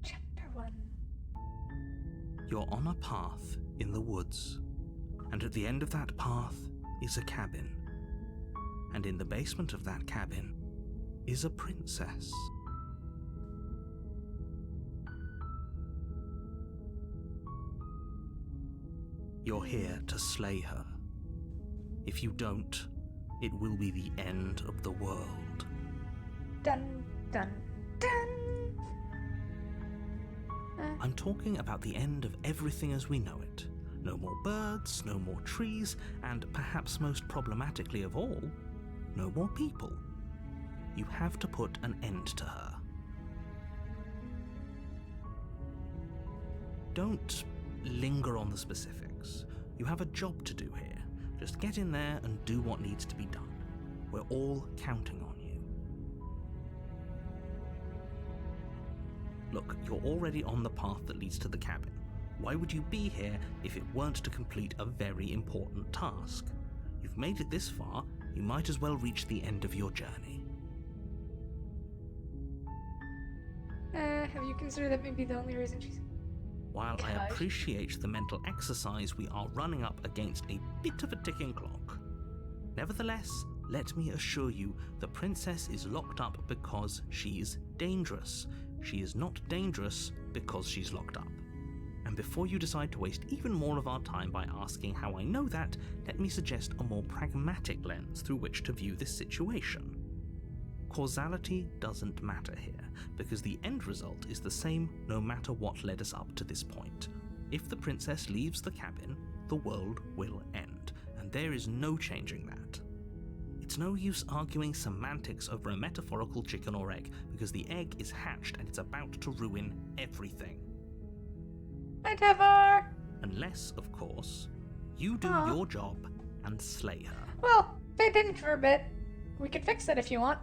Chapter 1. You're on a path in the woods, and at the end of that path is a cabin. And in the basement of that cabin is a princess. You're here to slay her. If you don't, it will be the end of the world. Dun, dun, dun. I'm talking about the end of everything as we know it. No more birds, no more trees, and perhaps most problematically of all, no more people. You have to put an end to her. Don't linger on the specifics. You have a job to do here. Just get in there and do what needs to be done. We're all counting on you. Look, you're already on the path that leads to the cabin. Why would you be here if it weren't to complete a very important task? You've made it this far, you might as well reach the end of your journey. Have you considered that maybe the only reason she's... While I Gosh. appreciate the mental exercise, we are running up against a bit of a ticking clock. Nevertheless, let me assure you, the princess is locked up because she's dangerous. She is not dangerous because she's locked up. And before you decide to waste even more of our time by asking how I know that, let me suggest a more pragmatic lens through which to view this situation. Causality doesn't matter here, because the end result is the same no matter what led us up to this point. If the princess leaves the cabin, the world will end, and there is no changing that. It's no use arguing semantics over a metaphorical chicken or egg, because the egg is hatched and it's about to ruin everything. Hi, Tevar! Unless, of course, you do Aw. your job and slay her. Well, they didn't for a bit. We could fix it if you want.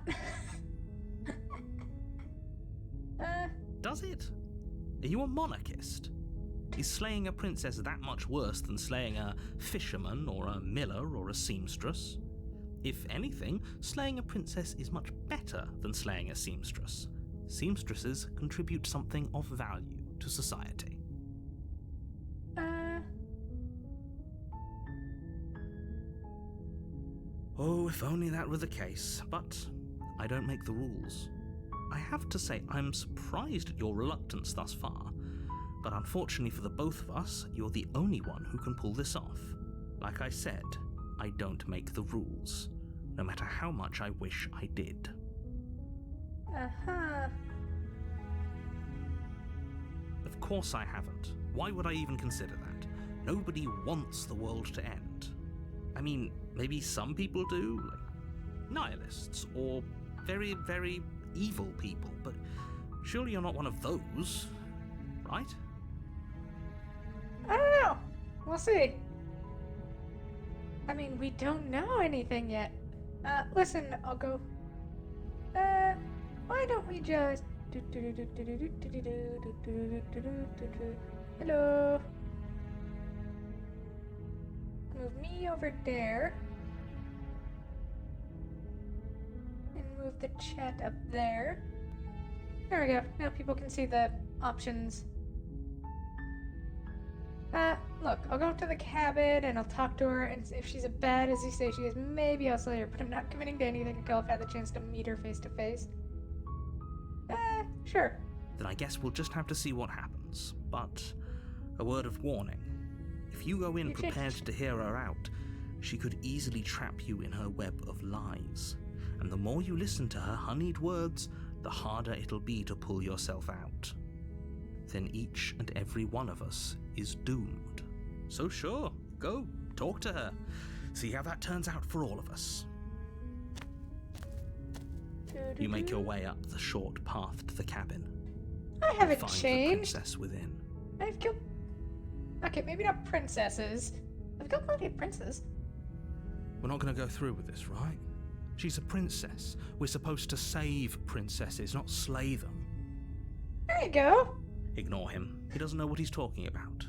Does it? Are you a monarchist? Is slaying a princess that much worse than slaying a fisherman or a miller or a seamstress? If anything, slaying a princess is much better than slaying a seamstress. Seamstresses contribute something of value to society. Oh, if only that were the case, but I don't make the rules. I have to say I'm surprised at your reluctance thus far, but unfortunately for the both of us, you're the only one who can pull this off. Like I said, I don't make the rules, no matter how much I wish I did. Uh-huh. Of course I haven't. Why would I even consider that? Nobody wants the world to end. I mean, maybe some people do, like nihilists, or very, very evil people, but surely you're not one of those, right? I don't know. We'll see. I mean, we don't know anything yet. Listen, I'll go. Why don't we just... Hello? Move me over there. And move the chat up there. There we go. Now people can see the options. Look, I'll go to the cabin and I'll talk to her, and if she's as bad as you say she is, maybe I'll slay her, but I'm not committing to anything until I've had the chance to meet her face to face. Sure. Then I guess we'll just have to see what happens. But a word of warning. If you go in prepared to hear her out, she could easily trap you in her web of lies. And the more you listen to her honeyed words, the harder it'll be to pull yourself out. Then each and every one of us is doomed. So sure, go, talk to her. See how that turns out for all of us. You make your way up the short path to the cabin. I haven't Find the changed. princess within. I've killed... Okay, maybe not princesses. I've killed plenty of princes. We're not going to go through with this, right? She's a princess. We're supposed to save princesses, not slay them. There you go. Ignore him. He doesn't know what he's talking about.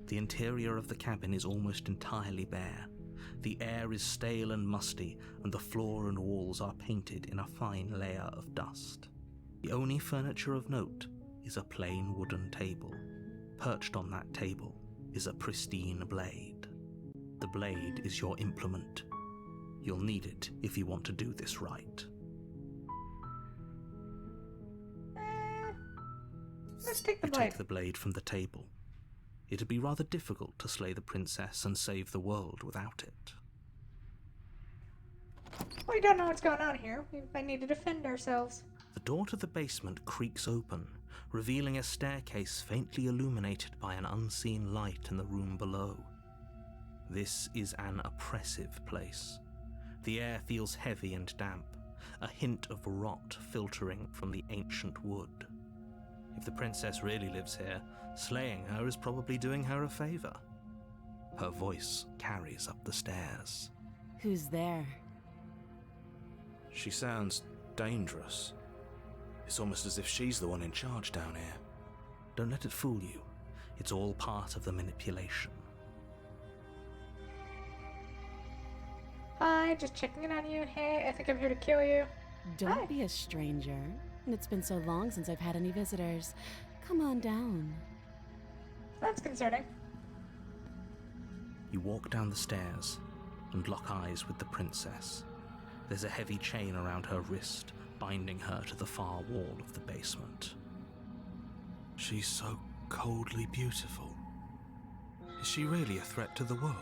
The interior of the cabin is almost entirely bare. The air is stale and musty, and the floor and walls are painted in a fine layer of dust. The only furniture of note is a plain wooden table. Perched on that table is a pristine blade. The blade is your implement. You'll need it if you want to do this right. Let's take the You blade. take the blade from the table. It'd be rather difficult to slay the princess and save the world without it. We don't know what's going on here. We might need to defend ourselves. The door to the basement creaks open, revealing a staircase faintly illuminated by an unseen light in the room below. This is an oppressive place. The air feels heavy and damp, a hint of rot filtering from the ancient wood. If the princess really lives here, slaying her is probably doing her a favor. Her voice carries up the stairs. Who's there? She sounds dangerous. It's almost as if she's the one in charge down here. Don't let it fool you. It's all part of the manipulation. Hi, just checking in on you. Hey, I think I'm here to kill you. Don't Hi. be a stranger. It's been so long since I've had any visitors. Come on down. That's concerning. You walk down the stairs and lock eyes with the princess. There's a heavy chain around her wrist, binding her to the far wall of the basement. She's so coldly beautiful. Is she really a threat to the world?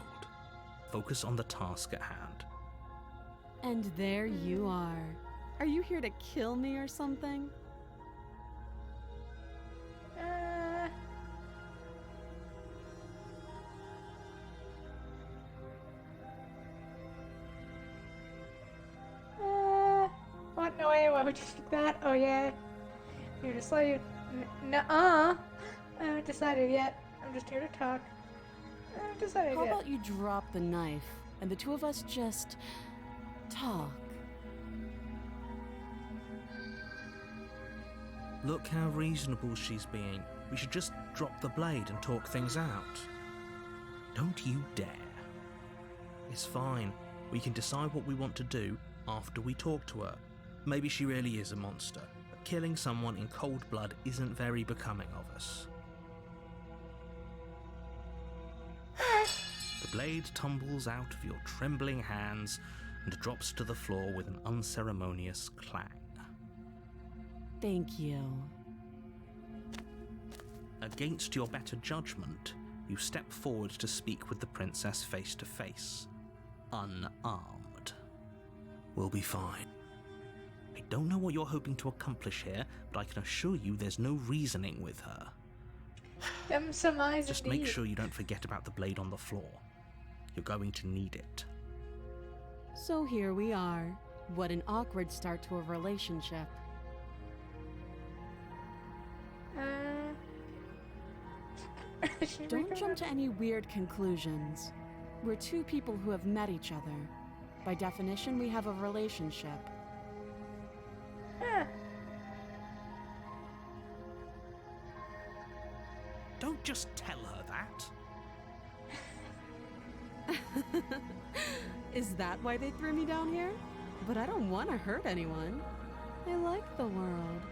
Focus on the task at hand. And there you are. Are you here to kill me or something? What? No way, why would you think that? Oh yeah. Here to slay you. Nuh-uh. I haven't decided yet. I'm just here to talk. I haven't decided How yet. about you drop the knife and the two of us just talk? Look how reasonable she's being. We should just drop the blade and talk things out. Don't you dare. It's fine. We can decide what we want to do after we talk to her. Maybe she really is a monster, but killing someone in cold blood isn't very becoming of us. The blade tumbles out of your trembling hands and drops to the floor with an unceremonious clang. Thank you. Against your better judgment, you step forward to speak with the princess face to face, unarmed. We'll be fine. I don't know what you're hoping to accomplish here, but I can assure you there's no reasoning with her. Some eyes Just indeed. make sure you don't forget about the blade on the floor. You're going to need it. So here we are. What an awkward start to a relationship. Don't jump to any weird conclusions. We're two people who have met each other. By definition, we have a relationship. Don't just tell her that. Is that why they threw me down here? But I don't want to hurt anyone. I like the world,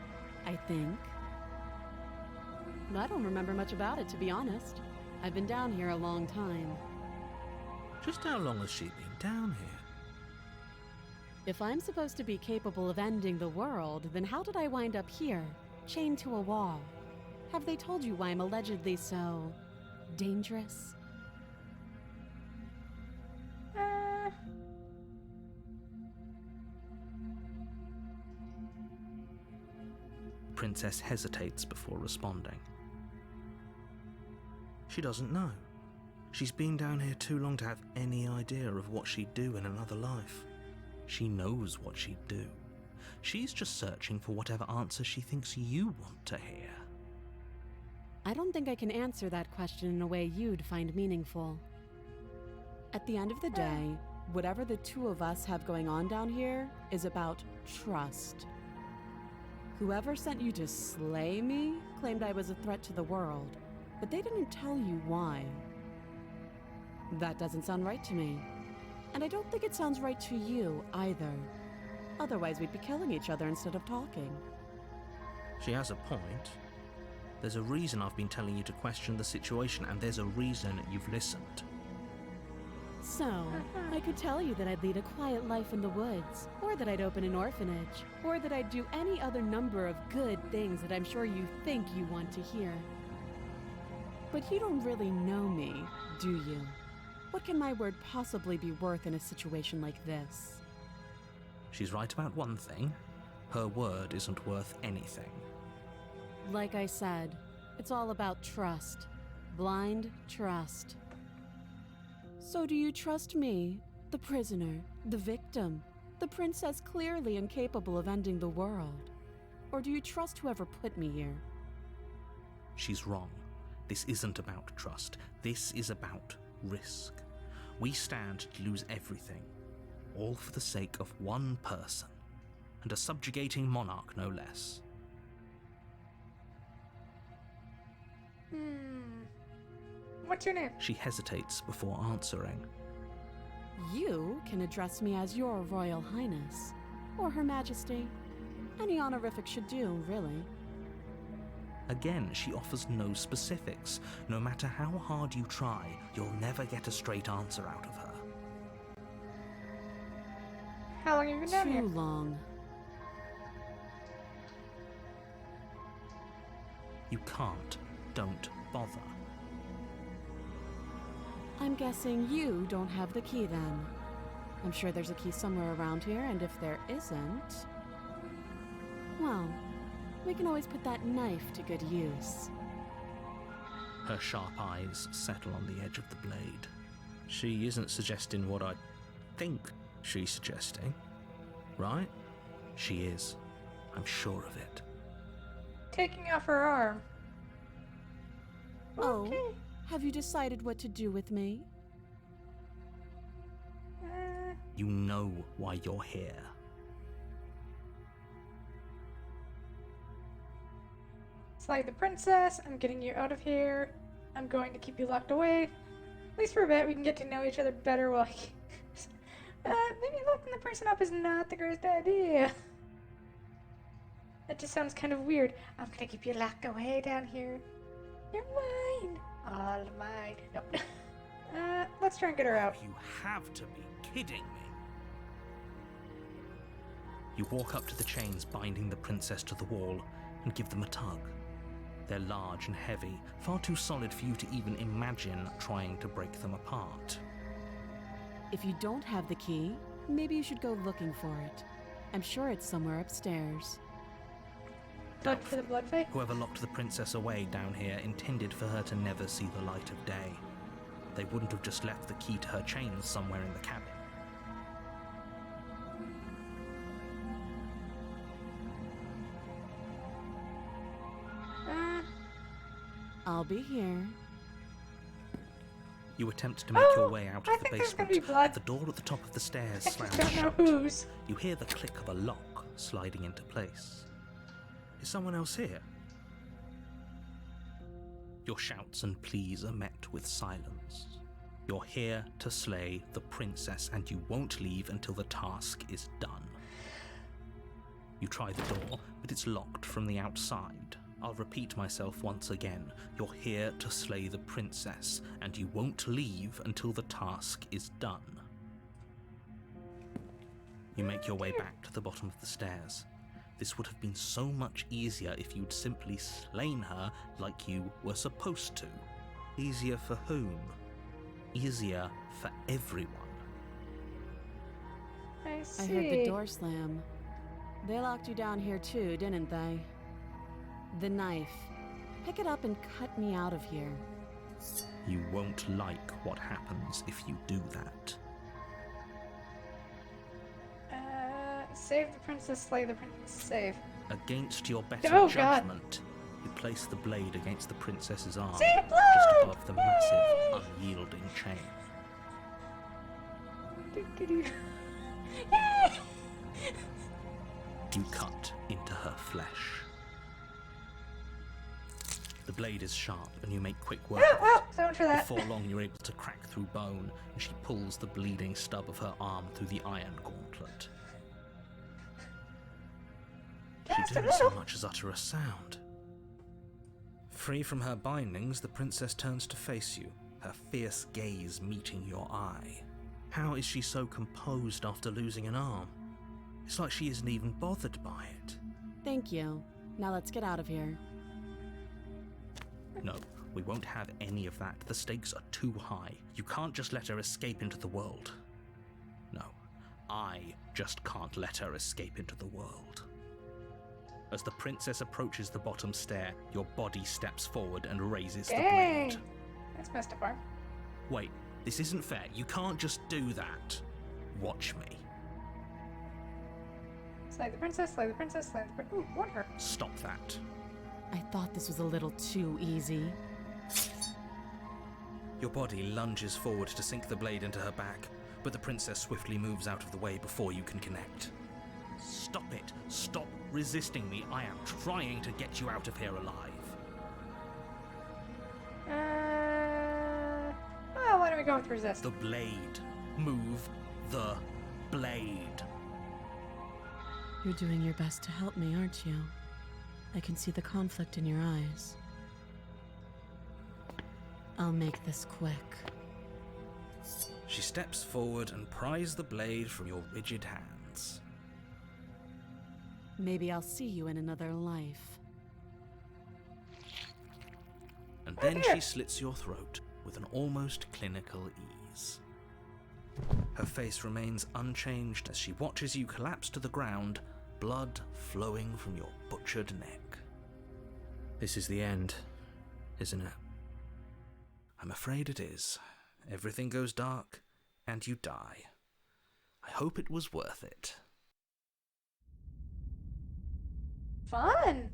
I think. I don't remember much about it, to be honest. I've been down here a long time. Just how long has she been down here? If I'm supposed to be capable of ending the world, then how did I wind up here, chained to a wall? Have they told you why I'm allegedly so dangerous? Princess hesitates before responding. She doesn't know. She's been down here too long to have any idea of what she'd do in another life. She knows what she'd do. She's just searching for whatever answer she thinks you want to hear. I don't think I can answer that question in a way you'd find meaningful. At the end of the day, whatever the two of us have going on down here is about trust. Whoever sent you to slay me claimed I was a threat to the world. but they didn't tell you why. That doesn't sound right to me. And I don't think it sounds right to you either. Otherwise, we'd be killing each other instead of talking. She has a point. There's a reason I've been telling you to question the situation, and there's a reason you've listened. So, I could tell you that I'd lead a quiet life in the woods, or that I'd open an orphanage, or that I'd do any other number of good things that I'm sure you think you want to hear. But you don't really know me, do you? What can my word possibly be worth in a situation like this? She's right about one thing. Her word isn't worth anything. Like I said, it's all about trust. Blind trust. So do you trust me, the prisoner, the victim, the princess clearly incapable of ending the world? Or do you trust whoever put me here? She's wrong. This isn't about trust. This is about risk. We stand to lose everything, all for the sake of one person, and a subjugating monarch no less. What's your name? She hesitates before answering. You can address me as your Royal Highness, or Her Majesty. Any honorific should do, really. Again, she offers no specifics. No matter how hard you try, you'll never get a straight answer out of her. How long have you been down here? Too long. You can't. Don't bother. I'm guessing you don't have the key then. I'm sure there's a key somewhere around here, and if there isn't... well, we can always put that knife to good use. Her sharp eyes settle on the edge of the blade. She isn't suggesting what I think she's suggesting, right? She is. I'm sure of it. Taking off her arm. Okay. Oh, have you decided what to do with me? You know why you're here. Slay the princess. I'm getting you out of here. I'm going to keep you locked away. At least for a bit, we can get to know each other better while maybe locking the person up is not the greatest idea. That just sounds kind of weird. I'm gonna keep you locked away down here. You're mine. All mine. Nope. Let's try and get her out. You have to be kidding me. You walk up to the chains binding the princess to the wall and give them a tug. They're large and heavy, far too solid for you to even imagine trying to break them apart. If you don't have the key, maybe you should go looking for it. I'm sure it's somewhere upstairs. Blood for the blood fight? Whoever locked the princess away down here intended for her to never see the light of day. They wouldn't have just left the key to her chains somewhere in the cabin. I'll be here. You attempt to make your way out I of the think there's gonna basement. be blood. The door at the top of the stairs I just slams don't know shut. whose. You hear the click of a lock sliding into place. Is someone else here? Your shouts and pleas are met with silence. You're here to slay the princess, and you won't leave until the task is done. You try the door, but it's locked from the outside. I'll repeat myself once again. You're here to slay the princess, and you won't leave until the task is done. You make your way back to the bottom of the stairs. This would have been so much easier if you'd simply slain her like you were supposed to. Easier for whom? Easier for everyone. I see. I heard the door slam. They locked you down here too, didn't they? The knife. Pick it up and cut me out of here. You won't like what happens if you do that. Save the princess, slay the princess, save. Against your better Oh, God. judgment, you place the blade against the princess's arm, Save blood! just above the massive, unyielding chain. You cut into her flesh. The blade is sharp, and you make quick work Oh, of it. well, so much for that. Before long, you're able to crack through bone, and she pulls the bleeding stub of her arm through the iron gauntlet. She Just a didn't so little. much as utter a sound. Free from her bindings, the princess turns to face you, her fierce gaze meeting your eye. How is she so composed after losing an arm? It's like she isn't even bothered by it. Thank you. Now let's get out of here. No, we won't have any of that. The stakes are too high. You can't just let her escape into the world. No, I just can't let her escape into the world. As the princess approaches the bottom stair, your body steps forward and raises the Dang. blade. That's messed up arm. Wait, this isn't fair. You can't just do that. Watch me. Slay the princess, slay the princess, slay the princess. Ooh, warn her. Stop that. I thought this was a little too easy. Your body lunges forward to sink the blade into her back, but the princess swiftly moves out of the way before you can connect. Stop it. Stop resisting me. I am trying to get you out of here alive. Well, why don't we go with resist? The blade. Move the blade. You're doing your best to help me, aren't you? I can see the conflict in your eyes. I'll make this quick. She steps forward and pries the blade from your rigid hands. Maybe I'll see you in another life. And then she slits your throat with an almost clinical ease. Her face remains unchanged as she watches you collapse to the ground, blood flowing from your butchered neck. This is the end, isn't it? I'm afraid it is. Everything goes dark, and you die. I hope it was worth it. Fun!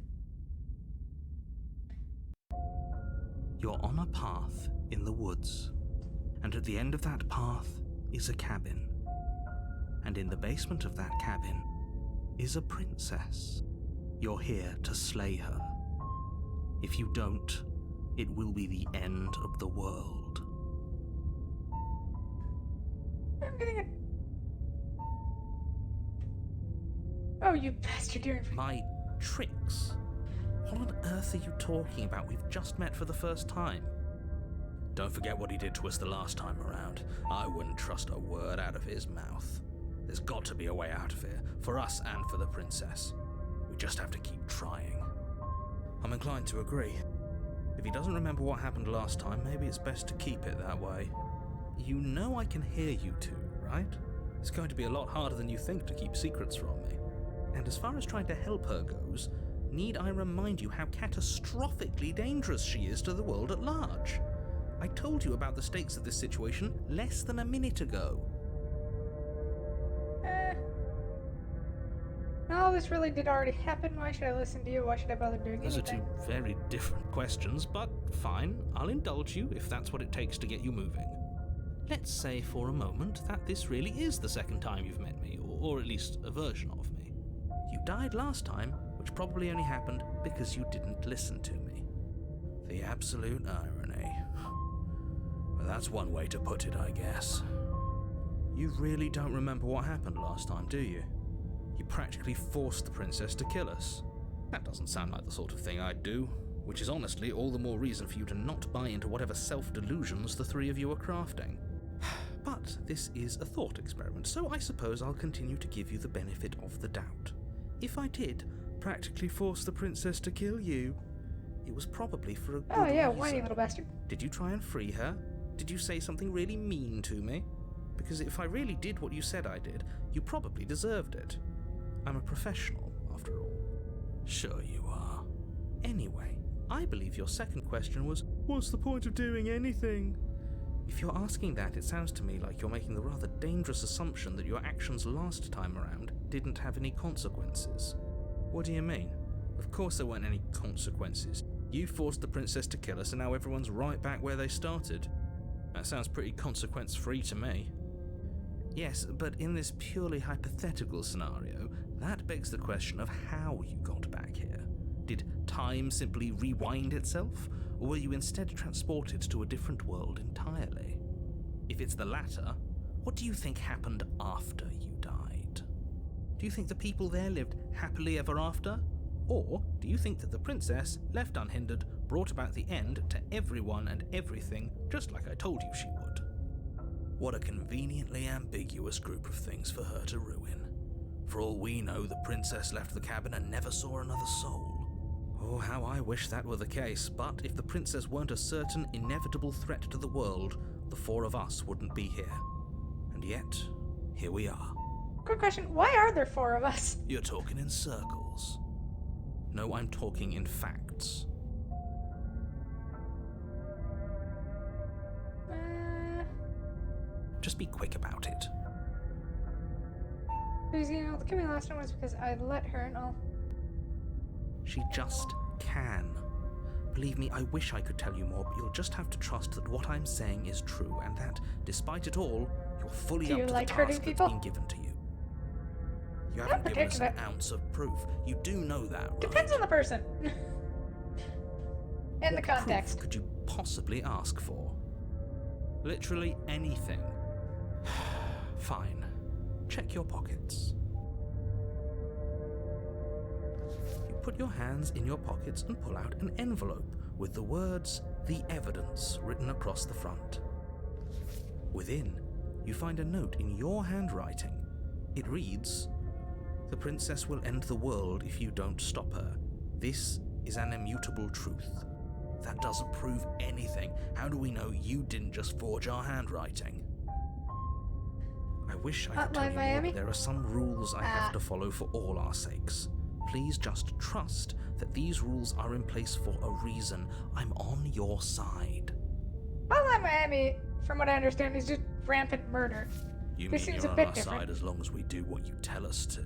You're on a path in the woods, and at the end of that path is a cabin. And in the basement of that cabin is a princess. You're here to slay her. If you don't, it will be the end of the world. I'm getting it. Oh, you bastard, you're in. My tricks? What on earth are you talking about? We've just met for the first time. Don't forget what he did to us the last time around. I wouldn't trust a word out of his mouth. There's got to be a way out of here, for us and for the princess. We just have to keep trying. I'm inclined to agree. If he doesn't remember what happened last time, maybe it's best to keep it that way. You know I can hear you two, right? It's going to be a lot harder than you think to keep secrets from me. And as far as trying to help her goes, need I remind you how catastrophically dangerous she is to the world at large? I told you about the stakes of this situation less than a minute ago. No, this really did already happen. Why should I listen to you? Why should I bother doing Those are anything? two very different questions, but fine, I'll indulge you if that's what it takes to get you moving. Let's say for a moment that this really is the second time you've met me, or at least a version of me. You died last time, which probably only happened because you didn't listen to me. The absolute irony. Well, that's one way to put it, I guess. You really don't remember what happened last time, do you? You practically forced the princess to kill us. That doesn't sound like the sort of thing I'd do, which is honestly all the more reason for you to not buy into whatever self-delusions the three of you are crafting. But this is a thought experiment, so I suppose I'll continue to give you the benefit of the doubt. If I did practically force the princess to kill you, it was probably for a good Oh yeah, reason. whiny little bastard. Did you try and free her? Did you say something really mean to me? Because if I really did what you said I did, you probably deserved it. I'm a professional, after all. Sure you are. Anyway, I believe your second question was, what's the point of doing anything? If you're asking that, it sounds to me like you're making the rather dangerous assumption that your actions last time around didn't have any consequences. What do you mean? Of course there weren't any consequences. You forced the princess to kill us and now everyone's right back where they started. That sounds pretty consequence-free to me. Yes, but in this purely hypothetical scenario, that begs the question of how you got back here. Did time simply rewind itself, or were you instead transported to a different world entirely? If it's the latter, what do you think happened after you died? Do you think the people there lived happily ever after? Or do you think that the princess, left unhindered, brought about the end to everyone and everything, just like I told you she would? What a conveniently ambiguous group of things for her to ruin. For all we know, the princess left the cabin and never saw another soul. Oh, how I wish that were the case, but if the princess weren't a certain, inevitable threat to the world, the four of us wouldn't be here. And yet, here we are. Quick question, why are there 4 of us? You're talking in circles. No, I'm talking in facts. Just be quick about it. Because, you know, the Kimmy last one was because I let her and all. She just can. Believe me, I wish I could tell you more, but you'll just have to trust that what I'm saying is true, and that, despite it all, you're fully Do up you to like the hurting task people? that's been given to you. You Not haven't given us an particular. ounce of proof. You do know that, right? Depends on the person. And the What context. proof could you possibly ask for? Literally anything. Fine. Check your pockets. You put your hands in your pockets and pull out an envelope with the words, "The Evidence," written across the front. Within, you find a note in your handwriting. It reads, "The princess will end the world if you don't stop her. This is an immutable truth." That doesn't prove anything. How do we know you didn't just forge our handwriting? I wish I could tell Hotline you more, Miami? but there are some rules I have to follow for all our sakes. Please just trust that these rules are in place for a reason. I'm on your side. Hotline Miami, from what I understand, is just rampant murder. You This mean seems you're a on bit our different. side as long as we do what you tell us to?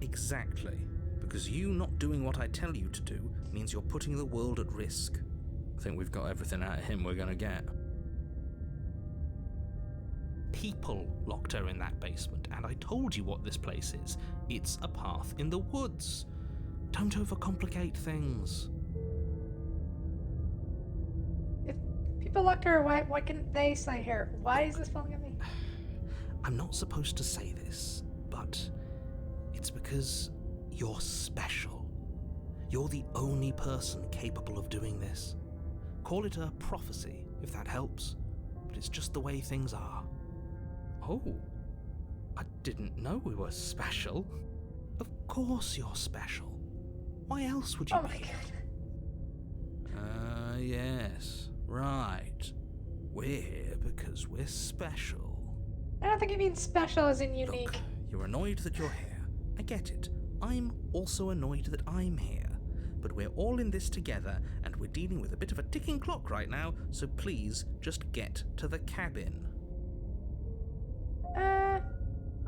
Exactly. Because you not doing what I tell you to do means you're putting the world at risk. I think we've got everything out of him we're gonna get. People locked her in that basement, and I told you what this place is. It's a path in the woods. Don't overcomplicate things. If people locked her, why couldn't they slay her? Why is this falling on me? I'm not supposed to say this, but it's because you're special. You're the only person capable of doing this. Call it a prophecy, if that helps, but it's just the way things are. Oh, I didn't know we were special. Of course you're special. Why else would you Oh my be? god. Yes, right. We're here because we're special. I don't think you mean special as in unique. Look, you're annoyed that you're here. I get it. I'm also annoyed that I'm here. But we're all in this together, and we're dealing with a bit of a ticking clock right now, so please just get to the cabin.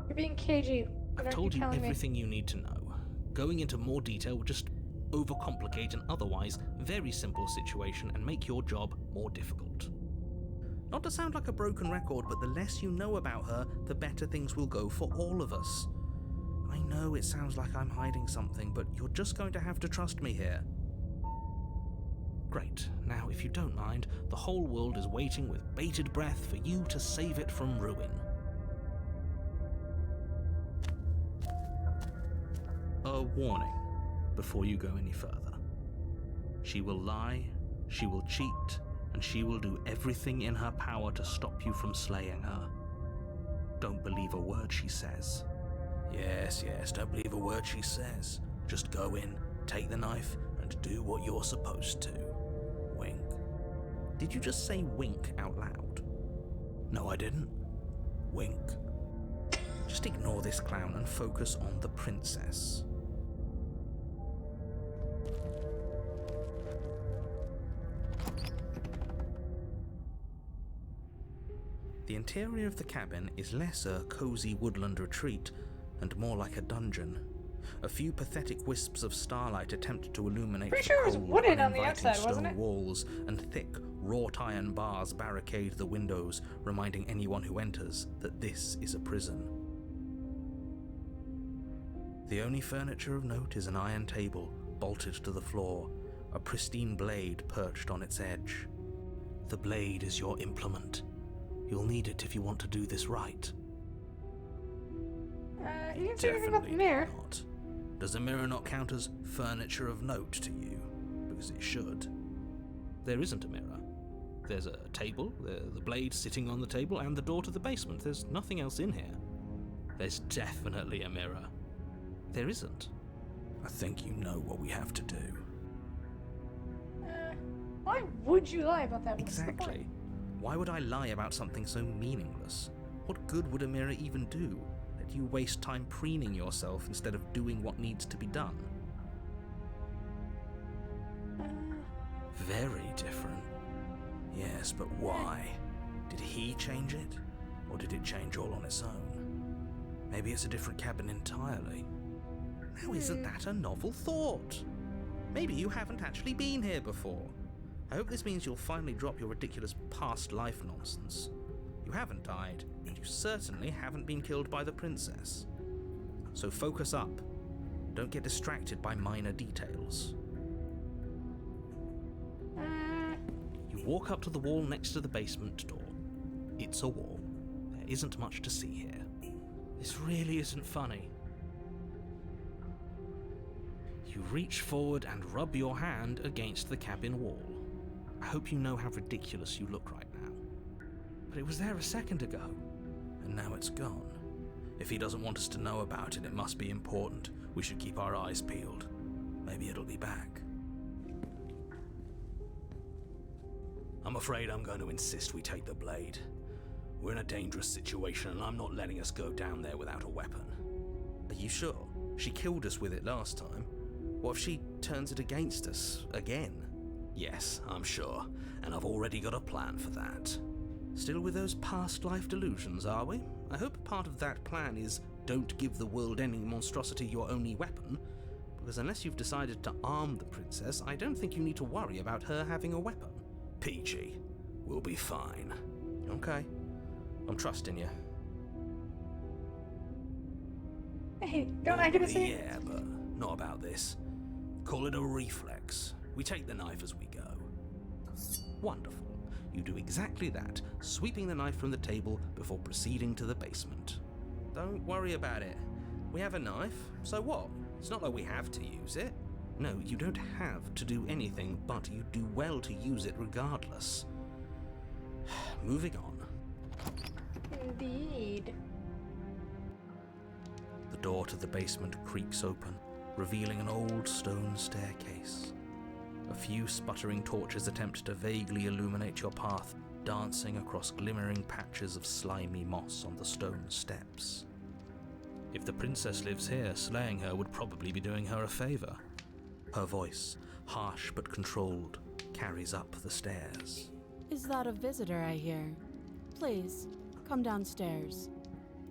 You're being cagey. What I've aren't told you telling me? everything you need to know. Going into more detail would just overcomplicate an otherwise very simple situation and make your job more difficult. Not to sound like a broken record, but the less you know about her, the better things will go for all of us. I know it sounds like I'm hiding something, but you're just going to have to trust me here. Great. Now, if you don't mind, the whole world is waiting with bated breath for you to save it from ruin. A warning before you go any further. She will lie, she will cheat, and she will do everything in her power to stop you from slaying her. Don't believe a word she says. Yes, don't believe a word she says. Just go in, take the knife, and do what you're supposed to. Wink. Did you just say wink out loud? No, I didn't. Wink. Just ignore this clown and focus on the princess. The interior of the cabin is less a cozy woodland retreat and more like a dungeon. A few pathetic wisps of starlight attempt to illuminate Pretty the sure it was cold, wooden on the uninviting outside, wasn't stone it? walls, and thick, wrought iron bars barricade the windows, reminding anyone who enters that this is a prison. The only furniture of note is an iron table, bolted to the floor, a pristine blade perched on its edge. The blade is your implement. You'll need it if you want to do this right. You didn't say anything about the mirror. Not. Does the mirror not count as furniture of note to you? Because it should. There isn't a mirror. There's a table, the blade sitting on the table, and the door to the basement. There's nothing else in here. There's definitely a mirror. There isn't. I think you know what we have to do. Why would you lie about that? What's the Exactly. point? Why would I lie about something so meaningless? What good would a mirror even do? Let you waste time preening yourself instead of doing what needs to be done. Very different. Yes, but why? Did he change it? Or did it change all on its own? Maybe it's a different cabin entirely. Now isn't that a novel thought? Maybe you haven't actually been here before. I hope this means you'll finally drop your ridiculous past life nonsense. You haven't died, and you certainly haven't been killed by the princess. So focus up. Don't get distracted by minor details. You walk up to the wall next to the basement door. It's a wall. There isn't much to see here. This really isn't funny. You reach forward and rub your hand against the cabin wall. I hope you know how ridiculous you look right now. But it was there a second ago, and now it's gone. If he doesn't want us to know about it, it must be important. We should keep our eyes peeled. Maybe it'll be back. I'm afraid I'm going to insist we take the blade. We're in a dangerous situation, and I'm not letting us go down there without a weapon. Are you sure? She killed us with it last time. What if she turns it against us again? Yes, I'm sure, and I've already got a plan for that. Still with those past life delusions, are we? I hope part of that plan is don't give the world-ending monstrosity your only weapon, because unless you've decided to arm the princess, I don't think you need to worry about her having a weapon. Peachy, we'll be fine. Okay, I'm trusting you. Hey, don't I get to say? Yeah, but not about this. Call it a reflex. We take the knife as we go. Wonderful. You do exactly that, sweeping the knife from the table before proceeding to the basement. Don't worry about it. We have a knife, so what? It's not like we have to use it. No, you don't have to do anything, but you do well to use it regardless. Moving on. Indeed. The door to the basement creaks open, revealing an old stone staircase. A few sputtering torches attempt to vaguely illuminate your path, dancing across glimmering patches of slimy moss on the stone steps. If the princess lives here, slaying her would probably be doing her a favor. Her voice, harsh but controlled, carries up the stairs. Is that a visitor I hear? Please, come downstairs.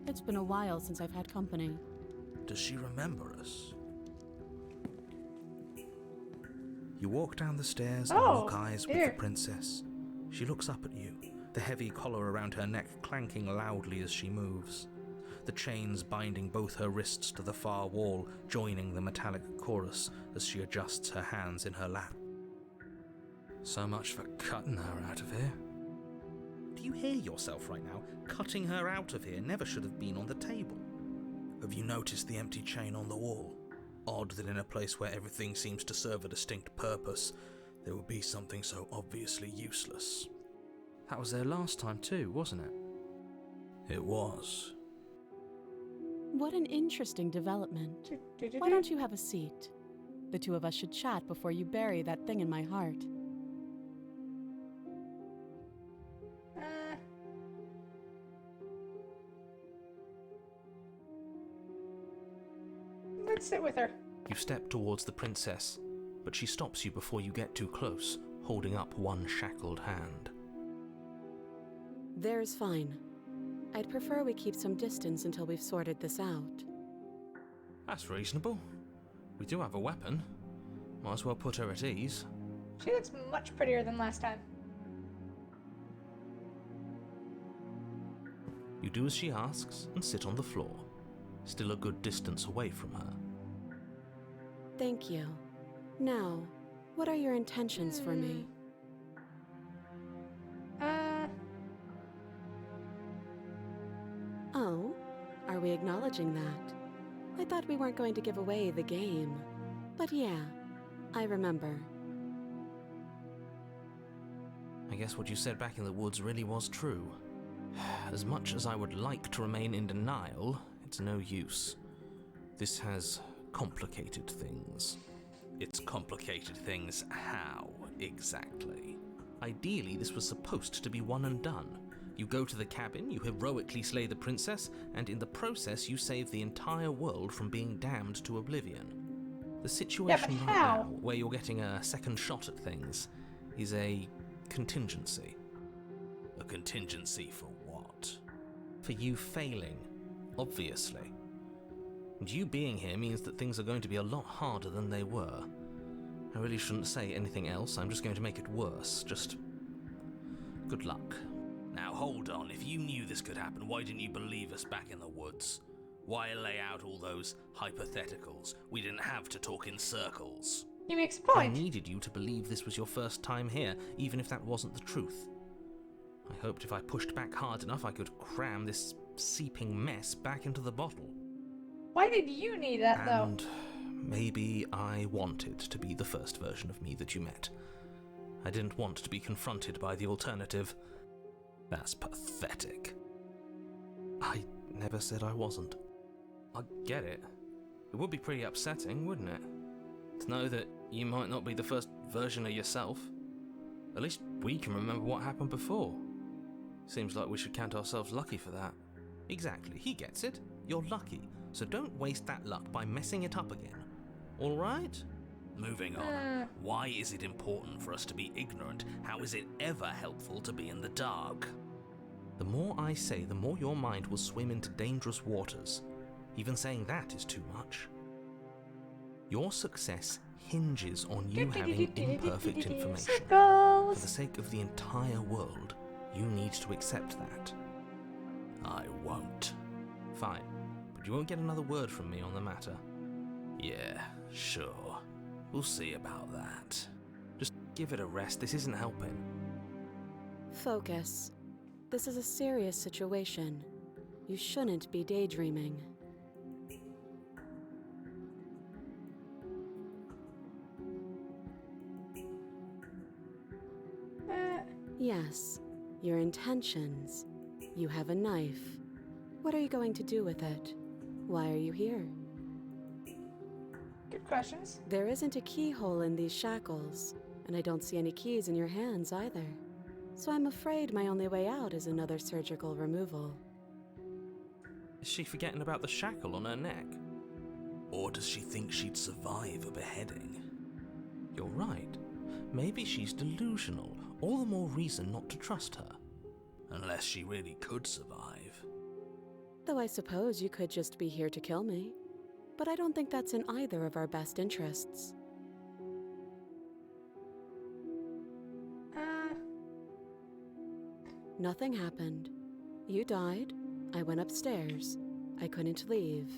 It's been a while since I've had company. Does she remember us? You walk down the stairs and lock eyes with the princess. She looks up at you, the heavy collar around her neck clanking loudly as she moves. The chains binding both her wrists to the far wall, joining the metallic chorus as she adjusts her hands in her lap. So much for cutting her out of here. Do you hear yourself right now? Cutting her out of here never should have been on the table. Have you noticed the empty chain on the wall? Odd that in a place where everything seems to serve a distinct purpose, there would be something so obviously useless. That was there last time too, wasn't it? It was. What an interesting development. Why don't you have a seat? The two of us should chat before you bury that thing in my heart. Let's sit with her. You step towards the princess, but she stops you before you get too close, holding up one shackled hand. There's fine. I'd prefer we keep some distance until we've sorted this out. That's reasonable. We do have a weapon. Might as well put her at ease. She looks much prettier than last time. You do as she asks and sit on the floor, still a good distance away from her. Thank you. Now, what are your intentions for me? Oh, are we acknowledging that? I thought we weren't going to give away the game. But yeah, I remember. I guess what you said back in the woods really was true. As much as I would like to remain in denial, it's no use. This has complicated things. It's complicated things how, exactly? Ideally, this was supposed to be one and done. You go to the cabin, you heroically slay the princess, and in the process you save the entire world from being damned to oblivion. The situation right how? now, where you're getting a second shot at things, is a contingency. A contingency for what? For you failing, obviously. And you being here means that things are going to be a lot harder than they were. I really shouldn't say anything else, I'm just going to make it worse. Just good luck. Now hold on, if you knew this could happen, why didn't you believe us back in the woods? Why lay out all those hypotheticals? We didn't have to talk in circles. He makes a I point. needed you to believe this was your first time here, even if that wasn't the truth. I hoped if I pushed back hard enough I could cram this seeping mess back into the bottle. Why did you need that, though? And maybe I wanted to be the first version of me that you met. I didn't want to be confronted by the alternative. That's pathetic. I never said I wasn't. I get it. It would be pretty upsetting, wouldn't it? To know that you might not be the first version of yourself. At least we can remember what happened before. Seems like we should count ourselves lucky for that. Exactly, he gets it. You're lucky, so don't waste that luck by messing it up again. All right? Moving on. Why is it important for us to be ignorant? How is it ever helpful to be in the dark? The more I say, the more your mind will swim into dangerous waters. Even saying that is too much. Your success hinges on you having imperfect information. For the sake of the entire world, you need to accept that. I won't. Fine, but you won't get another word from me on the matter. Yeah, sure. We'll see about that. Just give it a rest, this isn't helping. Focus. This is a serious situation. You shouldn't be daydreaming. Yes, your intentions. You have a knife. What are you going to do with it? Why are you here? Good questions. There isn't a keyhole in these shackles, and I don't see any keys in your hands either. So I'm afraid my only way out is another surgical removal. Is she forgetting about the shackle on her neck? Or does she think she'd survive a beheading? You're right. Maybe she's delusional. All the more reason not to trust her. Unless she really could survive. Though I suppose you could just be here to kill me. But I don't think that's in either of our best interests. Nothing happened. You died. I went upstairs. I couldn't leave.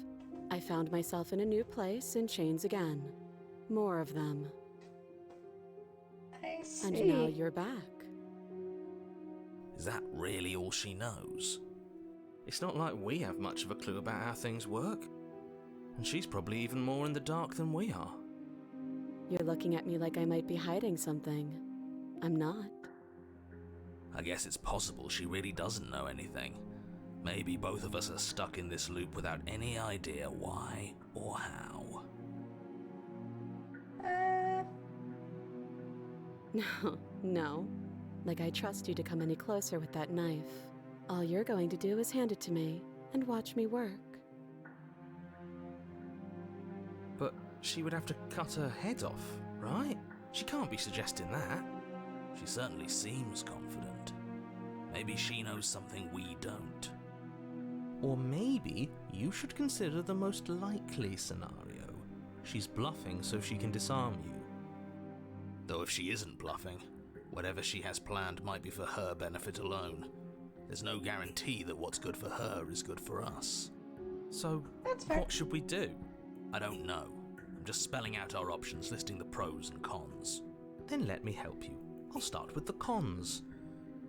I found myself in a new place in chains again. More of them. I see. And now you're back. Is that really all she knows? It's not like we have much of a clue about how things work. And she's probably even more in the dark than we are. You're looking at me like I might be hiding something. I'm not. I guess it's possible she really doesn't know anything. Maybe both of us are stuck in this loop without any idea why or how. No. Like I trust you to come any closer with that knife. All you're going to do is hand it to me and watch me work. But she would have to cut her head off, right? She can't be suggesting that. She certainly seems confident. Maybe she knows something we don't. Or maybe you should consider the most likely scenario. She's bluffing so she can disarm you. Though if she isn't bluffing, whatever she has planned might be for her benefit alone. There's no guarantee that what's good for her is good for us. So, That's fair. what should we do? I don't know. I'm just spelling out our options, listing the pros and cons. Then let me help you. I'll start with the cons.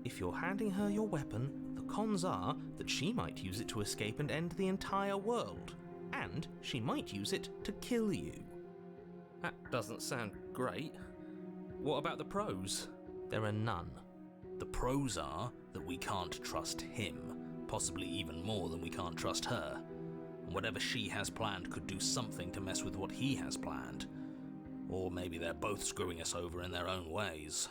If you're handing her your weapon, the cons are that she might use it to escape and end the entire world, and she might use it to kill you. That doesn't sound great. What about the pros? There are none. The pros are that we can't trust him, possibly even more than we can't trust her. And whatever she has planned could do something to mess with what he has planned. Or maybe they're both screwing us over in their own ways.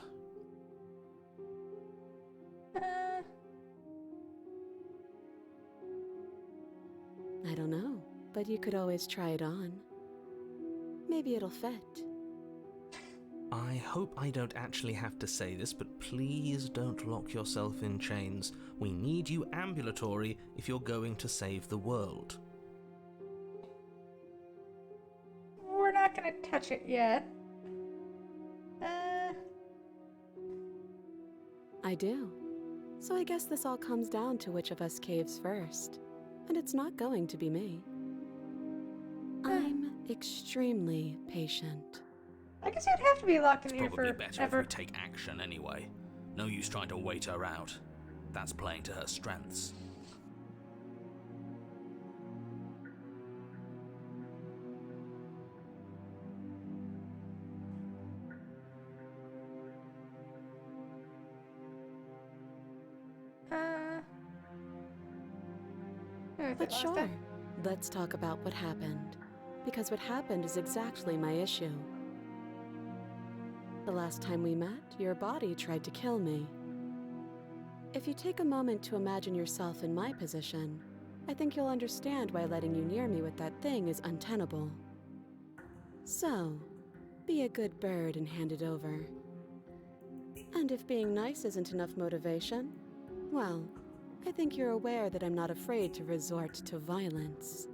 I don't know, but you could always try it on. Maybe it'll fit. I hope I don't actually have to say this, but please don't lock yourself in chains. We need you ambulatory if you're going to save the world. We're not gonna touch it yet. I do. So I guess this all comes down to which of us caves first. And it's not going to be me. I'm extremely patient. I guess you'd have to be locked in It's here probably for better ever. if we take action anyway. No use trying to wait her out. That's playing to her strengths. But sure, let's talk about what happened. Because what happened is exactly my issue. The last time we met, your body tried to kill me. If you take a moment to imagine yourself in my position, I think you'll understand why letting you near me with that thing is untenable. So, be a good bird and hand it over. And if being nice isn't enough motivation, well, I think you're aware that I'm not afraid to resort to violence.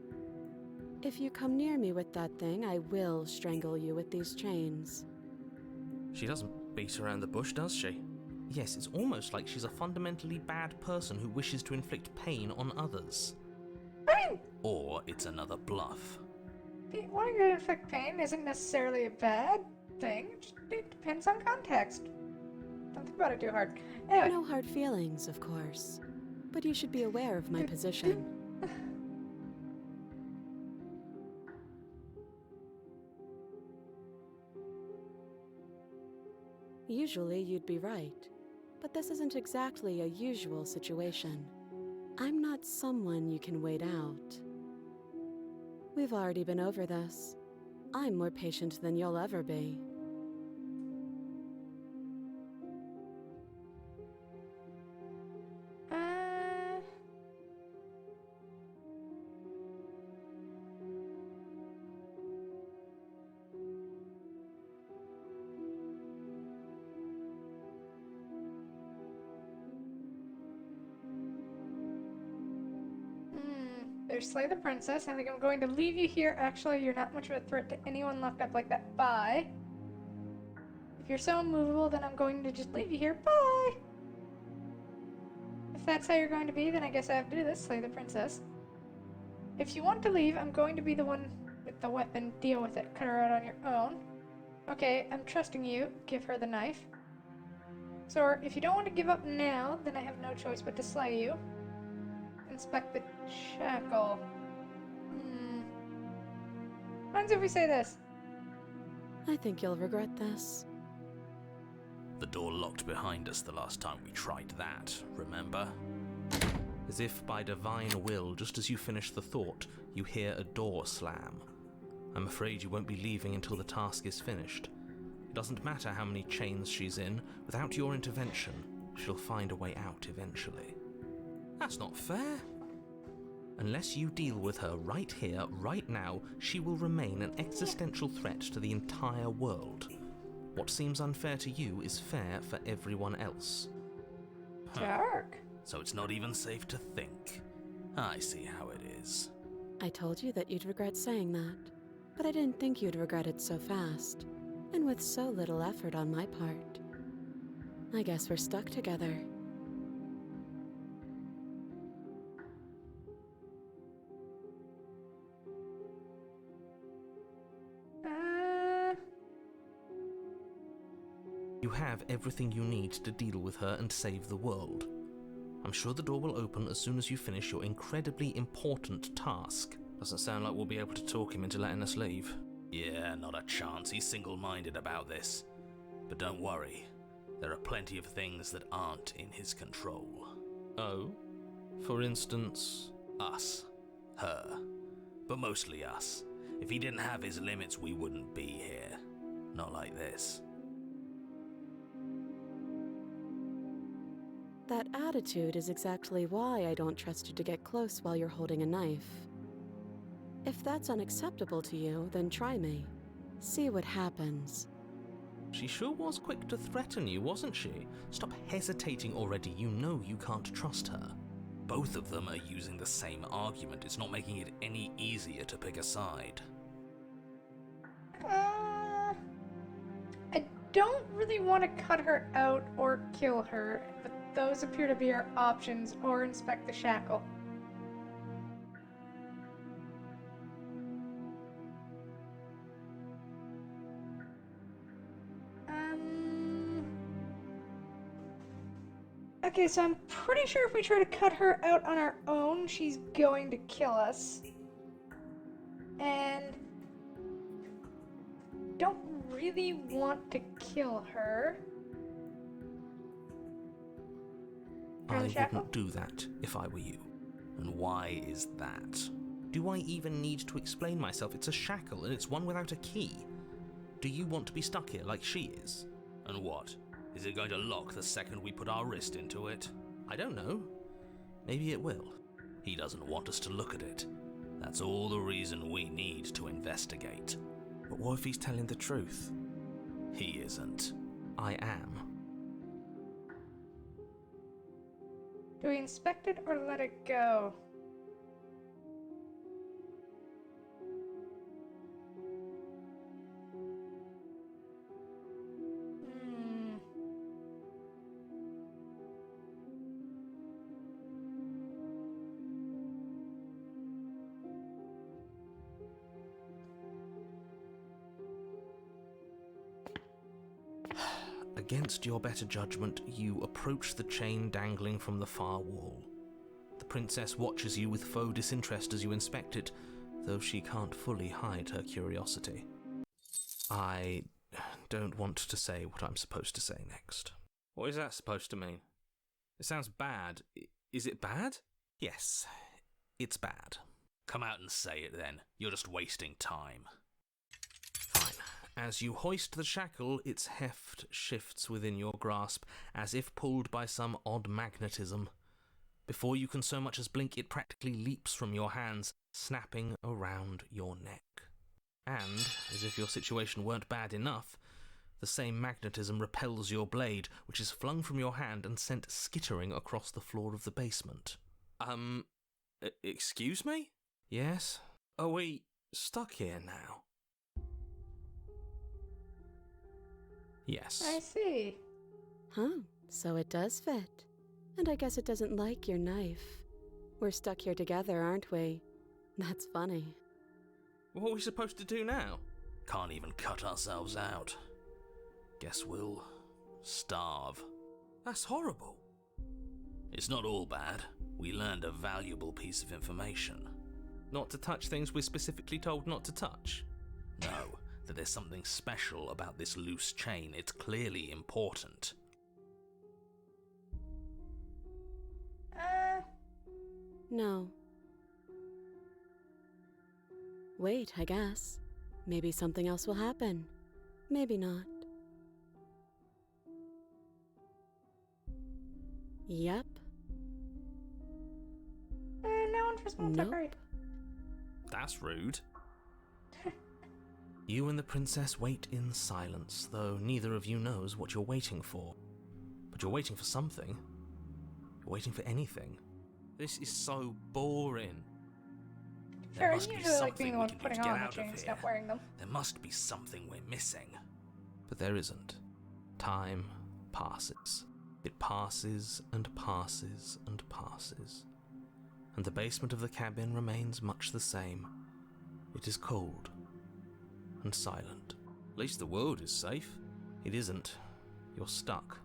If you come near me with that thing, I will strangle you with these chains. She doesn't beat around the bush, does she? Yes, it's almost like she's a fundamentally bad person who wishes to inflict pain on others. I mean, Or it's another bluff. wanting to inflict pain isn't necessarily a bad thing. It depends on context. Don't think about it too hard. Anyway. No hard feelings, of course. But you should be aware of my position. Usually you'd be right, but this isn't exactly a usual situation. I'm not someone you can wait out. We've already been over this. I'm more patient than you'll ever be. There's Slay the Princess. I think I'm going to leave you here. Actually, you're not much of a threat to anyone locked up like that. Bye. If you're so immovable, then I'm going to just leave you here. Bye. If that's how you're going to be, then I guess I have to do this. Slay the Princess. If you want to leave, I'm going to be the one with the weapon. Deal with it. Cut her out on your own. Okay, I'm trusting you. Give her the knife. So, if you don't want to give up now, then I have no choice but to slay you. Inspect the shackle. What happens if we say this? I think you'll regret this. The door locked behind us the last time we tried that, remember? As if by divine will, just as you finish the thought, you hear a door slam. I'm afraid you won't be leaving until the task is finished. It doesn't matter how many chains she's in, without your intervention, she'll find a way out eventually. That's not fair. Unless you deal with her right here, right now, she will remain an existential threat to the entire world. What seems unfair to you is fair for everyone else. Dark. So it's not even safe to think. I see how it is. I told you that you'd regret saying that, but I didn't think you'd regret it so fast, and with so little effort on my part. I guess we're stuck together. You have everything you need to deal with her and save the world. I'm sure the door will open as soon as you finish your incredibly important task. Doesn't sound like we'll be able to talk him into letting us leave. Yeah, not a chance. He's single-minded about this. But don't worry. There are plenty of things that aren't in his control. Oh? For instance? Us. Her. But mostly us. If he didn't have his limits, we wouldn't be here. Not like this. That attitude is exactly why I don't trust you to get close while you're holding a knife. If that's unacceptable to you, then try me. See what happens. She sure was quick to threaten you, wasn't she? Stop hesitating already. You know you can't trust her. Both of them are using the same argument. It's not making it any easier to pick a side. I don't really want to cut her out or kill her, but those appear to be our options, or inspect the shackle. Okay, so I'm pretty sure if we try to cut her out on our own, she's going to kill us. And don't really want to kill her. I wouldn't do that if I were you. And why is that? Do I even need to explain myself? It's a shackle, and it's one without a key. Do you want to be stuck here like she is? And what? Is it going to lock the second we put our wrist into it? I don't know. Maybe it will. He doesn't want us to look at it. That's all the reason we need to investigate. But what if he's telling the truth? He isn't. I am. Do we inspect it or let it go? Against your better judgment, you approach the chain dangling from the far wall. The princess watches you with faux disinterest as you inspect it, though she can't fully hide her curiosity. I don't want to say what I'm supposed to say next. What is that supposed to mean? It sounds bad. Is it bad? Yes, it's bad. Come out and say it then. You're just wasting time. Fine. As you hoist the shackle, its heft shifts within your grasp, as if pulled by some odd magnetism. Before you can so much as blink, it practically leaps from your hands, snapping around your neck. And, as if your situation weren't bad enough, the same magnetism repels your blade, which is flung from your hand and sent skittering across the floor of the basement. Excuse me? Yes? Are we stuck here now? Yes. I see. Huh, so it does fit. And I guess it doesn't like your knife. We're stuck here together, aren't we? That's funny. What are we supposed to do now? Can't even cut ourselves out. Guess we'll starve. That's horrible. It's not all bad. We learned a valuable piece of information. Not to touch things we're specifically told not to touch? No, that there's something special about this loose chain. It's clearly important. No. Wait, I guess. Maybe something else will happen. Maybe not. Yep. No interest won't Nope. separate. That's rude. You and the princess wait in silence, though neither of you knows what you're waiting for. But you're waiting for something. You're waiting for anything. This is so boring. Fair, I usually like being the one putting on the chains, not wearing them. There must be something we're missing. But there isn't. Time passes. It passes and passes and passes. And the basement of the cabin remains much the same. It is cold and silent. At least the world is safe. It isn't. You're stuck.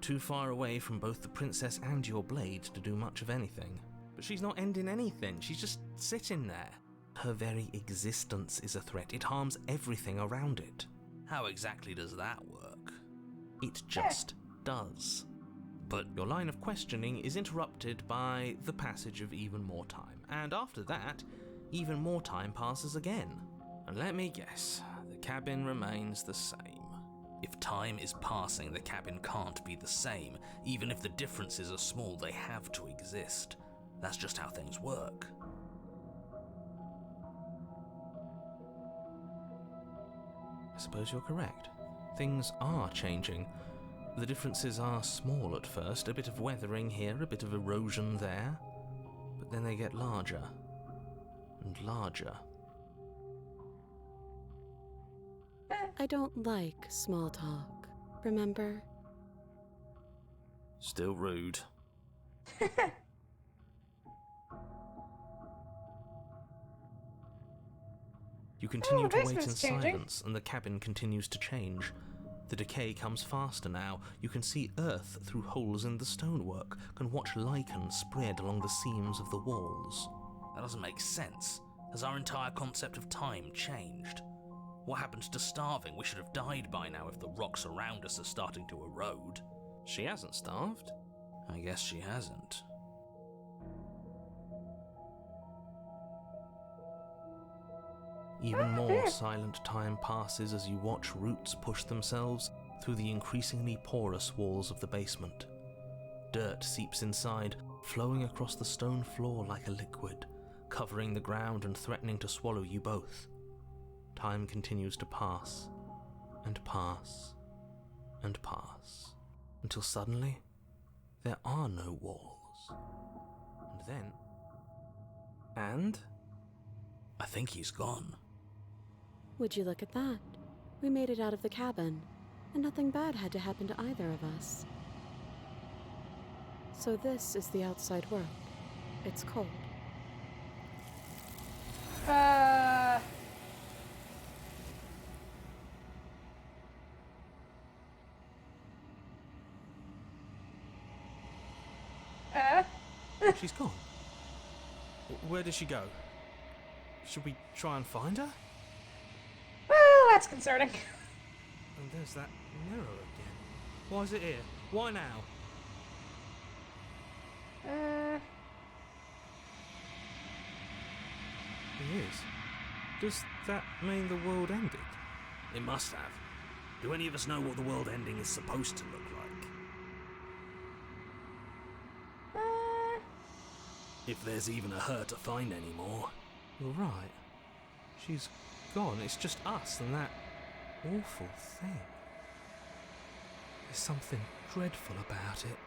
Too far away from both the princess and your blade to do much of anything. But she's not ending anything, she's just sitting there. Her very existence is a threat. It harms everything around it. How exactly does that work? It just does. But your line of questioning is interrupted by the passage of even more time. And after that, even more time passes again. And let me guess, the cabin remains the same. If time is passing, the cabin can't be the same. Even if the differences are small, they have to exist. That's just how things work. I suppose you're correct. Things are changing. The differences are small at first, a bit of weathering here, a bit of erosion there, but then they get larger and larger. I don't like small talk, remember? Still rude. You continue to wait in basement's changing. silence, and the cabin continues to change. The decay comes faster now. You can see earth through holes in the stonework, can watch lichen spread along the seams of the walls. That doesn't make sense. Has our entire concept of time changed? What happened to starving? We should have died by now if the rocks around us are starting to erode. She hasn't starved. I guess she hasn't. Even more silent time passes as you watch roots push themselves through the increasingly porous walls of the basement. Dirt seeps inside, flowing across the stone floor like a liquid, covering the ground and threatening to swallow you both. Time continues to pass, and pass, and pass, until suddenly there are no walls. And then... And... I think he's gone. Would you look at that? We made it out of the cabin, and nothing bad had to happen to either of us. So this is the outside world. It's cold. She's gone. Where did she go? Should we try and find her? Well, that's concerning. And there's that mirror again. Why is it here? Why now? It is. Does that mean the world ended? It must have. Do any of us know what the world ending is supposed to look like? If there's even a her to find anymore. You're right. She's gone. It's just us and that awful thing. There's something dreadful about it.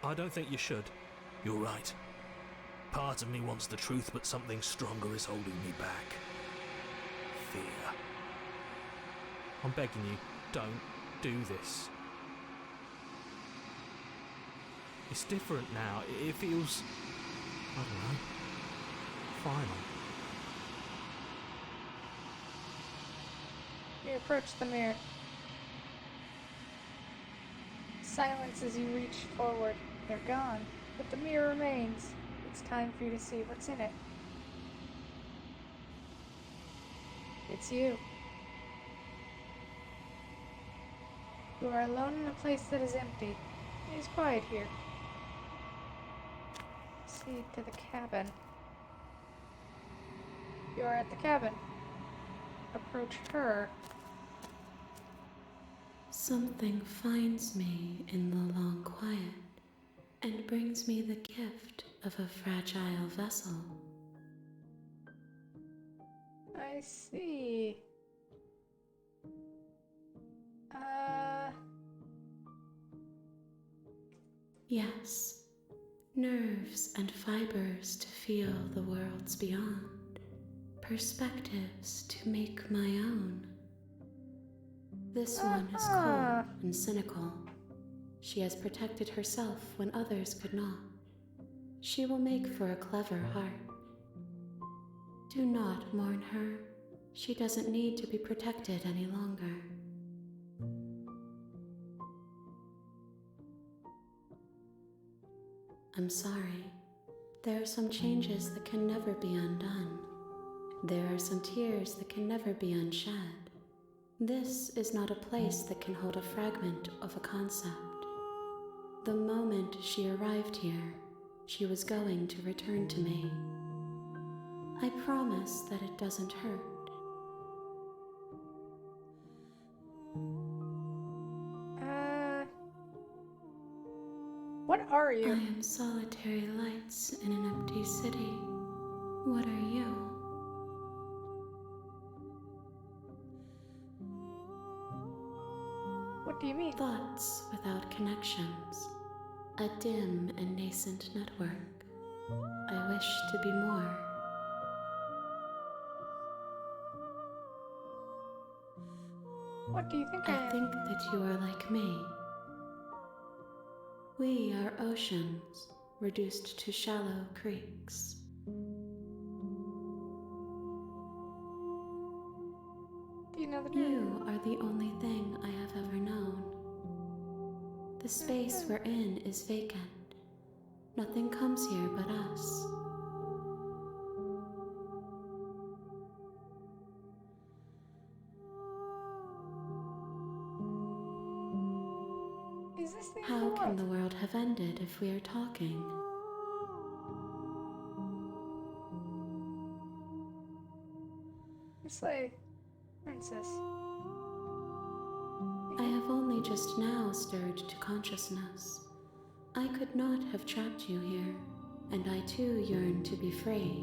I don't think you should. You're right. Part of me wants the truth, but something stronger is holding me back. Fear. I'm begging you, don't do this. It's different now. It feels... I don't know. Final. You approach the mirror. Silence as you reach forward. They're gone, but the mirror remains. It's time for you to see what's in it. It's you. You are alone in a place that is empty. It is quiet here. Proceed to the cabin. You are at the cabin. Approach her. Something finds me in the long quiet and brings me the gift of a fragile vessel. I see. Yes, nerves and fibers to feel the worlds beyond, perspectives to make my own. This one is cold and cynical. She has protected herself when others could not. She will make for a clever heart. Do not mourn her. She doesn't need to be protected any longer. I'm sorry. There are some changes that can never be undone. There are some tears that can never be unshed. This is not a place that can hold a fragment of a concept. The moment she arrived here, she was going to return to me. I promise that it doesn't hurt. What are I you? am solitary lights in an empty city. What are you? What do you mean? Thoughts without connections. A dim and nascent network. I wish to be more. What do you think I I am? think that you are like me. We are oceans, reduced to shallow creeks. Do you know the truth? You are the only thing I have ever known. The space we're in is vacant. Nothing comes here but us. Is this the end How of the can world? the world have ended if we are talking? It's like, princess. I have only just now stirred to consciousness. I could not have trapped you here, and I too yearn to be free.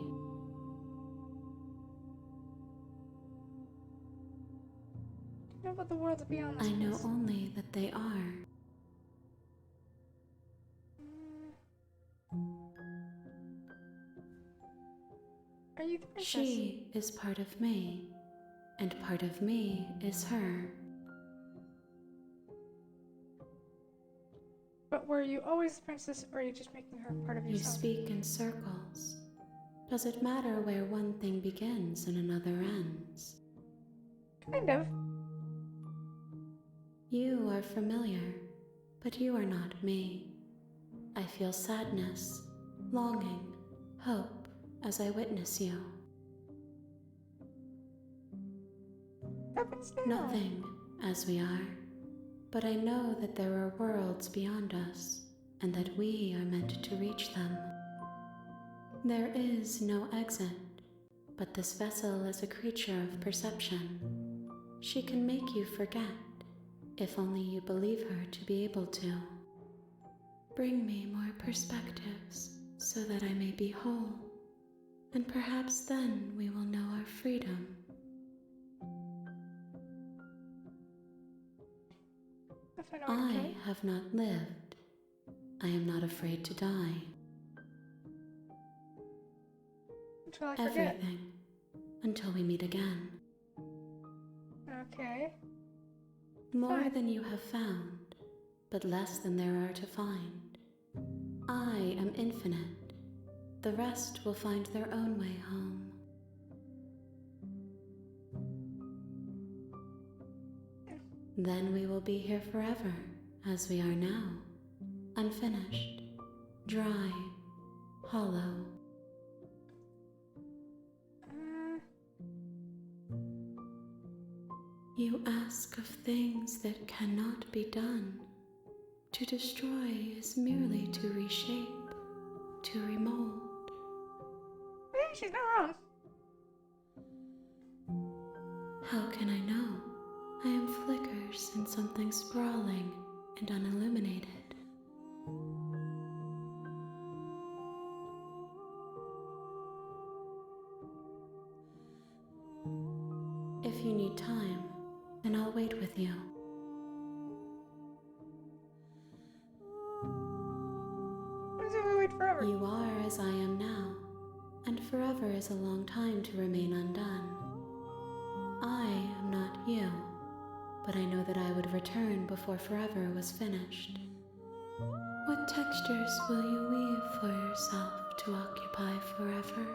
Do you know about the worlds beyond this I know place? only that they are. Are you the princess? She is part of me, and part of me is her. But were you always the princess, or are you just making her part of You yourself? speak in circles. Does it matter where one thing begins and another ends? Kind of. You are familiar, but you are not me. I feel sadness, longing, hope as I witness you. Happens now. Nothing as we are, but I know that there are worlds beyond us and that we are meant to reach them. There is no exit, but this vessel is a creature of perception. She can make you forget, if only you believe her to be able to. Bring me more perspectives so that I may be whole, and perhaps then we will know our freedom. If I know what to I tell you. have not lived. I am not afraid to die. Until I forget. Everything. Until we meet again. Okay. More Fine. than you have found, but less than there are to find. I am infinite. The rest will find their own way home. Then we will be here forever, as we are now. Unfinished, dry, hollow. You ask of things that cannot be done. To destroy is merely to reshape, to remold. Maybe she's not wrong. How can I know? I am flickers in something sprawling and unilluminated. If you need time, then I'll wait with you. What is it we wait forever? You are as I am now, and forever is a long time to remain undone. I am not you, but I know that I would return before forever was finished. What textures will you weave for yourself to occupy forever?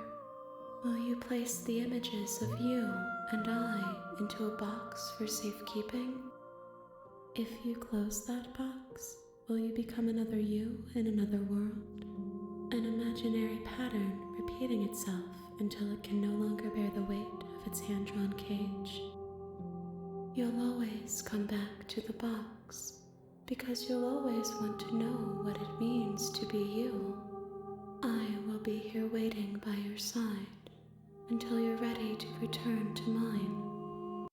Will you place the images of you and I into a box for safekeeping? If you close that box, will you become another you in another world? An imaginary pattern repeating itself until it can no longer bear the weight of its hand-drawn cage. You'll always come back to the box, because you'll always want to know what it means to be you. I will be here waiting by your side until you're ready to return to mine.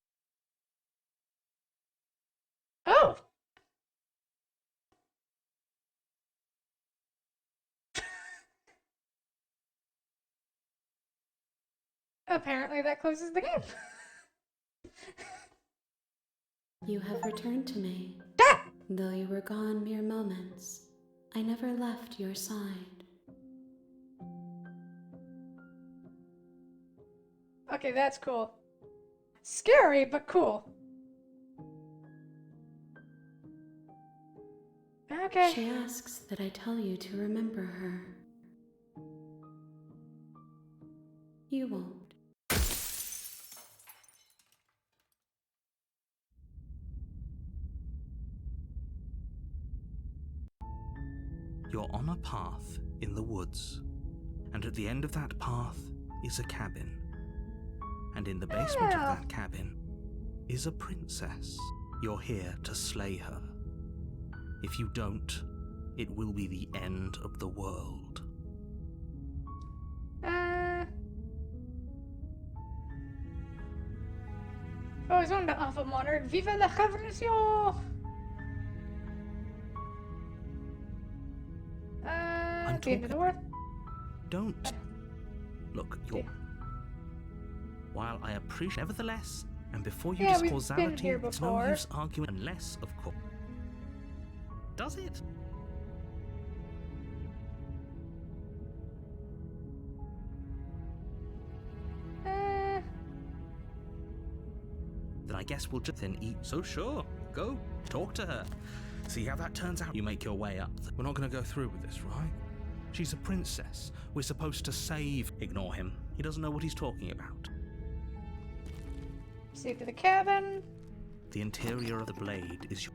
Oh! Apparently that closes the game. You have returned to me. Ah! Though you were gone mere moments, I never left your side. Okay, that's cool. Scary, but cool. Okay. She asks that I tell you to remember her. You won't. You're on a path in the woods, and at the end of that path is a cabin. And in the basement of that cabin is a princess. You're here to slay her. If you don't, it will be the end of the world. Horizon de Alpha Monarch, vive la révolution! The end of the world? Don't. Look, you're... While I appreciate... Nevertheless, and before you Yeah, discourse we've been causality, here it's no before. use arguing unless, of course... Does it? Then I guess we'll just then eat. So sure, go, talk to her. See how that turns out. You make your way up. We're not going to go through with this, right? She's a princess. We're supposed to save. Ignore him. He doesn't know what he's talking about. Safe to the cabin. The interior of the blade is your...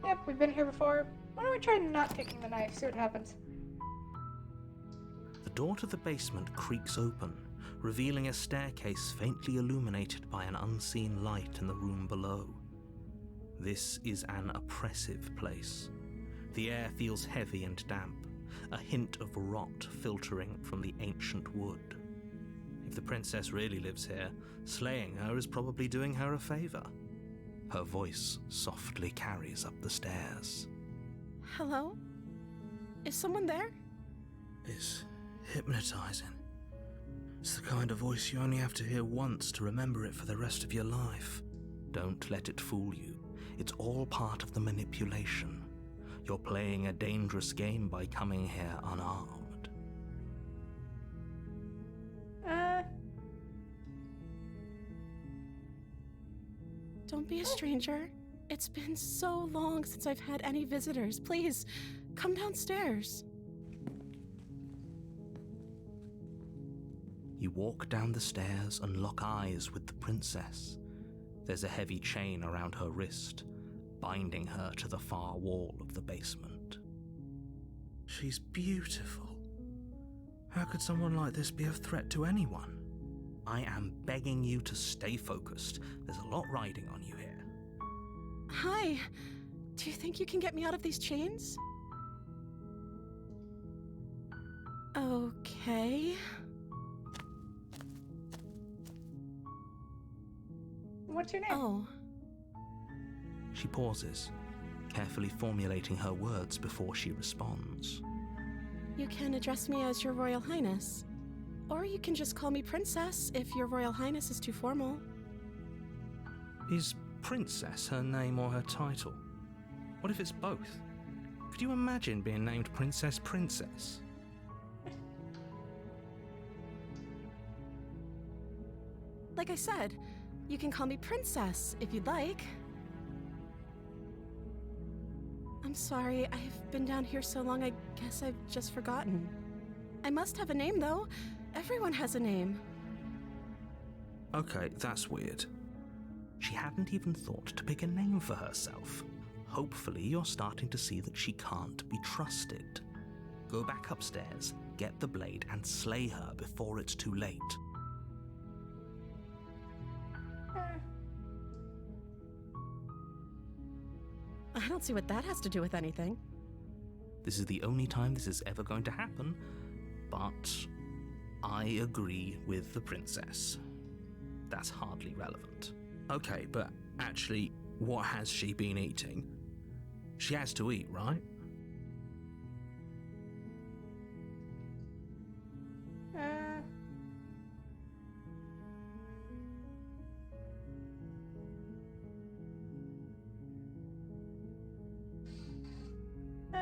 Yep, we've been here before. Why don't we try not taking the knife, see what happens. The door to the basement creaks open, revealing a staircase faintly illuminated by an unseen light in the room below. This is an oppressive place. The air feels heavy and damp, a hint of rot filtering from the ancient wood. If the princess really lives here, slaying her is probably doing her a favor. Her voice softly carries up the stairs. Hello? Is someone there? It's hypnotizing. It's the kind of voice you only have to hear once to remember it for the rest of your life. Don't let it fool you. It's all part of the manipulation. You're playing a dangerous game by coming here unarmed. Don't be a stranger. It's been so long since I've had any visitors. Please, come downstairs. You walk down the stairs and lock eyes with the princess. There's a heavy chain around her wrist, binding her to the far wall of the basement. She's beautiful. How could someone like this be a threat to anyone? I am begging you to stay focused. There's a lot riding on you here. Hi. Do you think you can get me out of these chains? Okay. What's your name? Oh. She pauses, carefully formulating her words before she responds. You can address me as Your Royal Highness. Or you can just call me Princess if Your Royal Highness is too formal. Is Princess her name or her title? What if it's both? Could you imagine being named Princess Princess? Like I said, you can call me Princess if you'd like. I'm sorry, I've been down here so long I guess I've just forgotten. I must have a name though. Everyone has a name. Okay, that's weird. She hadn't even thought to pick a name for herself. Hopefully you're starting to see that she can't be trusted. Go back upstairs, get the blade and slay her before it's too late. I don't see what that has to do with anything. This is the only time this is ever going to happen, but I agree with the princess. That's hardly relevant. Okay, but actually, what has she been eating? She has to eat, right?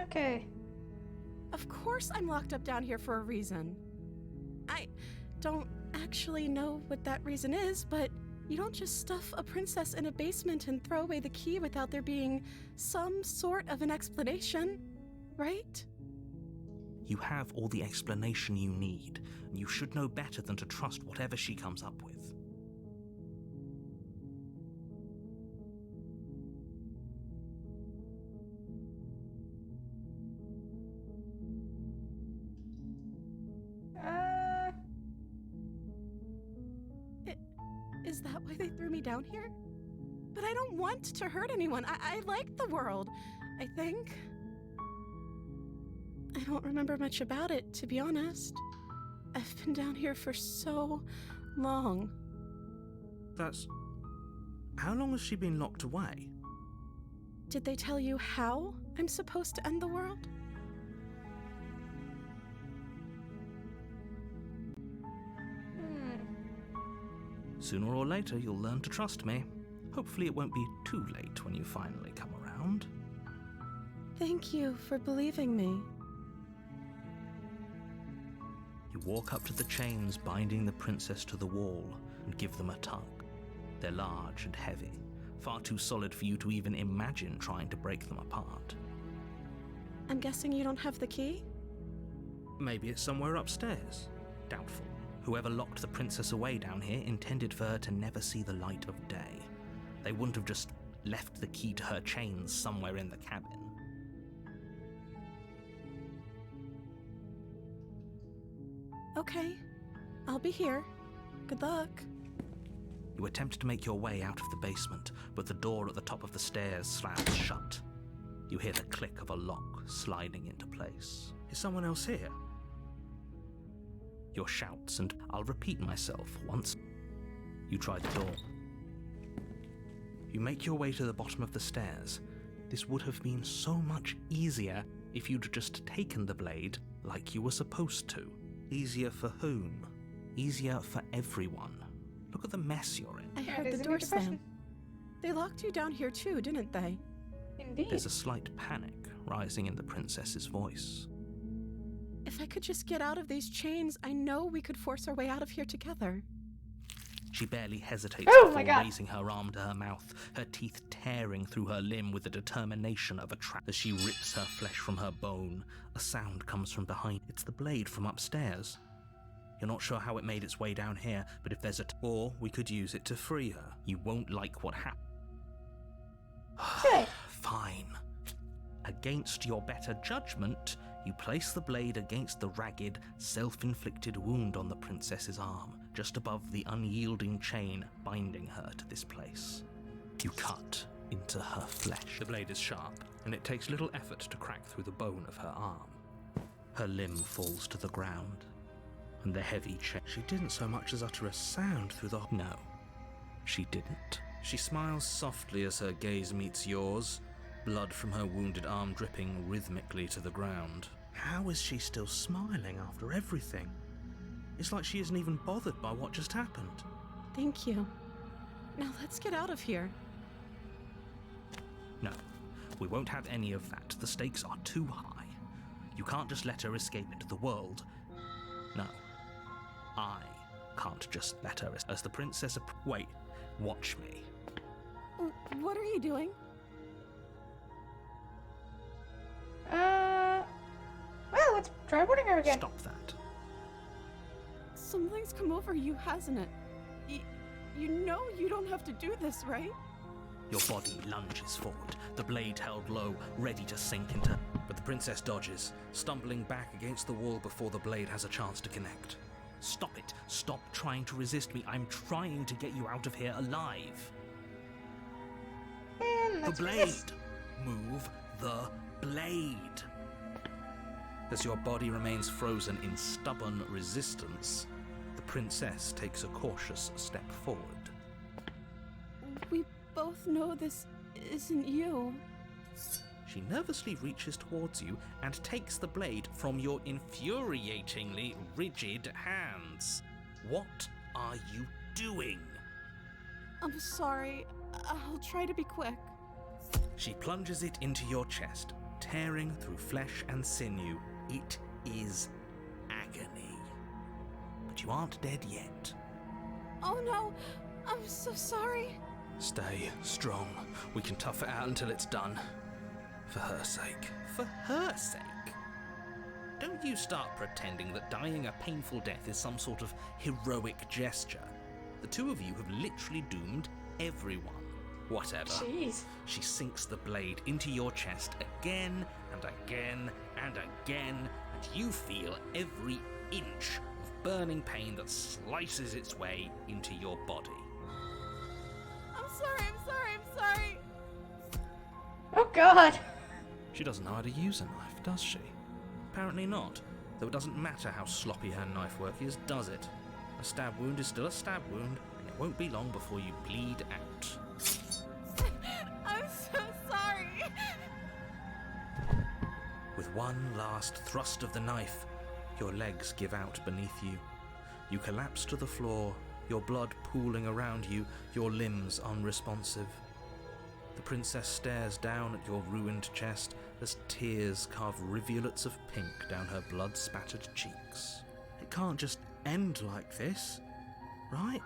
Okay. Of course I'm locked up down here for a reason. I don't actually know what that reason is, but you don't just stuff a princess in a basement and throw away the key without there being some sort of an explanation, right? You have all the explanation you need, and you should know better than to trust whatever she comes up with. Is that why they threw me down here? But I don't want to hurt anyone. I like the world, I think. I don't remember much about it, to be honest. I've been down here for so long. That's... How long has she been locked away? Did they tell you how I'm supposed to end the world? Sooner or later, you'll learn to trust me. Hopefully it won't be too late when you finally come around. Thank you for believing me. You walk up to the chains binding the princess to the wall and give them a tug. They're large and heavy, far too solid for you to even imagine trying to break them apart. I'm guessing you don't have the key? Maybe it's somewhere upstairs. Doubtful. Whoever locked the princess away down here intended for her to never see the light of day. They wouldn't have just left the key to her chains somewhere in the cabin. Okay, I'll be here. Good luck. You attempt to make your way out of the basement, but the door at the top of the stairs slams shut. You hear the click of a lock sliding into place. Is someone else here? Your shouts, and I'll repeat myself once. You try the door. You make your way to the bottom of the stairs. This would have been so much easier if you'd just taken the blade like you were supposed to. Easier for whom? Easier for everyone. Look at the mess you're in. I Yeah, heard it the is a door new depression. slam. They locked you down here too, didn't they? Indeed. There's a slight panic rising in the princess's voice. If I could just get out of these chains, I know we could force our way out of here together. She barely hesitates Oh my before God. raising her arm to her mouth, her teeth tearing through her limb with the determination of a trap. As she rips her flesh from her bone, a sound comes from behind. It's the blade from upstairs. You're not sure how it made its way down here, but if there's or we could use it to free her. You won't like what happened. Okay. Fine. Against your better judgment, you place the blade against the ragged, self-inflicted wound on the princess's arm, just above the unyielding chain binding her to this place. You cut into her flesh. The blade is sharp, and it takes little effort to crack through the bone of her arm. Her limb falls to the ground, and the heavy chain... She didn't so much as utter a sound through the... No, she didn't. She smiles softly as her gaze meets yours, blood from her wounded arm dripping rhythmically to the ground. How is she still smiling after everything? It's like she isn't even bothered by what just happened. Thank you. Now let's get out of here. No, we won't have any of that. The stakes are too high. You can't just let her escape into the world. No, I can't just let her as the princess... Wait, watch me. What are you doing? Well, let's try warning her again. Stop that. Something's come over you, hasn't it? You know you don't have to do this, right? Your body lunges forward, the blade held low, ready to sink into... But the princess dodges, stumbling back against the wall before the blade has a chance to connect. Stop it! Stop trying to resist me. I'm trying to get you out of here alive. And The let's blade! resist. Move the blade! As your body remains frozen in stubborn resistance, the princess takes a cautious step forward. We both know this isn't you. She nervously reaches towards you and takes the blade from your infuriatingly rigid hands. What are you doing? I'm sorry. I'll try to be quick. She plunges it into your chest, tearing through flesh and sinew. It is agony. But you aren't dead yet. Oh no! I'm so sorry. Stay strong. We can tough it out until it's done. For her sake. For her sake? Don't you start pretending that dying a painful death is some sort of heroic gesture. The two of you have literally doomed everyone. Whatever. Jeez. She sinks the blade into your chest again and again and again, and you feel every inch of burning pain that slices its way into your body. I'm sorry. Oh god. She doesn't know how to use a knife, does she? Apparently not, though it doesn't matter how sloppy her knife work is, does it? A stab wound is still a stab wound, and it won't be long before you bleed out. I'm so sorry. With one last thrust of the knife, your legs give out beneath you. You collapse to the floor, your blood pooling around you, your limbs unresponsive. The princess stares down at your ruined chest as tears carve rivulets of pink down her blood-spattered cheeks. It can't just end like this, right?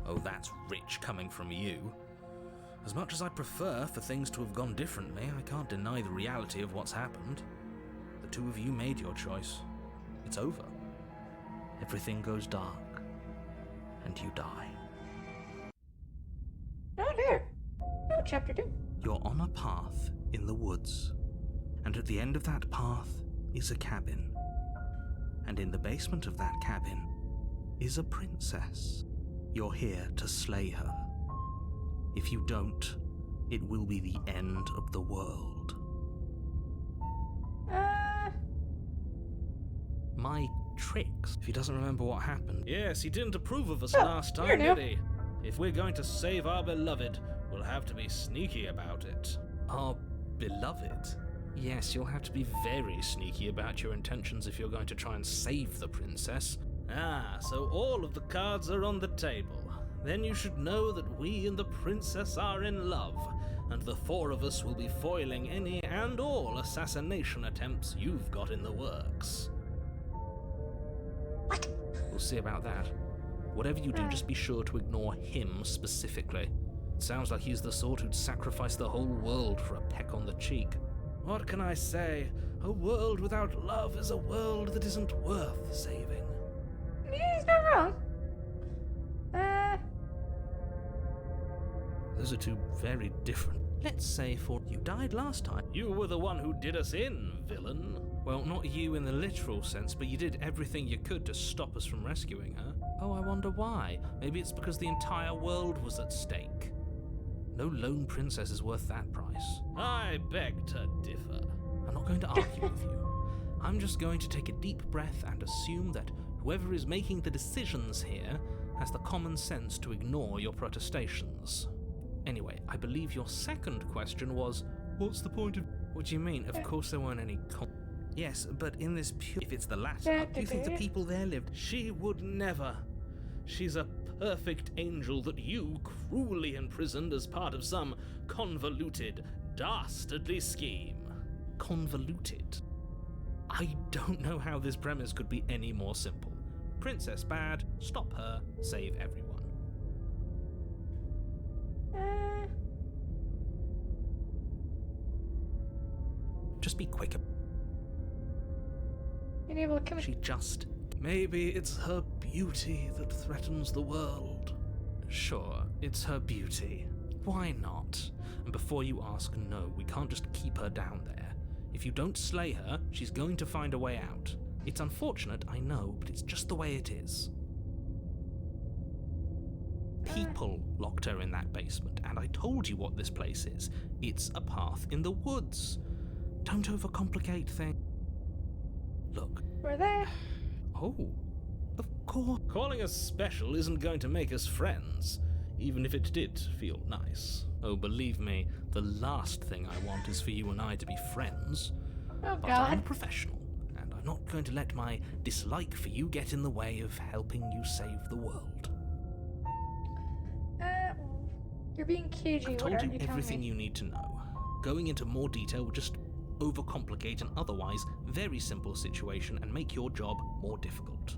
Oh, that's rich coming from you. As much as I'd prefer for things to have gone differently, I can't deny the reality of what's happened. The two of you made your choice. It's over. Everything goes dark, and you die. Oh dear. Oh, chapter 2. You're on a path in the woods, and at the end of that path is a cabin. And in the basement of that cabin is a princess. You're here to slay her. If you don't, it will be the end of the world. My tricks. If he doesn't remember what happened. Yes, he didn't approve of us Oh, last you're time, new. did he? If we're going to save our beloved, we'll have to be sneaky about it. Our beloved? Yes, you'll have to be very sneaky about your intentions if you're going to try and save the princess. Ah, so all of the cards are on the table. Then you should know that we and the princess are in love, and the four of us will be foiling any and all assassination attempts you've got in the works. What? We'll see about that. Whatever you do, just be sure to ignore him specifically. It sounds like he's the sort who'd sacrifice the whole world for a peck on the cheek. What can I say? A world without love is a world that isn't worth saving. Yeah, he's not wrong. Those are two very different. Let's say for you died last time. You were the one who did us in, villain. Well, not you in the literal sense, but you did everything you could to stop us from rescuing her. Oh, I wonder why. Maybe it's because the entire world was at stake. No lone princess is worth that price. I beg to differ. I'm not going to argue with you. I'm just going to take a deep breath and assume that whoever is making the decisions here has the common sense to ignore your protestations. Anyway, I believe your second question was, what's the point of... What do you mean? Of course there weren't any Yes, but in this if it's the latter, do you think the people there lived? She would never. She's a perfect angel that you cruelly imprisoned as part of some convoluted, dastardly scheme. Convoluted? I don't know how this premise could be any more simple. Princess bad, stop her, save everyone. Just be quick. Being able to come. She just... Maybe it's her beauty that threatens the world. Sure, it's her beauty. Why not? And before you ask, no, we can't just keep her down there. If you don't slay her, she's going to find a way out. It's unfortunate, I know, but it's just the way it is. People locked her in that basement, and I told you what this place is. It's a path in the woods. Don't overcomplicate things. Look. We're there. Oh, of course. Calling us special isn't going to make us friends, even if it did feel nice. Oh, believe me, the last thing I want is for you and I to be friends. Oh, But I'm a God. professional, and I'm not going to let my dislike for you get in the way of helping you save the world. You're being cagey. I've What told aren't you you telling everything me? you need to know. Going into more detail will just overcomplicate an otherwise very simple situation and make your job more difficult.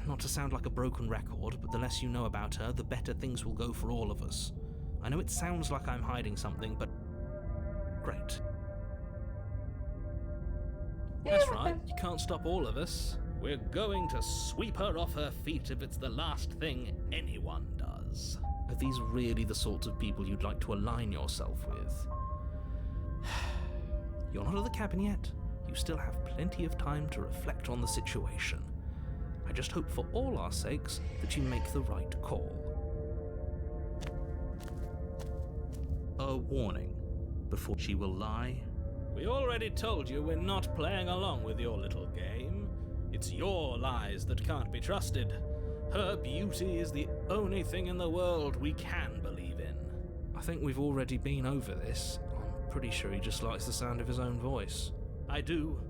Not to sound like a broken record, but the less you know about her, the better things will go for all of us. I know it sounds like I'm hiding something, but great. Yeah, That's well, right, you can't stop all of us. We're going to sweep her off her feet if it's the last thing anyone does. Are these really the sorts of people you'd like to align yourself with? You're not at the cabin yet. You still have plenty of time to reflect on the situation. I just hope for all our sakes that you make the right call. A warning before she will lie. We already told you we're not playing along with your little game. It's your lies that can't be trusted. Her beauty is the only thing in the world we can believe in. I think we've already been over this. I'm pretty sure he just likes the sound of his own voice. I do,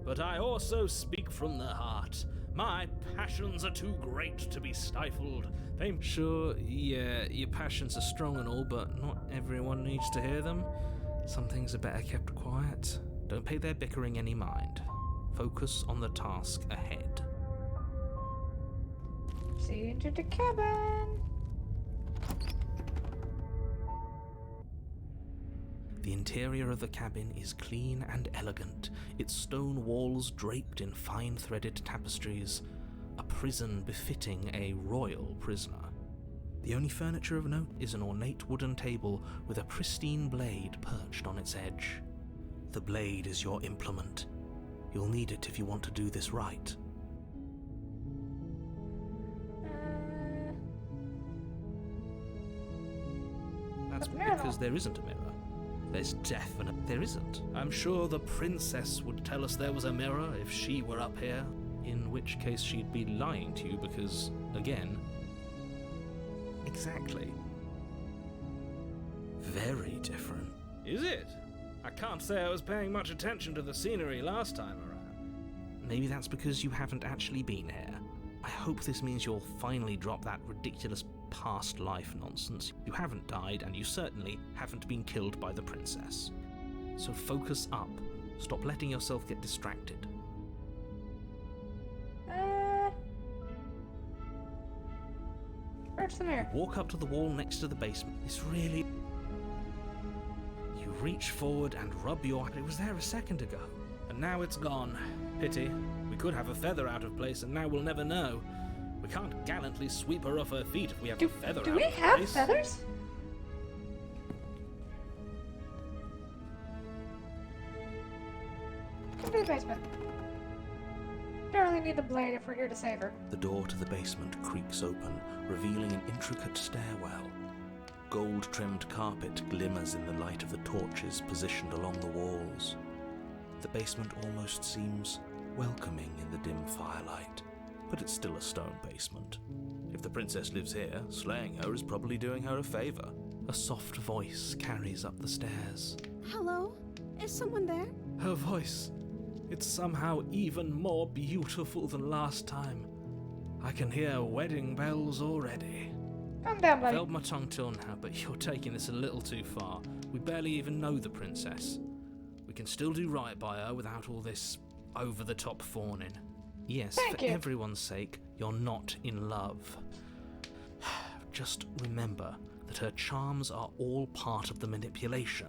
but I also speak from the heart. My passions are too great to be stifled. Sure, yeah, your passions are strong and all, but not everyone needs to hear them. Some things are better kept quiet. Don't pay their bickering any mind. Focus on the task ahead. See you into the cabin. The interior of the cabin is clean and elegant, its stone walls draped in fine threaded tapestries, a prison befitting a royal prisoner. The only furniture of note is an ornate wooden table with a pristine blade perched on its edge. The blade is your implement. You'll need it if you want to do this right. That's mirror. because there isn't a mirror. There's there isn't. I'm sure the princess would tell us there was a mirror if she were up here, in which case she'd be lying to you because, again... Exactly. Very different. Is it? I can't say I was paying much attention to the scenery last time around. Maybe that's because you haven't actually been here. I hope this means you'll finally drop that ridiculous past life nonsense. You haven't died, and you certainly haven't been killed by the princess. So focus up. Stop letting yourself get distracted. Where's the mirror? Walk up to the wall next to the basement. It's really... You reach forward and rub your... It was there a second ago. And now it's gone. Pity. We could have a feather out of place, and now we'll never know. We can't gallantly sweep her off her feet if we have a feather out Do of we place. have feathers? Come to the basement. Don't really need the blade if we're here to save her. The door to the basement creaks open, revealing an intricate stairwell. Gold-trimmed carpet glimmers in the light of the torches positioned along the walls. The basement almost seems welcoming in the dim firelight, but it's still a stone basement. If the princess lives here, slaying her is probably doing her a favor. A soft voice carries up the stairs. Hello? Is someone there? Her voice, it's somehow even more beautiful than last time. I can hear wedding bells already. Calm down, buddy. Held my tongue till now, but you're taking this a little too far. We barely even know the princess. We can still do right by her without all this over-the-top fawning. Yes, Thank for you. everyone's sake, you're not in love. Just remember that her charms are all part of the manipulation.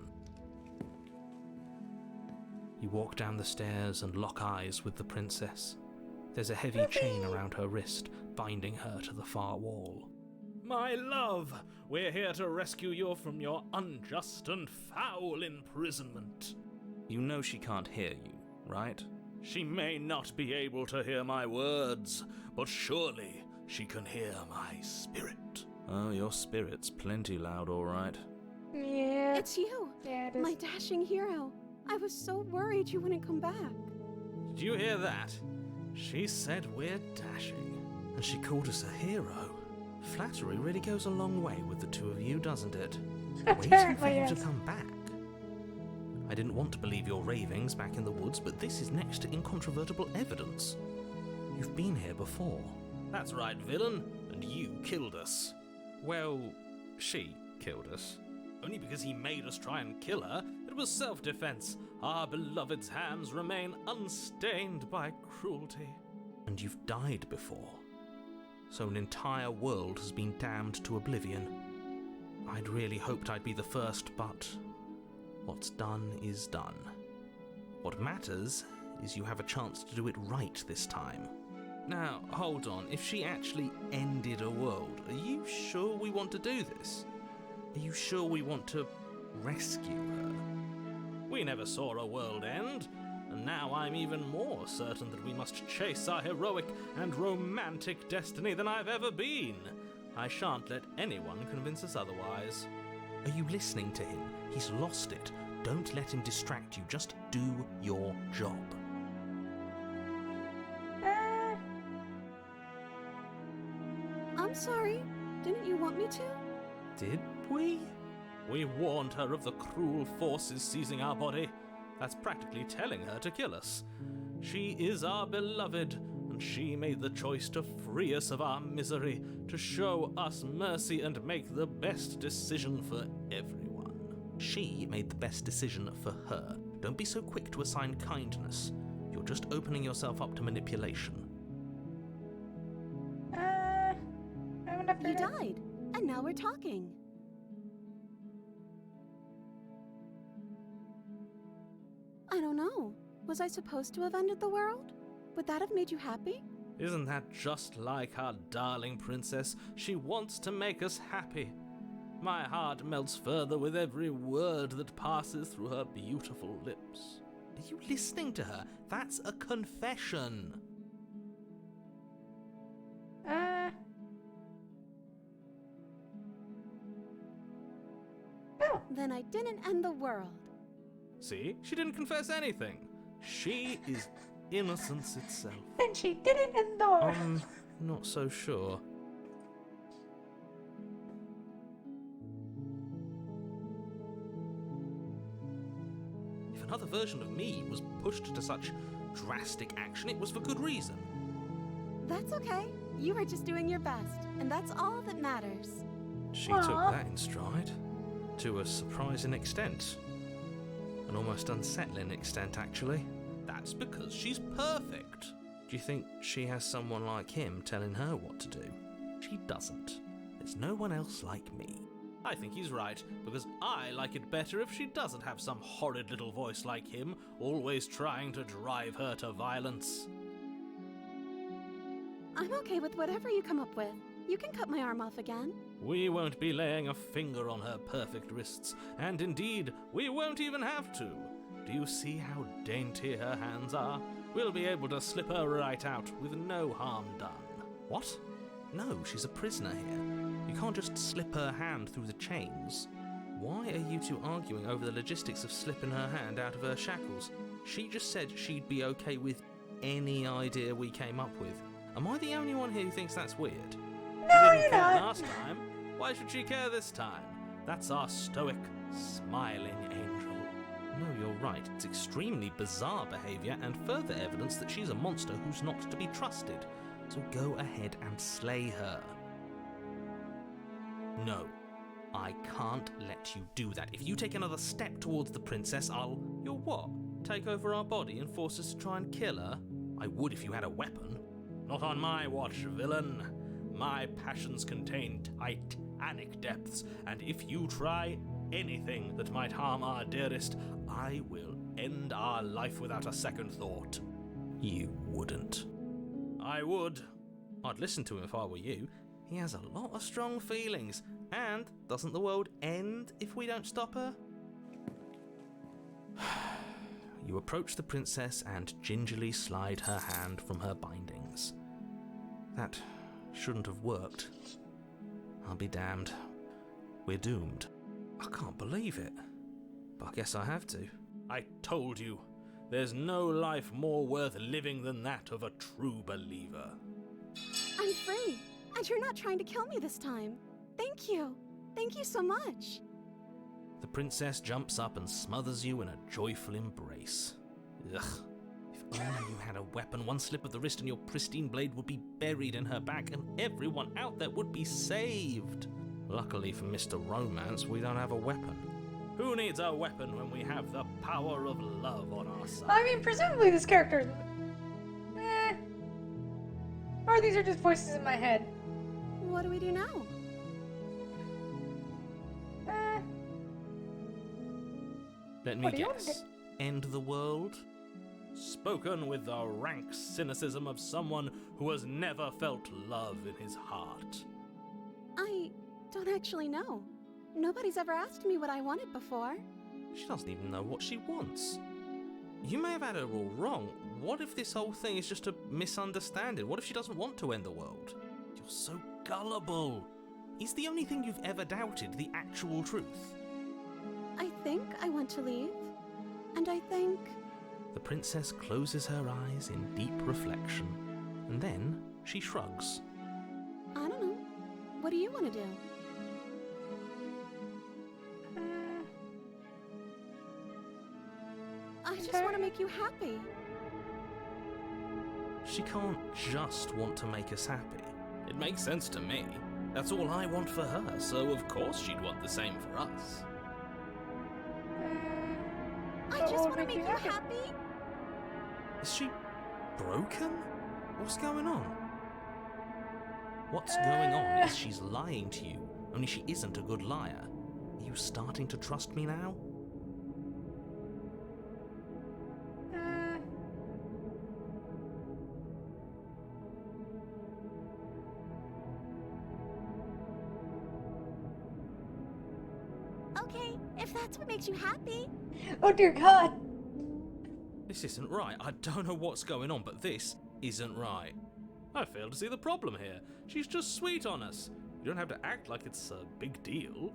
You walk down the stairs and lock eyes with the princess. There's a heavy chain around her wrist, binding her to the far wall. My love, we're here to rescue you from your unjust and foul imprisonment. You know she can't hear you, right? She may not be able to hear my words, but surely she can hear my spirit. Oh, your spirit's plenty loud, all right. Yeah. It's you, Yeah, it is. my dashing hero. I was so worried you wouldn't come back. Did you hear that? She said we're dashing, and she called us a hero. Flattery really goes a long way with the two of you, doesn't it? Waiting for Apparently, you yes. to come back. I didn't want to believe your ravings back in the woods, but this is next to incontrovertible evidence. You've been here before. That's right, villain, and you killed us. Well, she killed us. Only because he made us try and kill her. It was self-defense. Our beloved's hands remain unstained by cruelty. And you've died before. So an entire world has been damned to oblivion. I'd really hoped I'd be the first, but what's done is done. What matters is you have a chance to do it right this time. Now, hold on. If she actually ended a world, are you sure we want to do this? Are you sure we want to rescue her? We never saw a world end, and now I'm even more certain that we must chase our heroic and romantic destiny than I've ever been. I shan't let anyone convince us otherwise. Are you listening to him? He's lost it. Don't let him distract you. Just do your job. I'm sorry. Didn't you want me to? Did we? We warned her of the cruel forces seizing our body. That's practically telling her to kill us. She is our beloved, and she made the choice to free us of our misery, to show us mercy and make the best decision for everyone. She made the best decision for her. Don't be so quick to assign kindness. You're just opening yourself up to manipulation. I'm not You gonna- died, and now we're talking. I don't know. Was I supposed to have ended the world? Would that have made you happy? Isn't that just like our darling princess? She wants to make us happy. My heart melts further with every word that passes through her beautiful lips. Are you listening to her? That's a confession. Oh, Then I didn't end the world. See? She didn't confess anything. She is innocence itself. then she didn't end the war. Not so sure. If another version of me was pushed to such drastic action, it was for good reason. That's okay. You were just doing your best, and that's all that matters. She Aw. took that in stride. To a surprising extent. An almost unsettling extent, actually. That's because she's perfect. Do you think she has someone like him telling her what to do? She doesn't. There's no one else like me. I think he's right, because I like it better if she doesn't have some horrid little voice like him, always trying to drive her to violence. I'm okay with whatever you come up with. You can cut my arm off again. We won't be laying a finger on her perfect wrists, and indeed, we won't even have to. Do you see how dainty her hands are? We'll be able to slip her right out with no harm done. What? No, she's a prisoner here. You can't just slip her hand through the chains. Why are you two arguing over the logistics of slipping her hand out of her shackles? She just said she'd be okay with any idea we came up with. Am I the only one here who thinks that's weird? No, She didn't you're care not. last time. Why should she care this time? That's our stoic, smiling angel. No, you're right. It's extremely bizarre behaviour and further evidence that she's a monster who's not to be trusted. So go ahead and slay her. No, I can't let you do that. If you take another step towards the princess, You'll what? Take over our body and force us to try and kill her? I would if you had a weapon. Not on my watch, villain. My passions contain titanic depths, and if you try anything that might harm our dearest, I will end our life without a second thought. You wouldn't. I would. I'd listen to him if I were you. He has a lot of strong feelings, and doesn't the world end if we don't stop her? You approach the princess and gingerly slide her hand from her bindings. That shouldn't have worked. I'll be damned. We're doomed. I can't believe it. But I guess I have to. I told you, there's no life more worth living than that of a true believer. I'm free, and you're not trying to kill me this time. Thank you. Thank you so much. The princess jumps up and smothers you in a joyful embrace. Ugh. If only you had a weapon, one slip of the wrist and your pristine blade would be buried in her back and everyone out there would be saved. Luckily for Mr. Romance, we don't have a weapon. Who needs a weapon when we have the power of love on our side? I mean, presumably this character... Or these are just voices in my head. What do we do now? Let me What do you want to guess. End the world? Spoken with the rank cynicism of someone who has never felt love in his heart. I don't actually know. Nobody's ever asked me what I wanted before. She doesn't even know what she wants. You may have had her all wrong. What if this whole thing is just a misunderstanding? What if she doesn't want to end the world? You're so gullible. Is the only thing you've ever doubted the actual truth? I think I want to leave. And I think... The princess closes her eyes in deep reflection, and then she shrugs. I don't know. What do you want to do? I just want to make you happy. She can't just want to make us happy. It makes sense to me. That's all I want for her, so of course she'd want the same for us. I just want to make you happy. Is she broken? What's going on? What's going on is she's lying to you, only she isn't a good liar. Are you starting to trust me now? Okay, if that's what makes you happy. Oh dear God! This isn't right. I don't know what's going on, but this isn't right. I fail to see the problem here. She's just sweet on us. You don't have to act like it's a big deal.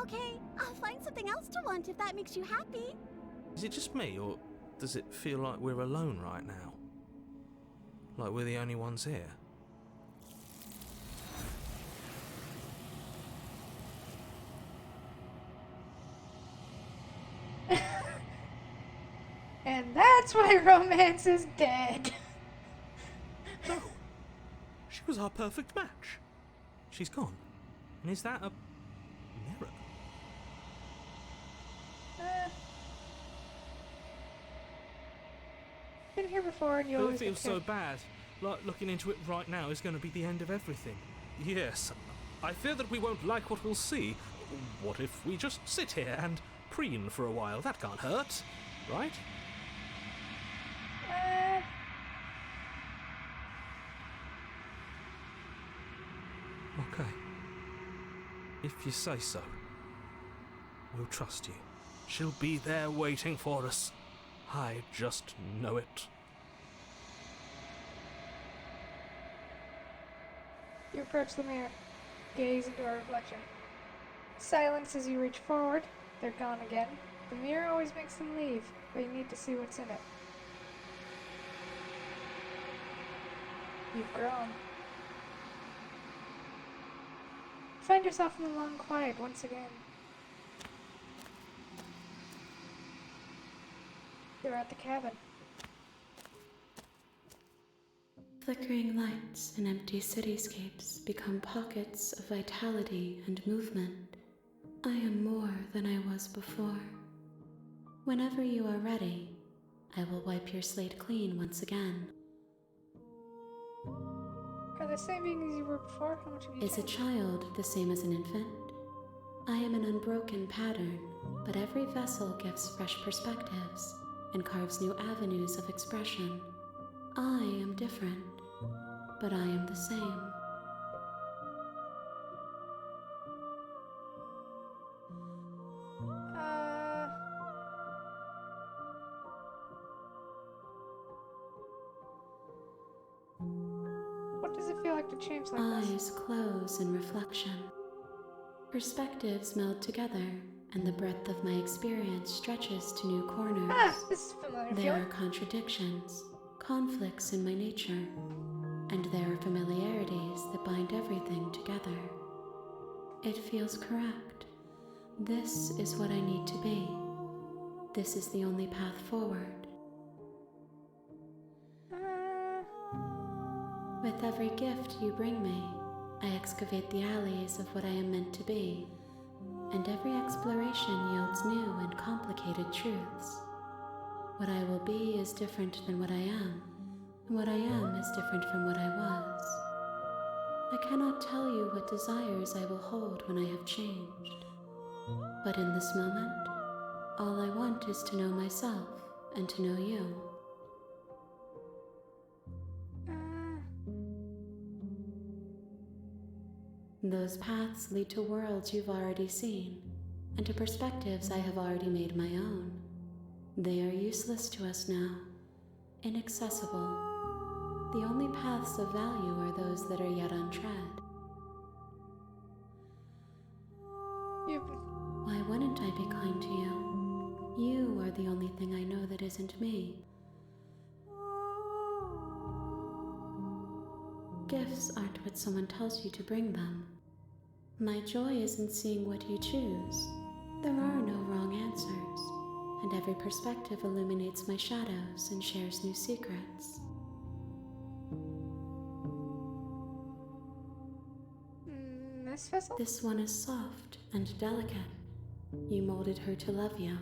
Okay, I'll find something else to want if that makes you happy. Is it just me, or does it feel like we're alone right now? Like we're the only ones here? And that's why romance is dead. No. She was our perfect match. She's gone. And is that a mirror? Been here before, and you It always feels get so scared. bad. Like looking into it right now is going to be the end of everything. Yes. I fear that we won't like what we'll see. What if we just sit here and preen for a while? That can't hurt, right? Okay. If you say so. We'll trust you. She'll be there waiting for us. I just know it. You approach the mirror, gaze into our reflection. Silence as you reach forward. They're gone again. The mirror always makes them leave, but you need to see what's in it. You've grown. Find yourself in the long quiet once again. You're at the cabin. Flickering lights in empty cityscapes become pockets of vitality and movement. I am more than I was before. Whenever you are ready, I will wipe your slate clean once again. Are the same being as you were before? How much have you Is a changed? child the same as an infant? I am an unbroken pattern, but every vessel gives fresh perspectives and carves new avenues of expression. I am different, but I am the same. like to change like this. Eyes close in reflection. Perspectives meld together, and the breadth of my experience stretches to new corners. Ah, this is familiar There feeling. are contradictions, conflicts in my nature, and there are familiarities that bind everything together. It feels correct. This is what I need to be. This is the only path forward. With every gift you bring me, I excavate the alleys of what I am meant to be, and every exploration yields new and complicated truths. What I will be is different than what I am, and what I am is different from what I was. I cannot tell you what desires I will hold when I have changed. But in this moment, all I want is to know myself and to know you. Those paths lead to worlds you've already seen, and to perspectives I have already made my own. They are useless to us now, inaccessible. The only paths of value are those that are yet untread. You've Why wouldn't I be kind to you? You are the only thing I know that isn't me. Gifts aren't what someone tells you to bring them. My joy is in seeing what you choose. There are no wrong answers, and every perspective illuminates my shadows and shares new secrets. this vessel? This one is soft and delicate. You molded her to love you,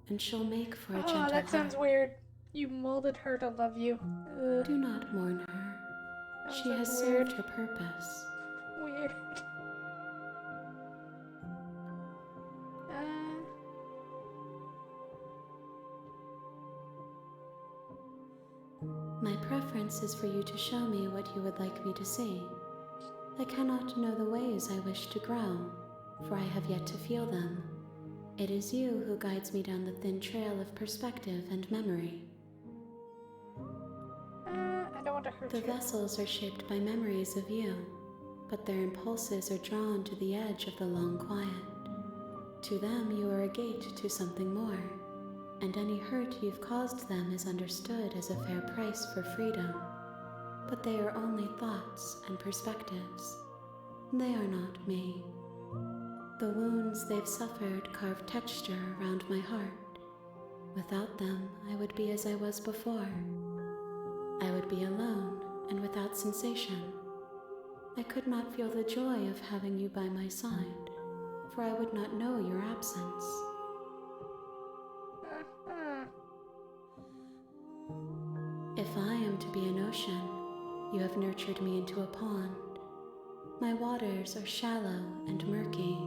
and she'll make for a gentle Oh, that sounds heart. weird. You molded her to love you. Ugh, Do not mourn her. that She sounds has weird. served her purpose. Weird. My preference is for you to show me what you would like me to see. I cannot know the ways I wish to grow, for I have yet to feel them. It is you who guides me down the thin trail of perspective and memory. I don't want to hurt The you. vessels are shaped by memories of you, but their impulses are drawn to the edge of the long quiet. To them, you are a gate to something more, and any hurt you've caused them is understood as a fair price for freedom. But they are only thoughts and perspectives. They are not me. The wounds they've suffered carve texture around my heart. Without them, I would be as I was before. I would be alone and without sensation. I could not feel the joy of having you by my side, for I would not know your absence. If I am to be an ocean, you have nurtured me into a pond. My waters are shallow and murky,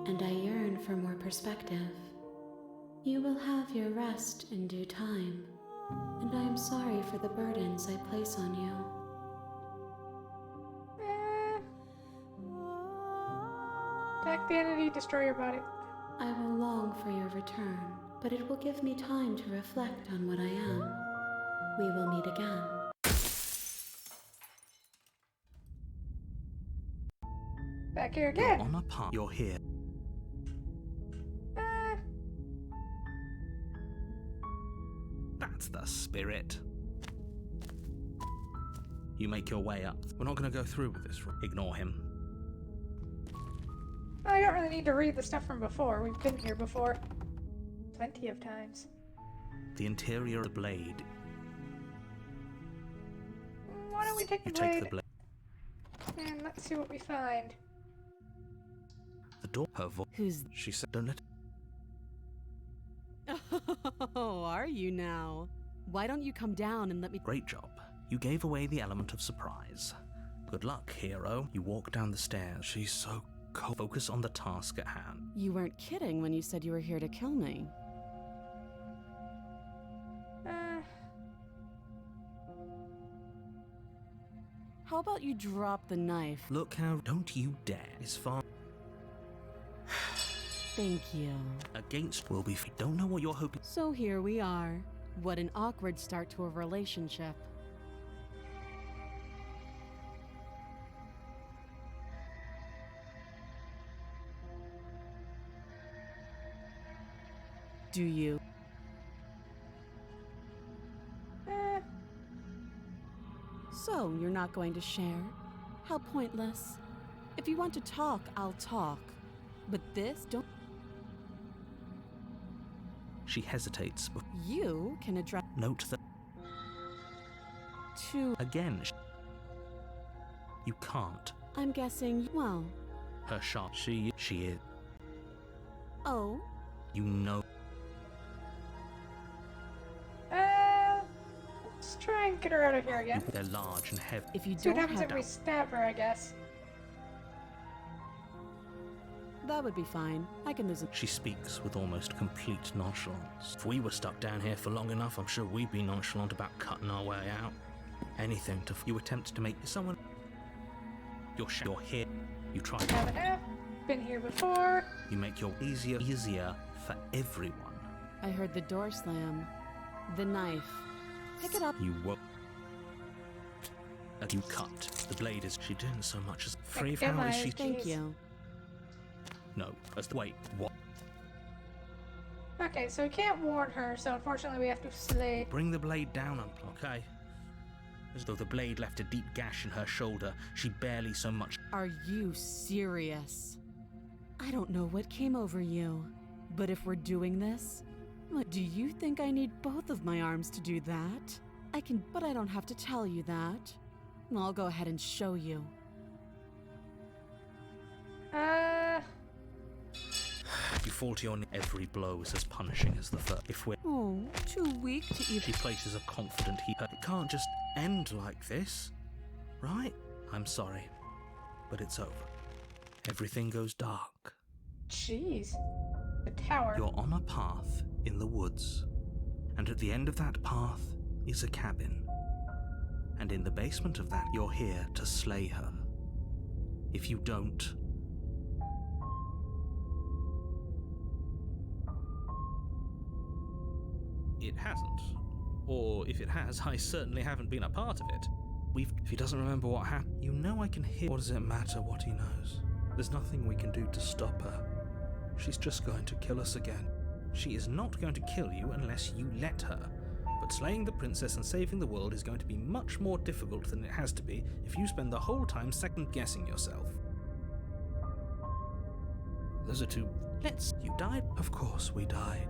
and I yearn for more perspective. You will have your rest in due time, and I am sorry for the burdens I place on you. Attack the entity, destroy your body. I will long for your return, but it will give me time to reflect on what I am. We will meet again. Back here You're again. on a path. You're here. That's the spirit. You make your way up. We're not going to go through with this. Ignore him. I don't really need to read the stuff from before. We've been here before. Plenty of times. The interior of the blade. Why don't we take the You take the blade blade. and let's see what we find. The door. Her voice. Who's. She said, "Don't let." Oh, are you now? Why don't you come down and let me. Great job. You gave away the element of surprise. Good luck, hero. You walk down the stairs. She's so cold. Focus on the task at hand. You weren't kidding when you said you were here to kill me. How about you drop the knife? Look how. Don't you dare. It's far. Thank you. Against will be. Don't know what you're hoping. So here we are. What an awkward start to a relationship. do you? So, you're not going to share? How pointless. If you want to talk, I'll talk. But this, don't... She hesitates. You can address... Note that to... again, you can't. I'm guessing, well... Her shot. She is. Oh? You know. Let's try and get her out of here again. They're large and heavy. If you See what don't happens have... if we stab her, I guess. That would be fine. I can lose it. She speaks with almost complete nonchalance. If we were stuck down here for long enough, I'm sure we'd be nonchalant about cutting our way out. Anything to... You attempt to make someone... You're here. You try... Been here before. You make your easier for everyone. I heard the door slam. The knife. Pick it up. You won't. You cut. The blade is... She didn't so much as... Free Thank how is you, she... Thank you. No. Wait, what? Okay, so we can't warn her, so unfortunately we have to slay. Bring the blade down, okay? As though the blade left a deep gash in her shoulder, she barely so much... Are you serious? I don't know what came over you, but if we're doing this, do you think I need both of my arms to do that? I can, but I don't have to tell you that. I'll go ahead and show you. You fall to your knee. Every blow is as punishing as the first. If we're... Oh, too weak to even... She places a confident heat. It can't just end like this, right? I'm sorry, but it's over. Everything goes dark. Jeez. The tower. You're on a path in the woods, and at the end of that path is a cabin. And in the basement of that, you're here to slay her. If you don't... It hasn't. Or if it has, I certainly haven't been a part of it. If he doesn't remember what happened, you know I can hear. What does it matter what he knows? There's nothing we can do to stop her. She's just going to kill us again. She is not going to kill you unless you let her. But slaying the princess and saving the world is going to be much more difficult than it has to be if you spend the whole time second-guessing yourself. Those are two... You died? Of course we died.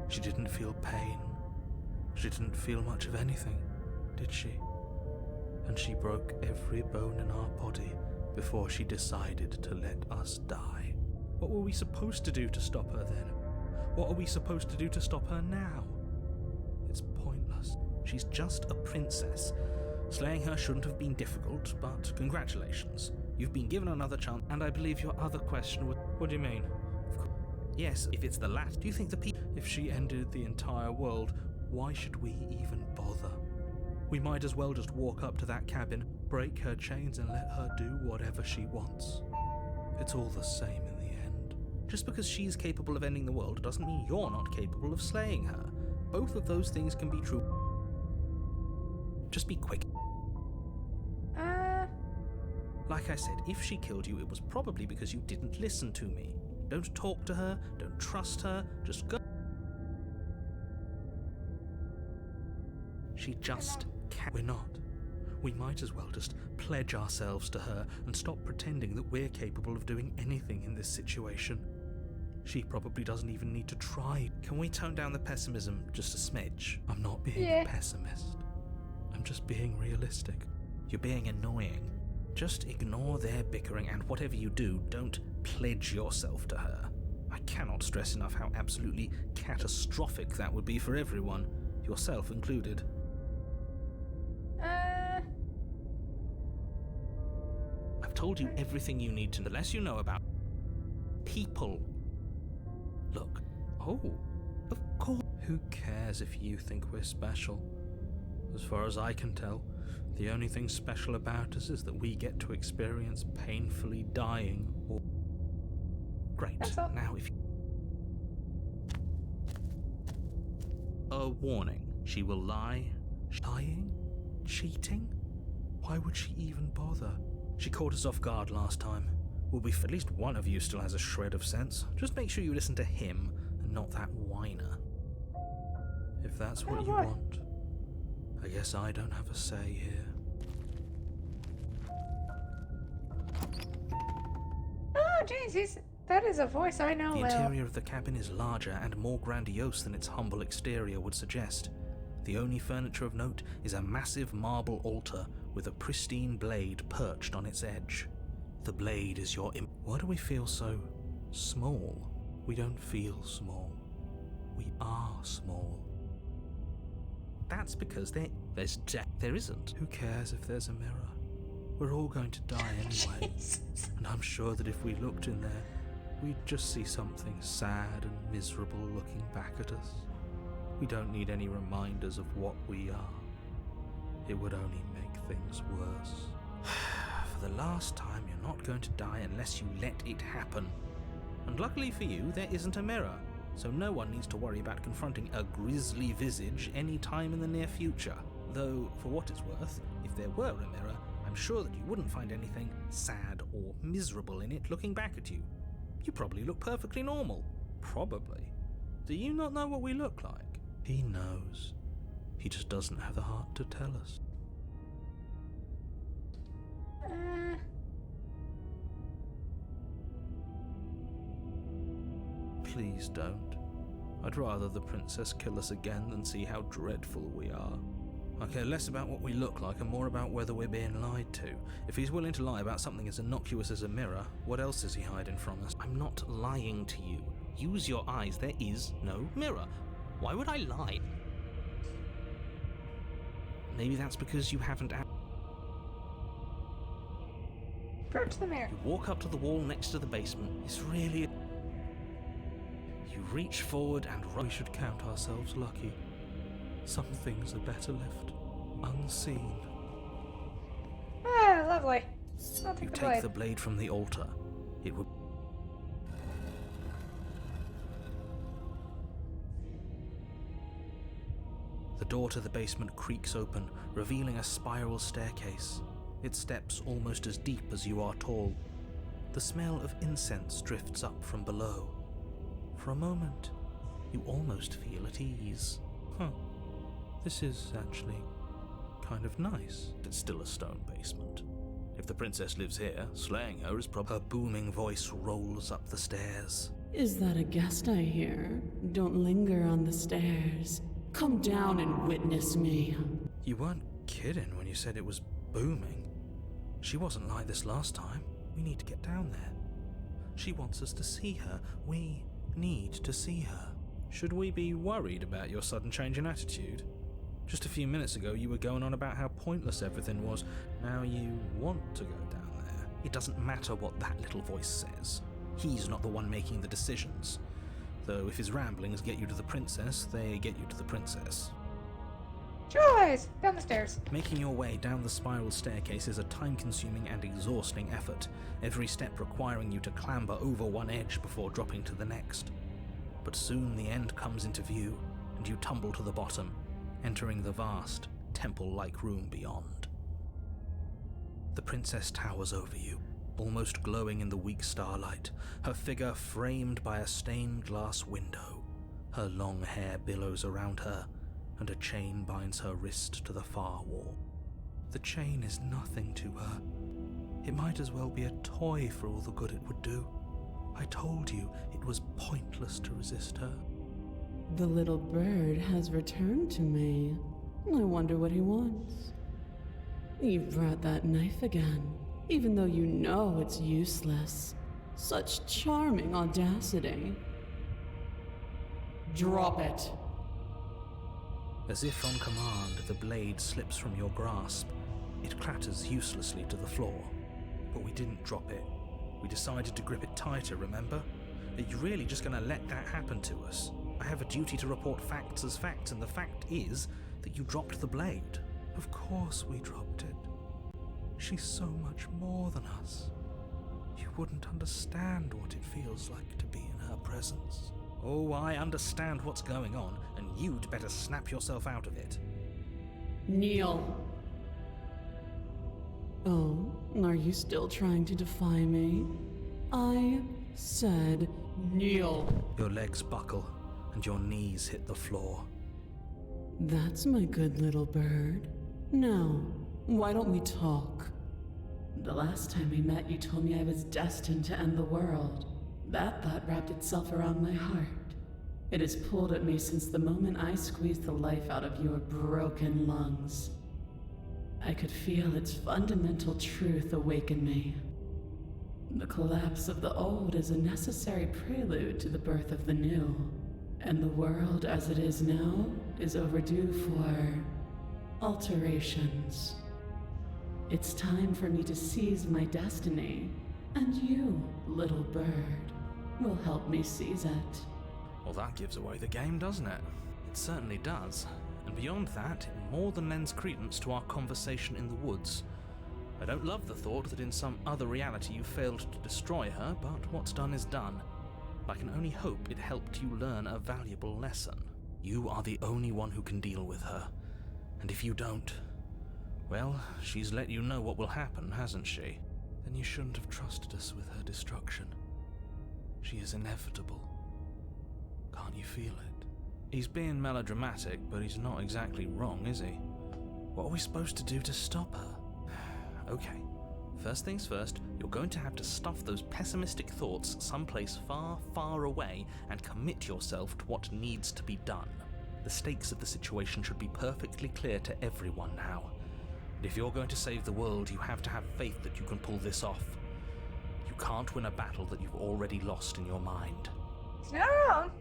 She didn't feel pain. She didn't feel much of anything, did she? And she broke every bone in our body before she decided to let us die. What were we supposed to do to stop her then? What are we supposed to do to stop her now? It's pointless. She's just a princess. Slaying her shouldn't have been difficult, but congratulations. You've been given another chance, and I believe your other question was... What do you mean? Yes, if it's the last, do you think the people... If she ended the entire world, why should we even bother? We might as well just walk up to that cabin, break her chains, and let her do whatever she wants. It's all the same in the end. Just because she's capable of ending the world doesn't mean you're not capable of slaying her. Both of those things can be true. Just be quick. Like I said, if she killed you, it was probably because you didn't listen to me. Don't talk to her, don't trust her, just go. She just can't. We're not. We might as well just pledge ourselves to her and stop pretending that we're capable of doing anything in this situation. She probably doesn't even need to try. Can we tone down the pessimism just a smidge? I'm not being a pessimist. I'm just being realistic. You're being annoying. Just ignore their bickering, and whatever you do, don't pledge yourself to her. I cannot stress enough how absolutely catastrophic that would be for everyone, yourself included. I've told you everything you need to know. The less you know about people. Look. Oh, of course. Who cares if you think we're special? As far as I can tell, the only thing special about us is that we get to experience painfully dying or... Great. Now if you... A warning. She will lie. Lying? Cheating? Why would she even bother? She caught us off guard last time. At least one of you still has a shred of sense. Just make sure you listen to him and not that whiner. If that's what Oh, you boy. want, I guess I don't have a say here. Oh, jeez, that is a voice I know The well. interior of the cabin is larger and more grandiose than its humble exterior would suggest. The only furniture of note is a massive marble altar with a pristine blade perched on its edge. The blade is your Why do we feel so small? We don't feel small. We are small. That's because there isn't. Who cares if there's a mirror? We're all going to die anyway. And I'm sure that if we looked in there, we'd just see something sad and miserable looking back at us. We don't need any reminders of what we are. It would only make things worse. For the last time, you're not going to die unless you let it happen. And luckily for you, there isn't a mirror, so no one needs to worry about confronting a grisly visage any time in the near future. Though, for what it's worth, if there were a mirror, I'm sure that you wouldn't find anything sad or miserable in it looking back at you. You probably look perfectly normal. Probably. Do you not know what we look like? He knows. He just doesn't have the heart to tell us. Please don't. I'd rather the princess kill us again than see how dreadful we are. I care less about what we look like and more about whether we're being lied to. If he's willing to lie about something as innocuous as a mirror, what else is he hiding from us? I'm not lying to you. Use your eyes. There is no mirror. Why would I lie? Maybe that's because you haven't... Approach the mirror. You walk up to the wall next to the basement. It's really... You reach forward and... We should count ourselves lucky. Some things are better left unseen. Ah, lovely. I'll You take the take blade. the blade from the altar. It would... The door to the basement creaks open, revealing a spiral staircase. Its steps almost as deep as you are tall. The smell of incense drifts up from below. For a moment, you almost feel at ease. This is actually kind of nice. It's still a stone basement. If the princess lives here, slaying her is probably... Her booming voice rolls up the stairs. Is that a guest I hear? Don't linger on the stairs. Come down and witness me. You weren't kidding when you said it was booming. She wasn't like this last time. We need to get down there. She wants us to see her. We need to see her. Should we be worried about your sudden change in attitude? Just a few minutes ago you were going on about how pointless everything was. Now you want to go down there. It doesn't matter what that little voice says. He's not the one making the decisions. Though if his ramblings get you to the princess, they get you to the princess. Joys! Down the stairs. Making your way down the spiral staircase is a time-consuming and exhausting effort, every step requiring you to clamber over one edge before dropping to the next. But soon the end comes into view, and you tumble to the bottom, entering the vast, temple-like room beyond. The princess towers over you, almost glowing in the weak starlight, her figure framed by a stained glass window. Her long hair billows around her, and a chain binds her wrist to the far wall. The chain is nothing to her. It might as well be a toy for all the good it would do. I told you it was pointless to resist her. The little bird has returned to me. I wonder what he wants. You've brought that knife again, even though you know it's useless. Such charming audacity. Drop it. As if on command, the blade slips from your grasp. It clatters uselessly to the floor. But we didn't drop it. We decided to grip it tighter, remember? Are you really just going to let that happen to us? I have a duty to report facts as facts, and the fact is that you dropped the blade. Of course we dropped it. She's so much more than us. You wouldn't understand what it feels like to be in her presence. Oh, I understand what's going on, and you'd better snap yourself out of it. Kneel. Oh, are you still trying to defy me? I said kneel. Your legs buckle, and your knees hit the floor. That's my good little bird. Now, why don't we talk? The last time we met, you told me I was destined to end the world. That thought wrapped itself around my heart. It has pulled at me since the moment I squeezed the life out of your broken lungs. I could feel its fundamental truth awaken me. The collapse of the old is a necessary prelude to the birth of the new, and the world as it is now is overdue for alterations. It's time for me to seize my destiny, and you, little bird, will help me seize it. Well, that gives away the game, doesn't it? It certainly does. And beyond that, it more than lends credence to our conversation in the woods. I don't love the thought that in some other reality you failed to destroy her, but what's done is done. I can only hope it helped you learn a valuable lesson. You are the only one who can deal with her. And if you don't, well, she's let you know what will happen, hasn't she? Then you shouldn't have trusted us with her destruction. She is inevitable. Can't you feel it? He's being melodramatic, but he's not exactly wrong, is he? What are we supposed to do to stop her? Okay, first things first, you're going to have to stuff those pessimistic thoughts someplace far, far away and commit yourself to what needs to be done. The stakes of the situation should be perfectly clear to everyone now. And if you're going to save the world, you have to have faith that you can pull this off. You can't win a battle that you've already lost in your mind. He's not wrong.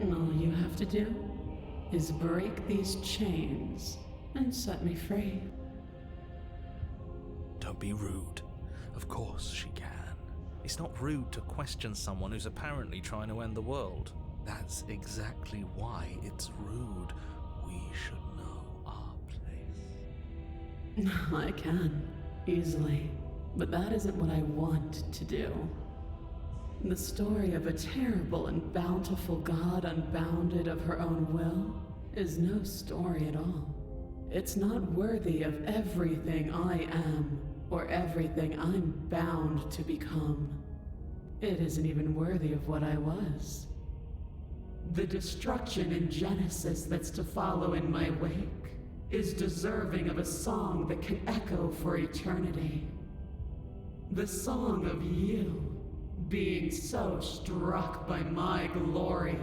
All you have to do is break these chains and set me free. Don't be rude. Of course she can. It's not rude to question someone who's apparently trying to end the world. That's exactly why it's rude. We should know our place. I can, easily. But that isn't what I want to do. The story of a terrible and bountiful god unbounded of her own will is no story at all. It's not worthy of everything I am or everything I'm bound to become. It isn't even worthy of what I was. The destruction in Genesis that's to follow in my wake is deserving of a song that can echo for eternity. The song of you, being so struck by my glory,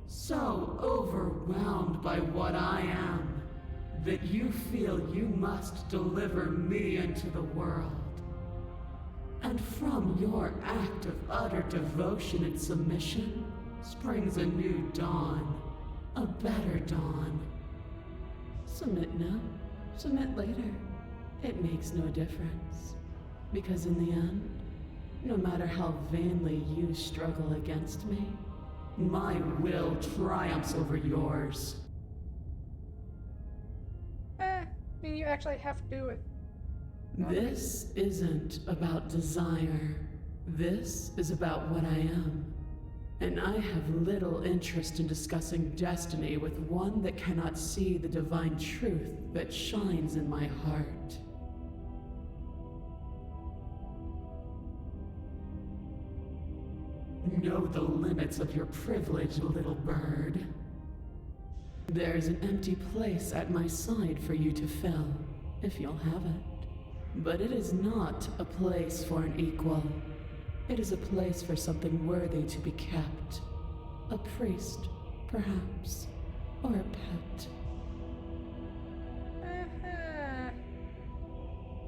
so overwhelmed by what I am, that you feel you must deliver me into the world. And from your act of utter devotion and submission springs a new dawn, a better dawn. Submit now, submit later. It makes no difference. Because in the end, no matter how vainly you struggle against me, my will triumphs over yours. I mean, you actually have to do it. This isn't about desire. This is about what I am. And I have little interest in discussing destiny with one that cannot see the divine truth that shines in my heart. Know the limits of your privilege, little bird. There's an empty place at my side for you to fill, if you'll have it. But it is not a place for an equal. It is a place for something worthy to be kept. A priest, perhaps, or a pet.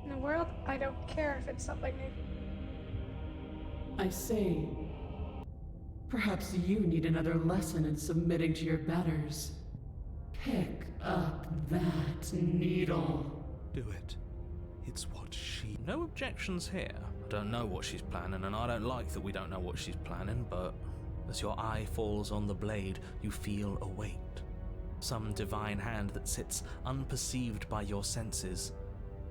In the world, I don't care if it's something new. I say, perhaps you need another lesson in submitting to your betters. Pick up that needle. Do it. It's what she... No objections here. I don't know what she's planning, and I don't like that we don't know what she's planning, but as your eye falls on the blade, you feel a weight. Some divine hand that sits unperceived by your senses,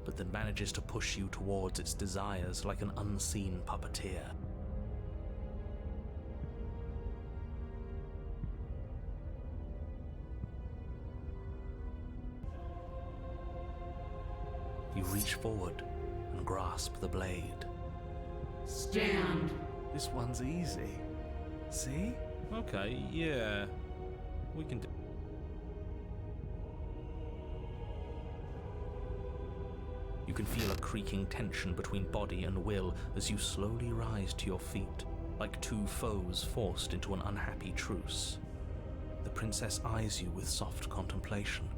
but that manages to push you towards its desires like an unseen puppeteer. You reach forward and grasp the blade. Stand. This one's easy. See? Okay, yeah. We can do. You can feel a creaking tension between body and will as you slowly rise to your feet, like two foes forced into an unhappy truce. The princess eyes you with soft contemplation.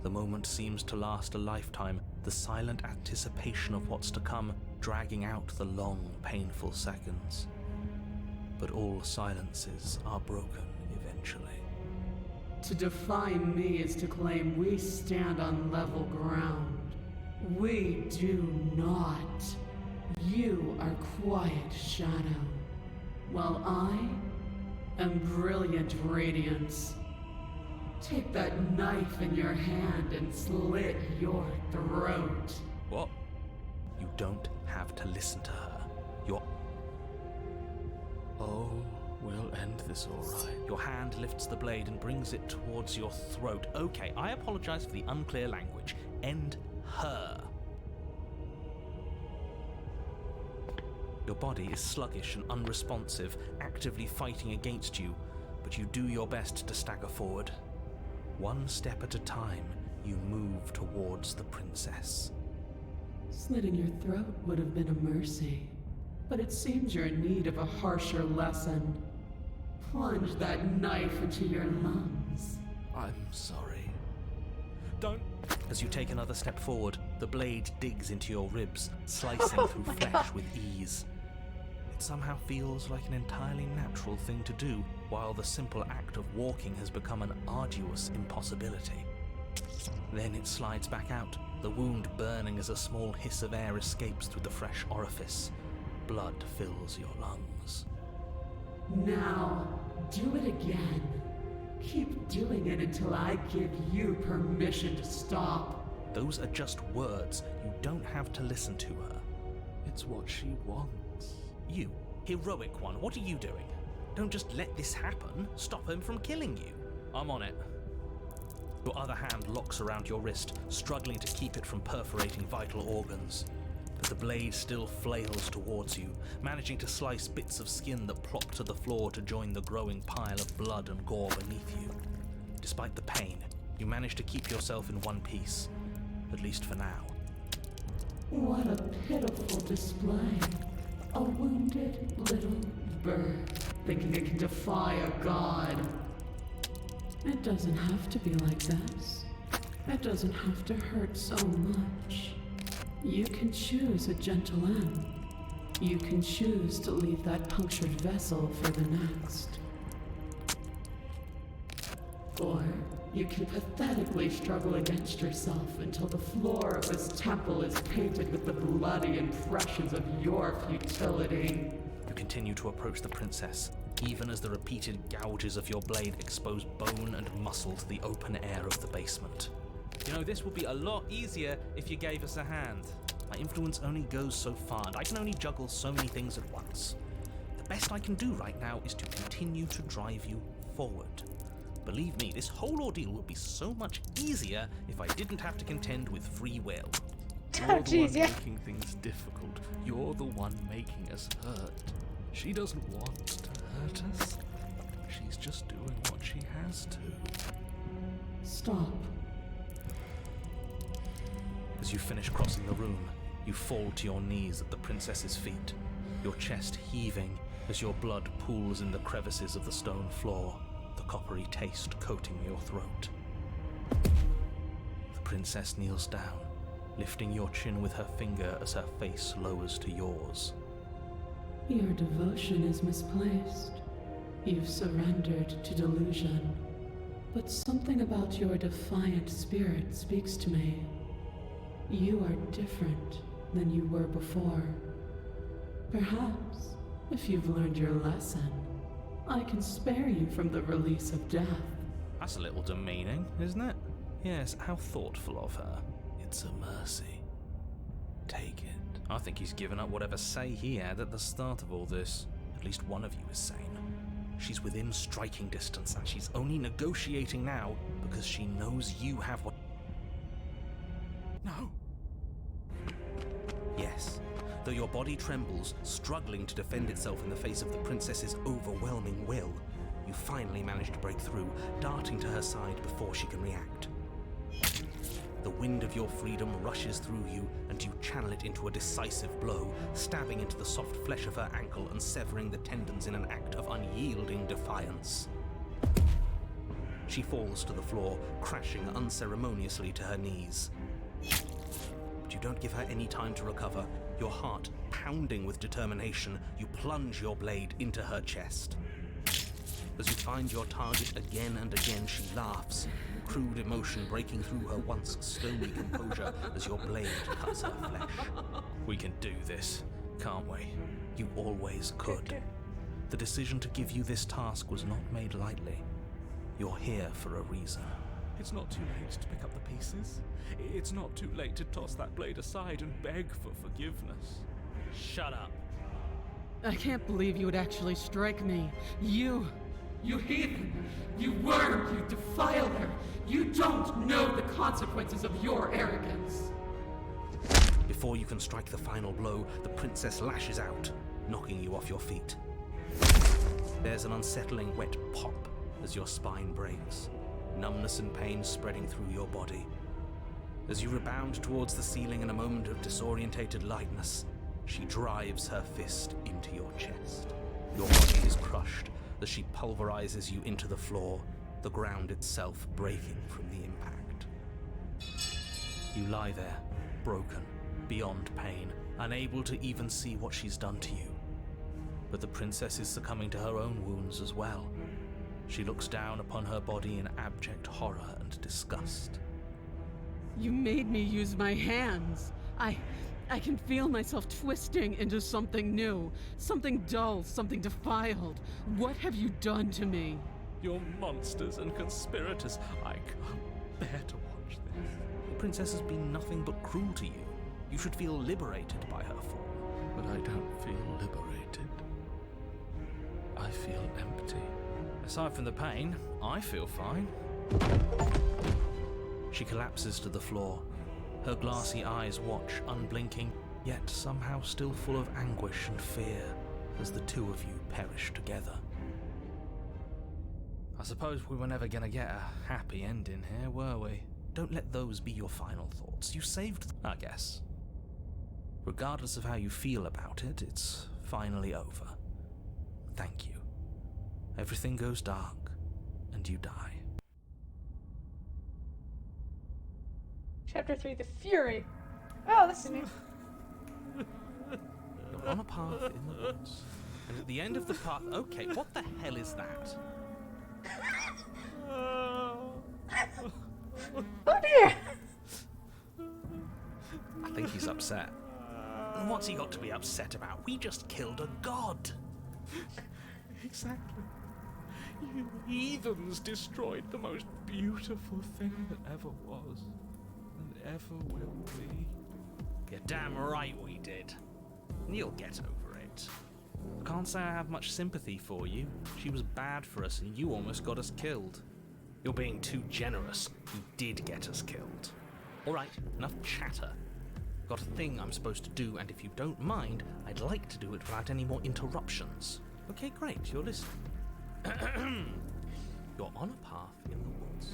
The moment seems to last a lifetime, the silent anticipation of what's to come dragging out the long, painful seconds. But all silences are broken eventually. To define me is to claim we stand on level ground. We do not. You are quiet shadow, while I am brilliant radiance. Take that knife in your hand and slit your throat. What? You don't have to listen to her. Oh, we'll end this all right. Your hand lifts the blade and brings it towards your throat. Okay, I apologize for the unclear language. End her. Your body is sluggish and unresponsive, actively fighting against you, but you do your best to stagger forward. One step at a time, you move towards the princess. Slitting your throat would have been a mercy, but it seems you're in need of a harsher lesson. Plunge that knife into your lungs. I'm sorry. Don't! As you take another step forward, the blade digs into your ribs, slicing through flesh with ease. It somehow feels like an entirely natural thing to do, while the simple act of walking has become an arduous impossibility. Then it slides back out, the wound burning as a small hiss of air escapes through the fresh orifice. Blood fills your lungs. Now, do it again. Keep doing it until I give you permission to stop. Those are just words. You don't have to listen to her. It's what she wants. You, heroic one, what are you doing? Don't just let this happen. Stop him from killing you. I'm on it. Your other hand locks around your wrist, struggling to keep it from perforating vital organs. But the blade still flails towards you, managing to slice bits of skin that plop to the floor to join the growing pile of blood and gore beneath you. Despite the pain, you manage to keep yourself in one piece, at least for now. What a pitiful display. A wounded little bird thinking it can defy a god. It doesn't have to be like this. It doesn't have to hurt so much. You can choose a gentle end. You can choose to leave that punctured vessel for the next. Or you can pathetically struggle against yourself until the floor of this temple is painted with the bloody impressions of your futility. You continue to approach the princess, even as the repeated gouges of your blade expose bone and muscle to the open air of the basement. You know, this would be a lot easier if you gave us a hand. My influence only goes so far, and I can only juggle so many things at once. The best I can do right now is to continue to drive you forward. Believe me, this whole ordeal would be so much easier if I didn't have to contend with free will. Oh, You're the jeez, one yeah. making things difficult. You're the one making us hurt. She doesn't want to hurt us. She's just doing what she has to. Stop. As you finish crossing the room, you fall to your knees at the princess's feet, your chest heaving as your blood pools in the crevices of the stone floor, the coppery taste coating your throat. The princess kneels down, lifting your chin with her finger as her face lowers to yours. Your devotion is misplaced. You've surrendered to delusion. But something about your defiant spirit speaks to me. You are different than you were before. Perhaps, if you've learned your lesson, I can spare you from the release of death. That's a little demeaning, isn't it? Yes, how thoughtful of her. It's a mercy. Take it. I think he's given up whatever say he had at the start of all this. At least one of you is sane. She's within striking distance, and she's only negotiating now because she knows you have what... No. Yes, though your body trembles, struggling to defend itself in the face of the princess's overwhelming will, you finally manage to break through, darting to her side before she can react. The wind of your freedom rushes through you, and you channel it into a decisive blow, stabbing into the soft flesh of her ankle and severing the tendons in an act of unyielding defiance. She falls to the floor, crashing unceremoniously to her knees. But you don't give her any time to recover. Your heart pounding with determination, you plunge your blade into her chest. As you find your target again and again, she laughs, crude emotion breaking through her once stony composure as your blade cuts her flesh. We can do this, can't we? You always could. The decision to give you this task was not made lightly. You're here for a reason. It's not too late to pick up the pieces. It's not too late to toss that blade aside and beg for forgiveness. Shut up. I can't believe you would actually strike me. You heathen! You worm! You defiler! You don't know the consequences of your arrogance! Before you can strike the final blow, the princess lashes out, knocking you off your feet. There's an unsettling wet pop as your spine breaks, numbness and pain spreading through your body. As you rebound towards the ceiling in a moment of disorientated lightness, she drives her fist into your chest. Your body is crushed as she pulverizes you into the floor, the ground itself breaking from the impact. You lie there, broken, beyond pain, unable to even see what she's done to you. But the princess is succumbing to her own wounds as well. She looks down upon her body in abject horror and disgust. You made me use my hands. I can feel myself twisting into something new, something dull, something defiled. What have you done to me? You're monsters and conspirators. I can't bear to watch this. The princess has been nothing but cruel to you. You should feel liberated by her fall. But I don't feel liberated. I feel empty. Aside from the pain, I feel fine. She collapses to the floor. Her glassy eyes watch, unblinking, yet somehow still full of anguish and fear, as the two of you perish together. I suppose we were never gonna get a happy ending here, were we? Don't let those be your final thoughts. You saved them, I guess. Regardless of how you feel about it, it's finally over. Thank you. Everything goes dark, and you die. Chapter 3, The Fury. Oh, this is new. You're on a path in the woods, and at the end of the path... Okay, what the hell is that? Oh dear! I think he's upset. And what's he got to be upset about? We just killed a god. Exactly. You heathens destroyed the most beautiful thing that ever was, and ever will be. You're damn right we did. And you'll get over it. I can't say I have much sympathy for you. She was bad for us and you almost got us killed. You're being too generous. You did get us killed. Alright, enough chatter. Got a thing I'm supposed to do, and if you don't mind, I'd like to do it without any more interruptions. Okay, great, you're listening. You're on a path in the woods,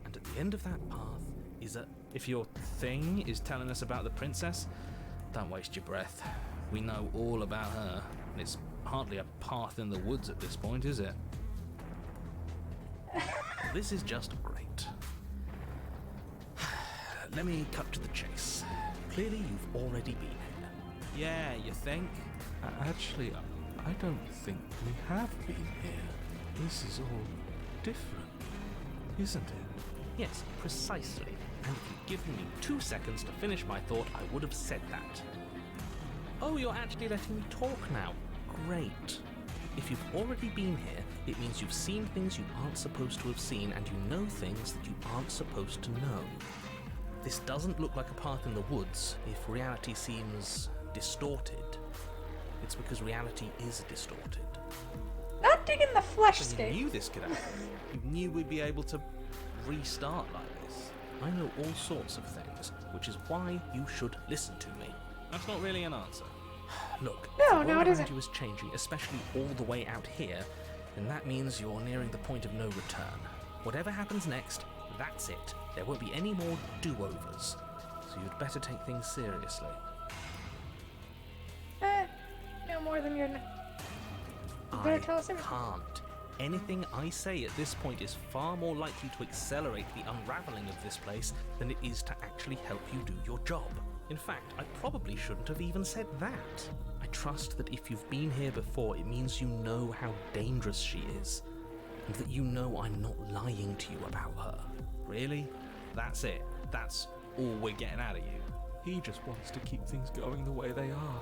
and at the end of that path is a... If your thing is telling us about the princess, don't waste your breath. We know all about her, and it's hardly a path in the woods at this point, is it? This is just great. Let me cut to the chase. Clearly you've already been here. Yeah, you think? Actually, I don't think we have been here. This is all different, isn't it? Yes, precisely. And if you'd given me 2 seconds to finish my thought, I would have said that. Oh, you're actually letting me talk now. Great. If you've already been here, it means you've seen things you aren't supposed to have seen, and you know things that you aren't supposed to know. This doesn't look like a path in the woods if reality seems distorted. It's because reality is distorted. Not digging the flesh, So you Steve. knew this could happen. You knew we'd be able to restart like this. I know all sorts of things, which is why you should listen to me. That's not really an answer. Look, No, if the no, world it around isn't. you is changing, especially all the way out here, then that means you're nearing the point of no return. Whatever happens next, that's it. There won't be any more do-overs. So you'd better take things seriously. No more than you're. I better tell us everything. can't. Anything I say at this point is far more likely to accelerate the unraveling of this place than it is to actually help you do your job. In fact, I probably shouldn't have even said that. I trust that if you've been here before, it means you know how dangerous she is, and that you know I'm not lying to you about her. Really? That's it? That's all we're getting out of you? He just wants to keep things going the way they are.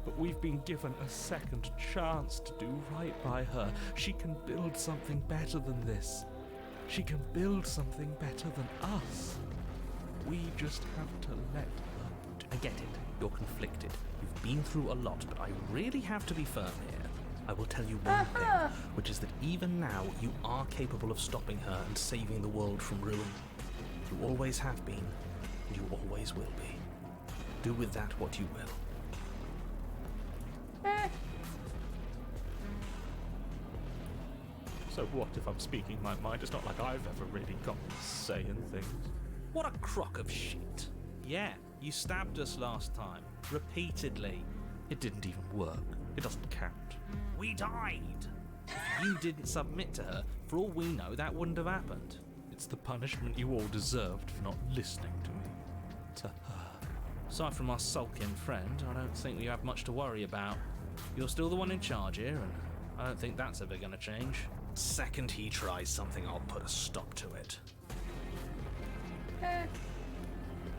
But we've been given a second chance to do right by her. She can build something better than this. She can build something better than us. We just have to let her. I get it. You're conflicted. You've been through a lot, but I really have to be firm here. I will tell you one thing, which is that even now you are capable of stopping her and saving the world from ruin. You always have been, and you always will be. Do with that what you will. So what if I'm speaking my mind? It's not like I've ever really got a say in things. What a crock of shit. Yeah, you stabbed us last time. Repeatedly. It didn't even work. It doesn't count. We died. If you didn't submit to her, for all we know, that wouldn't have happened. It's the punishment you all deserved for not listening to me. To her. Aside from our sulking friend, I don't think we have much to worry about. You're still the one in charge here, and I don't think that's ever gonna change. Second he tries something, I'll put a stop to it.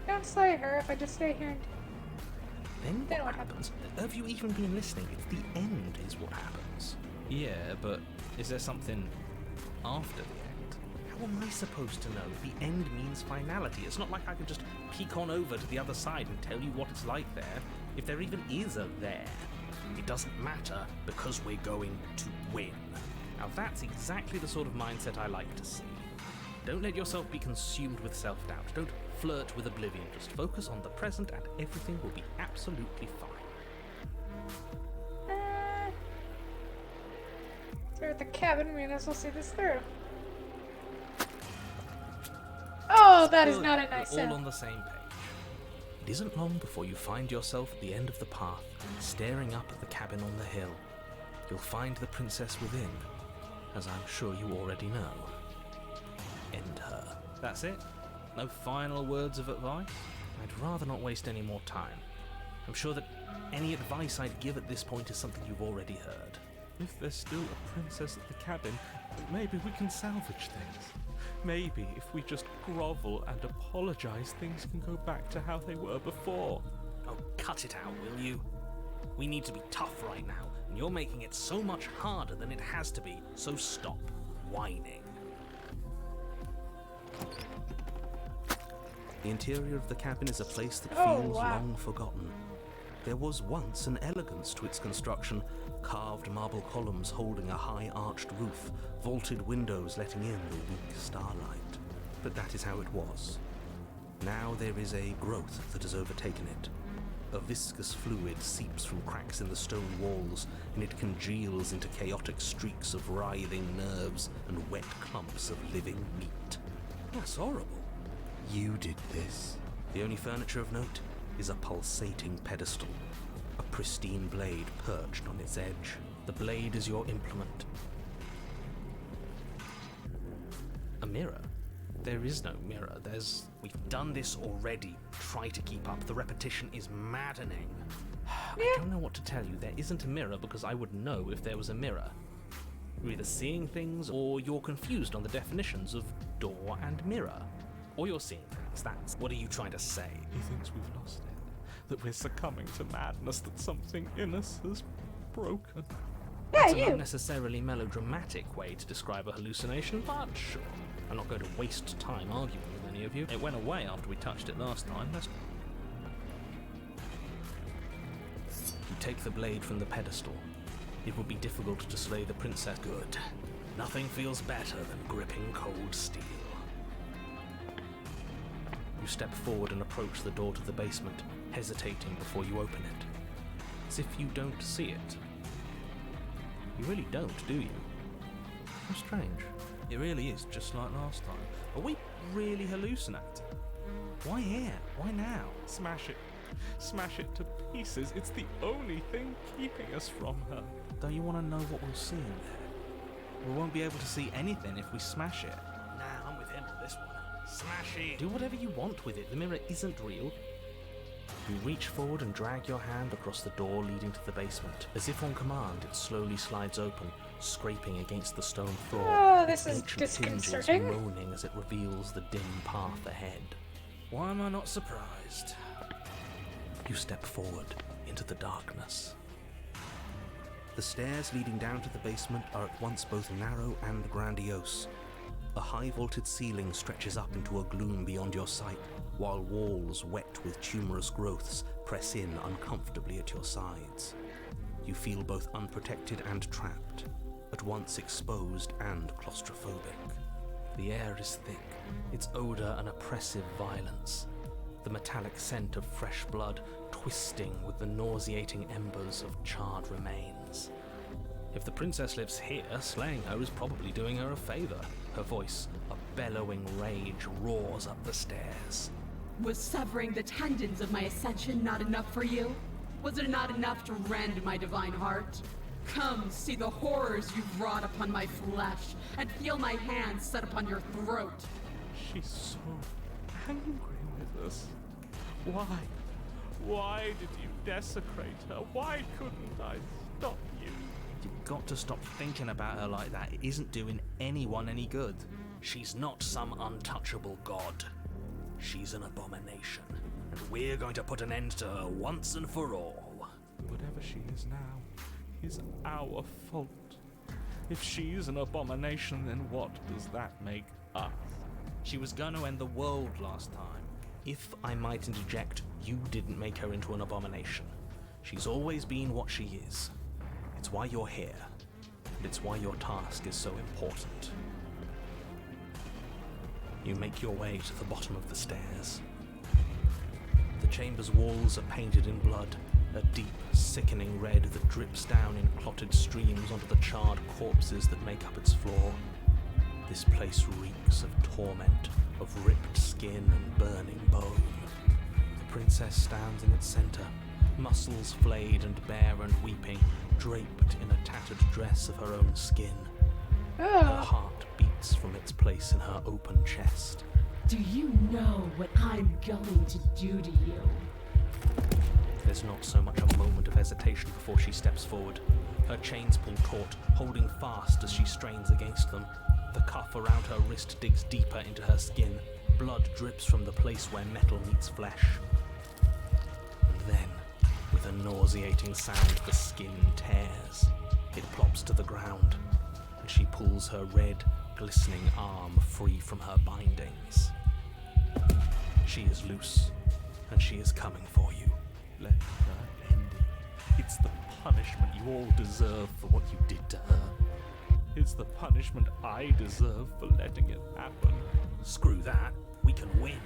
Don't slay her if I just stay here and. Then Then what what happens? Have you even been listening? It's the end is what happens. Yeah, but is there something after the end? How am I supposed to know? The end means finality. It's not like I can just peek on over to the other side and tell you what it's like there. If there even is a there. It doesn't matter because we're going to win. Now that's exactly the sort of mindset I like to see. Don't let yourself be consumed with self-doubt. Don't flirt with oblivion. Just focus on the present and everything will be absolutely fine. We're at the cabin, we might as well see this through. Oh, that is Good. not a nice We're all sound. on the same page. It isn't long before you find yourself at the end of the path, staring up at the cabin on the hill. You'll find the princess within, as I'm sure you already know. End her. That's it? No final words of advice? I'd rather not waste any more time. I'm sure that any advice I'd give at this point is something you've already heard. If there's still a princess at the cabin, maybe we can salvage things. Maybe if we just grovel and apologize, things can go back to how they were before. Oh, cut it out, will you? We need to be tough right now, and you're making it so much harder than it has to be, so stop whining. The interior of the cabin is a place that Oh, feels wow. long forgotten. There was once an elegance to its construction, carved marble columns holding a high arched roof, vaulted windows letting in the weak starlight. But that is how it was. Now there is a growth that has overtaken it. A viscous fluid seeps from cracks in the stone walls, and it congeals into chaotic streaks of writhing nerves and wet clumps of living meat. That's horrible. You did this. The only furniture of note is a pulsating pedestal, a pristine blade perched on its edge. The blade is your implement. A mirror? There is no mirror. We've done this already. Try to keep up. The repetition is maddening. I don't know what to tell you. There isn't a mirror because I would know if there was a mirror. You're either seeing things or you're confused on the definitions of door and mirror. Or you're seeing things. What are you trying to say? He thinks we've lost it, that we're succumbing to madness, that something in us has broken. Yeah, That's an you. unnecessarily melodramatic way to describe a hallucination, but sure. I'm not going to waste time arguing with any of you. It went away after we touched it last time. You take the blade from the pedestal. It would be difficult to slay the princess. Good. Nothing feels better than gripping cold steel. You step forward and approach the door to the basement, hesitating before you open it. As if you don't see it. You really don't, do you? How strange. It really is just like last time. Are we really hallucinating? Why here? Why now? Smash it. Smash it to pieces. It's the only thing keeping us from her. Don't you want to know what we'll see in there? We won't be able to see anything if we smash it. Nah, I'm with him on this one. Smash it! Do whatever you want with it. The mirror isn't real. You reach forward and drag your hand across the door leading to the basement. As if on command, it slowly slides open, scraping against the stone floor. Oh, this its is ancient disconcerting. hinges moaning as it reveals the dim path ahead. Why am I not surprised? You step forward into the darkness. The stairs leading down to the basement are at once both narrow and grandiose. A high vaulted ceiling stretches up into a gloom beyond your sight, while walls wet with tumorous growths press in uncomfortably at your sides. You feel both unprotected and trapped, at once exposed and claustrophobic. The air is thick, its odor an oppressive violence, the metallic scent of fresh blood twisting with the nauseating embers of charred remains. If the princess lives here, slaying her is probably doing her a favor. Her voice, a bellowing rage, roars up the stairs. Was severing the tendons of my ascension not enough for you? Was it not enough to rend my divine heart? Come, see the horrors you've wrought upon my flesh, and feel my hands set upon your throat. She's so angry with us. Why? Why did you desecrate her? Why couldn't I stop you? You've got to stop thinking about her like that. It isn't doing anyone any good. She's not some untouchable god. She's an abomination, and we're going to put an end to her once and for all. Whatever she is now is our fault. If she's an abomination, then what does that make us? She was going to end the world last time. If I might interject, you didn't make her into an abomination. She's always been what she is. It's why you're here, and it's why your task is so important. You make your way to the bottom of the stairs. The chamber's walls are painted in blood, a deep, sickening red that drips down in clotted streams onto the charred corpses that make up its floor. This place reeks of torment, of ripped skin and burning bone. The princess stands in its center, muscles flayed and bare and weeping, draped in a tattered dress of her own skin. Her Oh, heart beats from its place in her open chest. Do you know what I'm going to do to you? There's not so much a moment of hesitation before she steps forward. Her chains pull taut, holding fast as she strains against them. The cuff around her wrist digs deeper into her skin. Blood drips from the place where metal meets flesh. And then, with a nauseating sound, the skin tears. It plops to the ground, and she pulls her red, glistening arm free from her bindings. She is loose, and she is coming for you. Let her end it. It's the punishment you all deserve for what you did to her. It's the punishment I deserve for letting it happen. Screw that. We can win.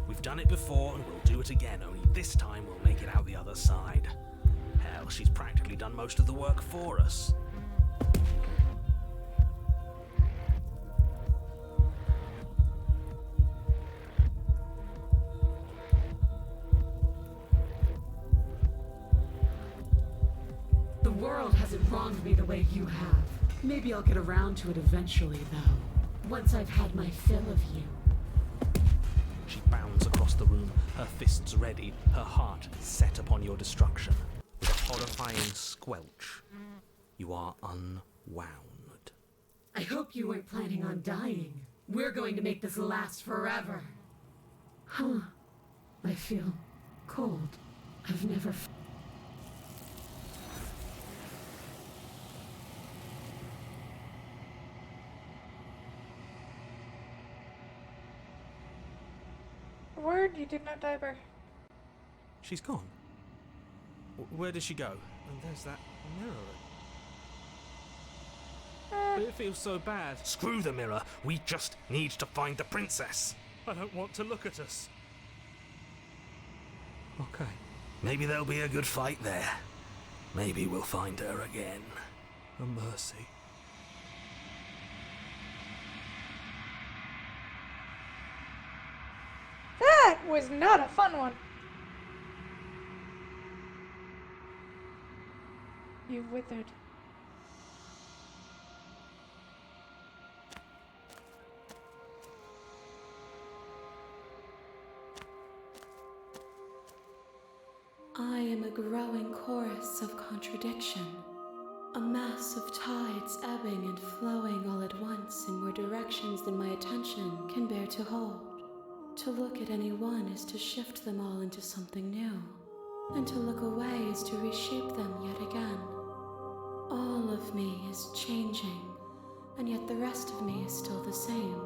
We've done it before and we'll do it again, only this time we'll make it out the other side. Hell, she's practically done most of the work for us. The world hasn't wronged me the way you have. Maybe I'll get around to it eventually, though. Once I've had my fill of you. She bounds across the room, her fists ready, her heart set upon your destruction. With a horrifying squelch, you are unwound. I hope you weren't planning on dying. We're going to make this last forever. Huh. I feel cold. I've never... word, you did not die, Bar. She's gone. Where did she go? And there's that mirror. But it feels so bad. Screw the mirror. We just need to find the princess. I don't want to look at us. Okay. Maybe there'll be a good fight there. Maybe we'll find her again. A mercy. That was not a fun one. You've withered. I am a growing chorus of contradiction, a mass of tides ebbing and flowing all at once in more directions than my attention can bear to hold. To look at any one is to shift them all into something new, and to look away is to reshape them yet again. All of me is changing, and yet the rest of me is still the same.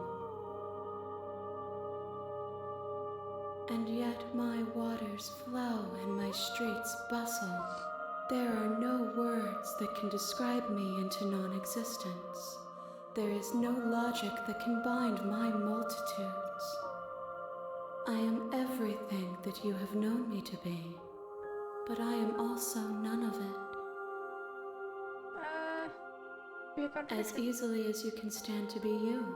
And yet my waters flow and my streets bustle. There are no words that can describe me into non-existence. There is no logic that can bind my multitudes. I am everything that you have known me to be, but I am also none of it. Be a As contradiction. easily as you can stand to be you,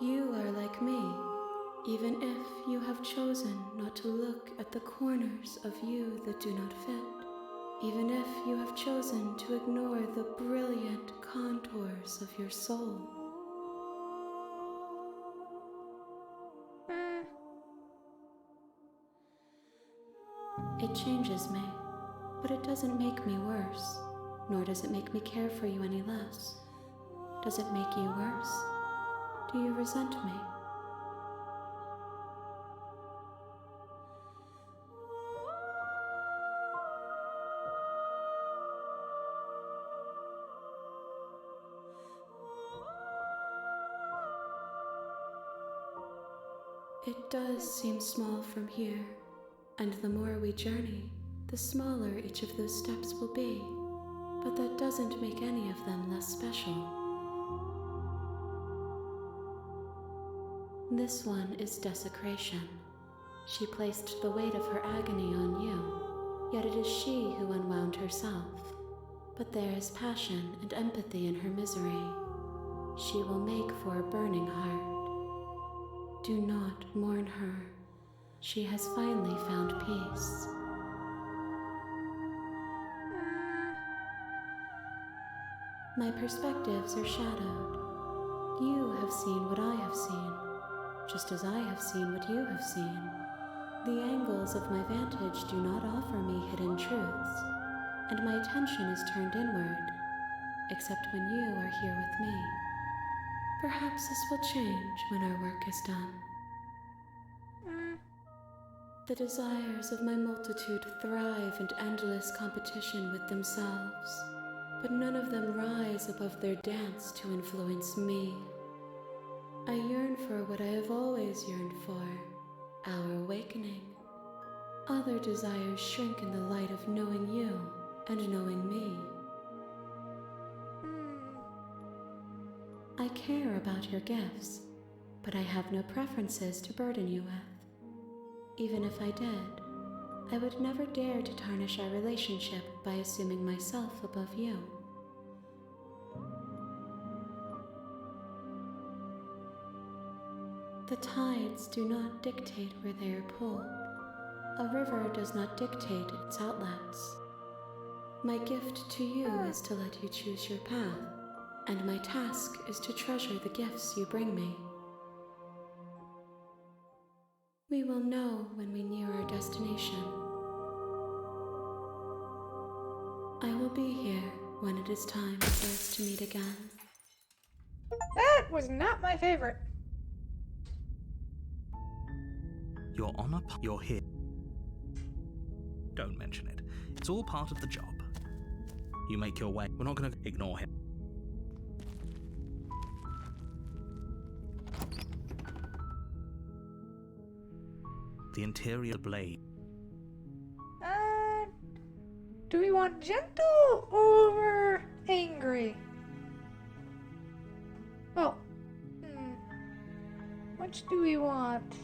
you are like me. Even if you have chosen not to look at the corners of you that do not fit, even if you have chosen to ignore the brilliant contours of your soul. It changes me, but it doesn't make me worse, nor does it make me care for you any less. Does it make you worse? Do you resent me? It does seem small from here, and the more we journey, the smaller each of those steps will be, but that doesn't make any of them less special. This one is desecration. She placed the weight of her agony on you, yet it is she who unwound herself. But there is passion and empathy in her misery. She will make for a burning heart. Do not mourn her. She has finally found peace. My perspectives are shadowed. You have seen what I have seen, just as I have seen what you have seen. The angles of my vantage do not offer me hidden truths, and my attention is turned inward, except when you are here with me. Perhaps this will change when our work is done. The desires of my multitude thrive in endless competition with themselves, but none of them rise above their dance to influence me. I yearn for what I have always yearned for, our awakening. Other desires shrink in the light of knowing you and knowing me. I care about your gifts, but I have no preferences to burden you with. Even if I did, I would never dare to tarnish our relationship by assuming myself above you. The tides do not dictate where they are pulled. A river does not dictate its outlets. My gift to you is to let you choose your path, and my task is to treasure the gifts you bring me. We will know when we near our destination. I will be here when it is time for us to meet again. That was not my favorite. You're on a you're here. Don't mention it. It's all part of the job. You make your way. We're not going to ignore him. The interior blade. Do we want gentle or angry? Well, which do we want?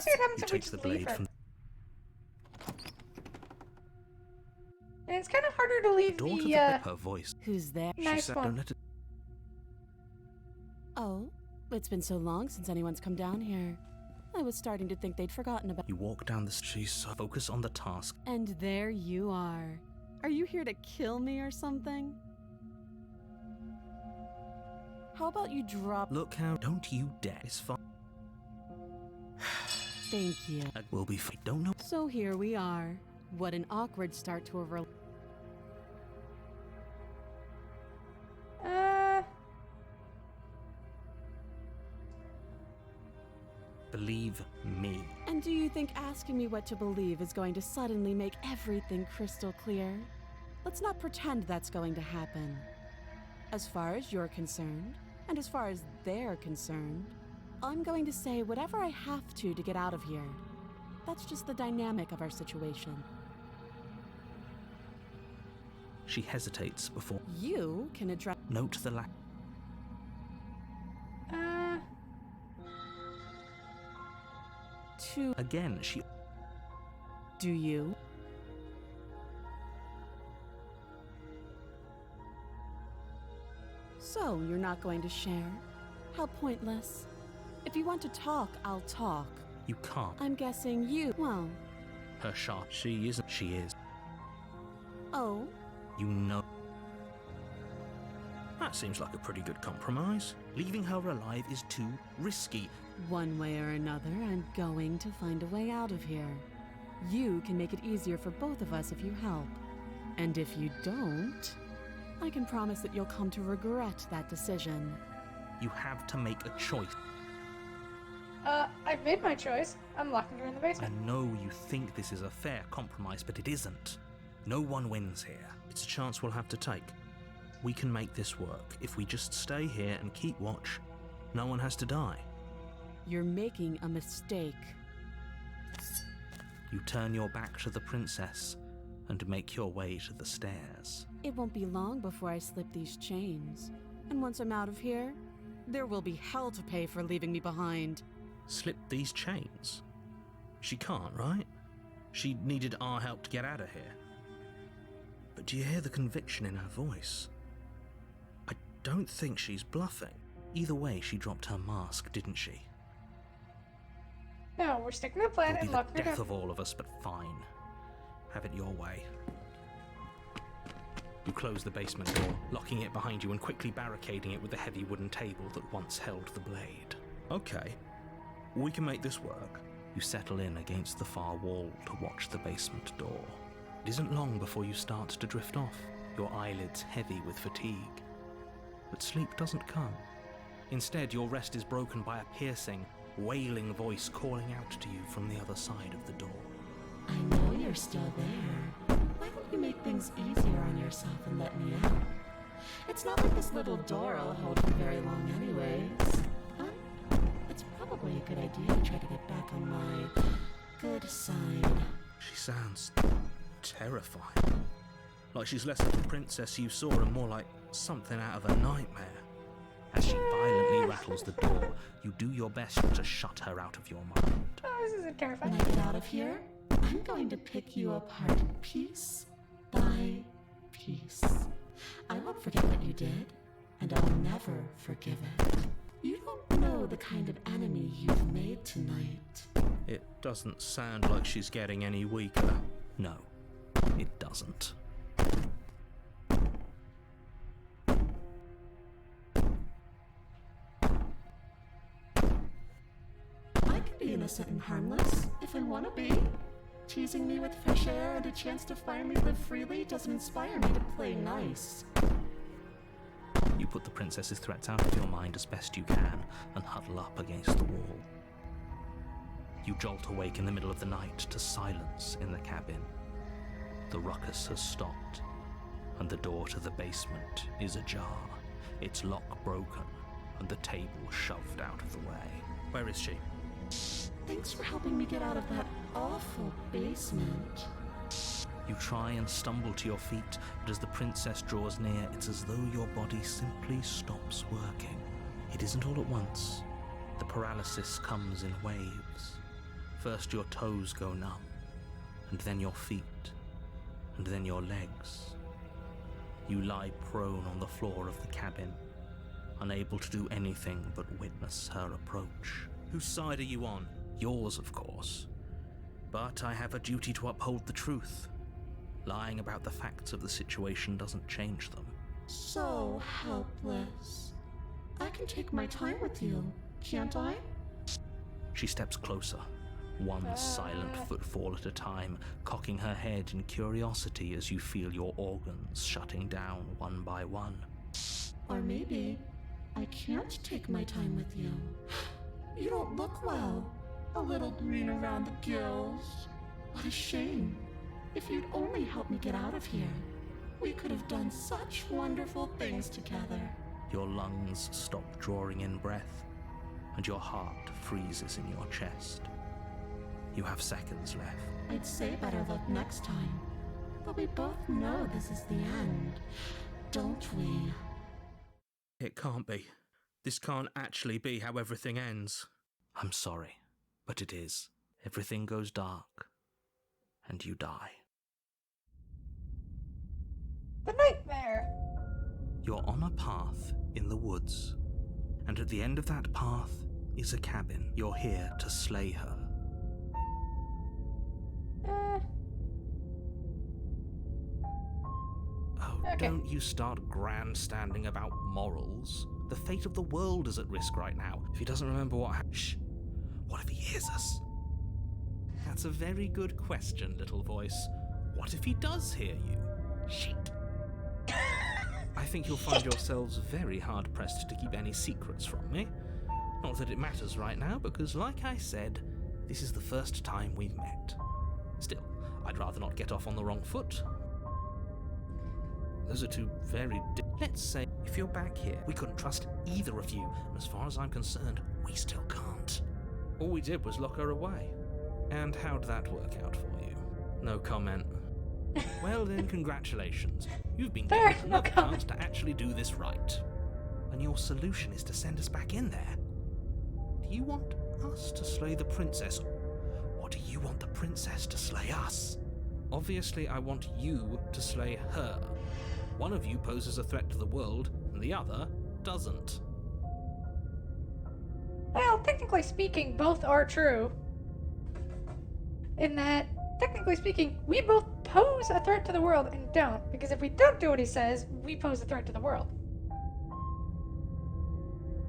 want to see what happens You if we take the just leave blade her. from And it's kind of harder to leave the door to the, her voice. Who's there? She nice said, one. "Don't let it." Oh, it's been so long since anyone's come down here. I was starting to think they'd forgotten about. You walk down the street, so focus on the task. And there you are. Are you here to kill me or something? How about you drop? Look how. Don't you dare. It's fine. Thank you. We'll be fine. Don't know. So here we are. What an awkward start to a Believe me. And do you think asking me what to believe is going to suddenly make everything crystal clear? Let's not pretend that's going to happen. As far as you're concerned, and as far as they're concerned, I'm going to say whatever I have to get out of here. That's just the dynamic of our situation. She hesitates before. You can address. Note the lack. To. Again, she. Do you? So, you're not going to share? How pointless. If you want to talk, I'll talk. You can't. I'm guessing you. Well, Her sharp. She isn't. She is. oh, You know. That seems like a pretty good compromise. Leaving her alive is too risky. one way or another, I'm going to find a way out of here. You can make it easier for both of us if you help. And if you don't, I can promise that you'll come to regret that decision. You have to make a choice. I've made my choice. I'm locking her in the I basement. know you think this is a fair compromise, but it isn't. No one wins here. It's a chance we'll have to take. We can make this work. If we just stay here and keep watch, no one has to die. You're making a mistake. You turn your back to the princess and make your way to the stairs. It won't be long before I slip these chains. And once I'm out of here, there will be hell to pay for leaving me behind. Slip these chains? She can't, right? She needed our help to get out of here. But do you hear the conviction in her voice? I don't think she's bluffing. Either way, she dropped her mask, didn't she? No, we're sticking to the plan It'll be and the locking her death down. of all of us, but fine. Have it your way. You close the basement door, locking it behind you and quickly barricading it with the heavy wooden table that once held the blade. Okay, we can make this work. You settle in against the far wall to watch the basement door. It isn't long before you start to drift off, your eyelids heavy with fatigue. But sleep doesn't come. Instead, your rest is broken by a piercing, wailing voice calling out to you from the other side of the door. I know you're still there. Why don't you make things easier on yourself and let me out? It's not like this little door will hold for very long anyways. It's probably a good idea to try to get back on my good side. She sounds terrified. Like she's less of the princess you saw and more like something out of a nightmare. As she violently rattles the door, you do your best to shut her out of your mind. Oh, this isn't When terrifying. I get out of here, I'm going to pick you apart piece by piece. I won't forget what you did, and I'll never forgive it. You don't know the kind of enemy you've made tonight. It doesn't sound like she's getting any weaker. No, it doesn't. I can be innocent and harmless if I want to be. Teasing me with fresh air and a chance to finally live freely doesn't inspire me to play nice. You put the princess's threats out of your mind as best you can and huddle up against the wall. You jolt awake in the middle of the night to silence in the cabin. The ruckus has stopped, and the door to the basement is ajar, its lock broken, and the table shoved out of the way. Where is she? Thanks for helping me get out of that awful basement. You try and stumble to your feet, but as the princess draws near, it's as though your body simply stops working. It isn't all at once. The paralysis comes in waves. First your toes go numb, and then your feet, and then your legs. You lie prone on the floor of the cabin, unable to do anything but witness her approach. Whose side are you on? Yours, of course. But I have a duty to uphold the truth. Lying about the facts of the situation doesn't change them. So helpless. I can take my time with you, can't I? She steps closer, one silent footfall at a time, cocking her head in curiosity as you feel your organs shutting down one by one. Or maybe I can't take my time with you. You don't look well. A little green around the gills. What a shame. If you'd only helped me get out of here, we could have done such wonderful things together. Your lungs stop drawing in breath, and your heart freezes in your chest. You have seconds left. I'd say better luck next time. But we both know this is the end, don't we? It can't be. This can't actually be how everything ends. I'm sorry, but it is. Everything goes dark, and you die. The nightmare! You're on a path in the woods, and at the end of that path is a cabin. You're here to slay her. Oh, Okay. don't you start grandstanding about morals. The fate of the world is at risk right now. If he doesn't remember Shh. What if he hears us? That's a very good question, little voice. What if he does hear you? Shit. I think you'll find yourselves very hard-pressed to keep any secrets from me. Not that it matters right now, because like I said, this is the first time we've met. Still, I'd rather not get off on the wrong foot. Those are two very Let's say, if you're back here, we couldn't trust either of you, and as far as I'm concerned, we still can't. All we did was lock her away. And how'd that work out for you? No comment. Well then, congratulations. You've been Fair, given no another comment. chance to actually do this right. And your solution is to send us back in there. Do you want us to slay the princess, or do you want the princess to slay us? Obviously, I want you to slay her. One of you poses a threat to the world, and the other doesn't. Well, technically speaking, both are true. In that, technically speaking, we both pose a threat to the world and don't, because if we don't do what he says, we pose a threat to the world.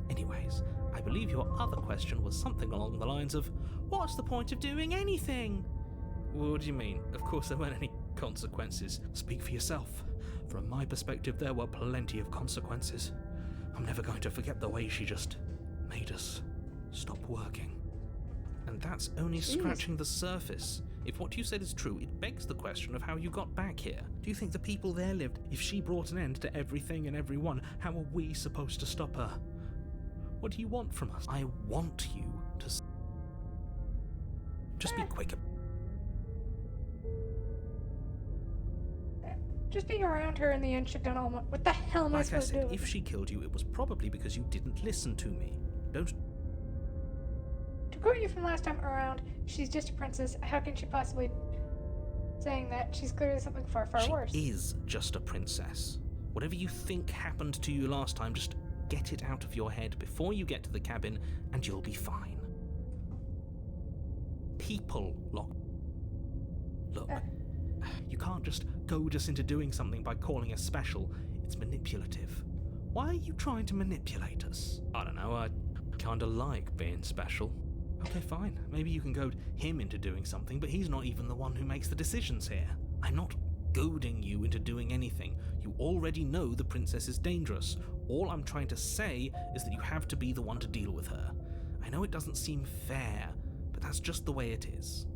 Anyways, I believe your other question was something along the lines of, what's the point of doing anything? What do you mean? Of course there weren't any consequences. Speak for yourself. From my perspective, there were plenty of consequences. I'm never going to forget the way she just made us stop working. And that's only scratching the surface. If what you said is true, it begs the question of how you got back here. Do you think the people there lived? If she brought an end to everything and everyone, how are we supposed to stop her? What do you want from us? I want you to... Just be quick. Just being around her in the end should done all my... What the hell am I Like I supposed to said, do? if she killed you, it was probably because you didn't listen to me. Don't... To quote you from last time around, she's just a princess. How can she possibly... Saying that, she's clearly something far, far She worse. is just a princess. Whatever you think happened to you last time, just get it out of your head before you get to the cabin, and you'll be fine. People look. You can't just goad us into doing something by calling us special. It's manipulative. Why are you trying to manipulate us? I don't know, I kinda like being special. Okay, fine. Maybe you can goad him into doing something, but he's not even the one who makes the decisions here. I'm not goading you into doing anything. You already know the princess is dangerous. All I'm trying to say is that you have to be the one to deal with her. I know it doesn't seem fair, but that's just the way it is.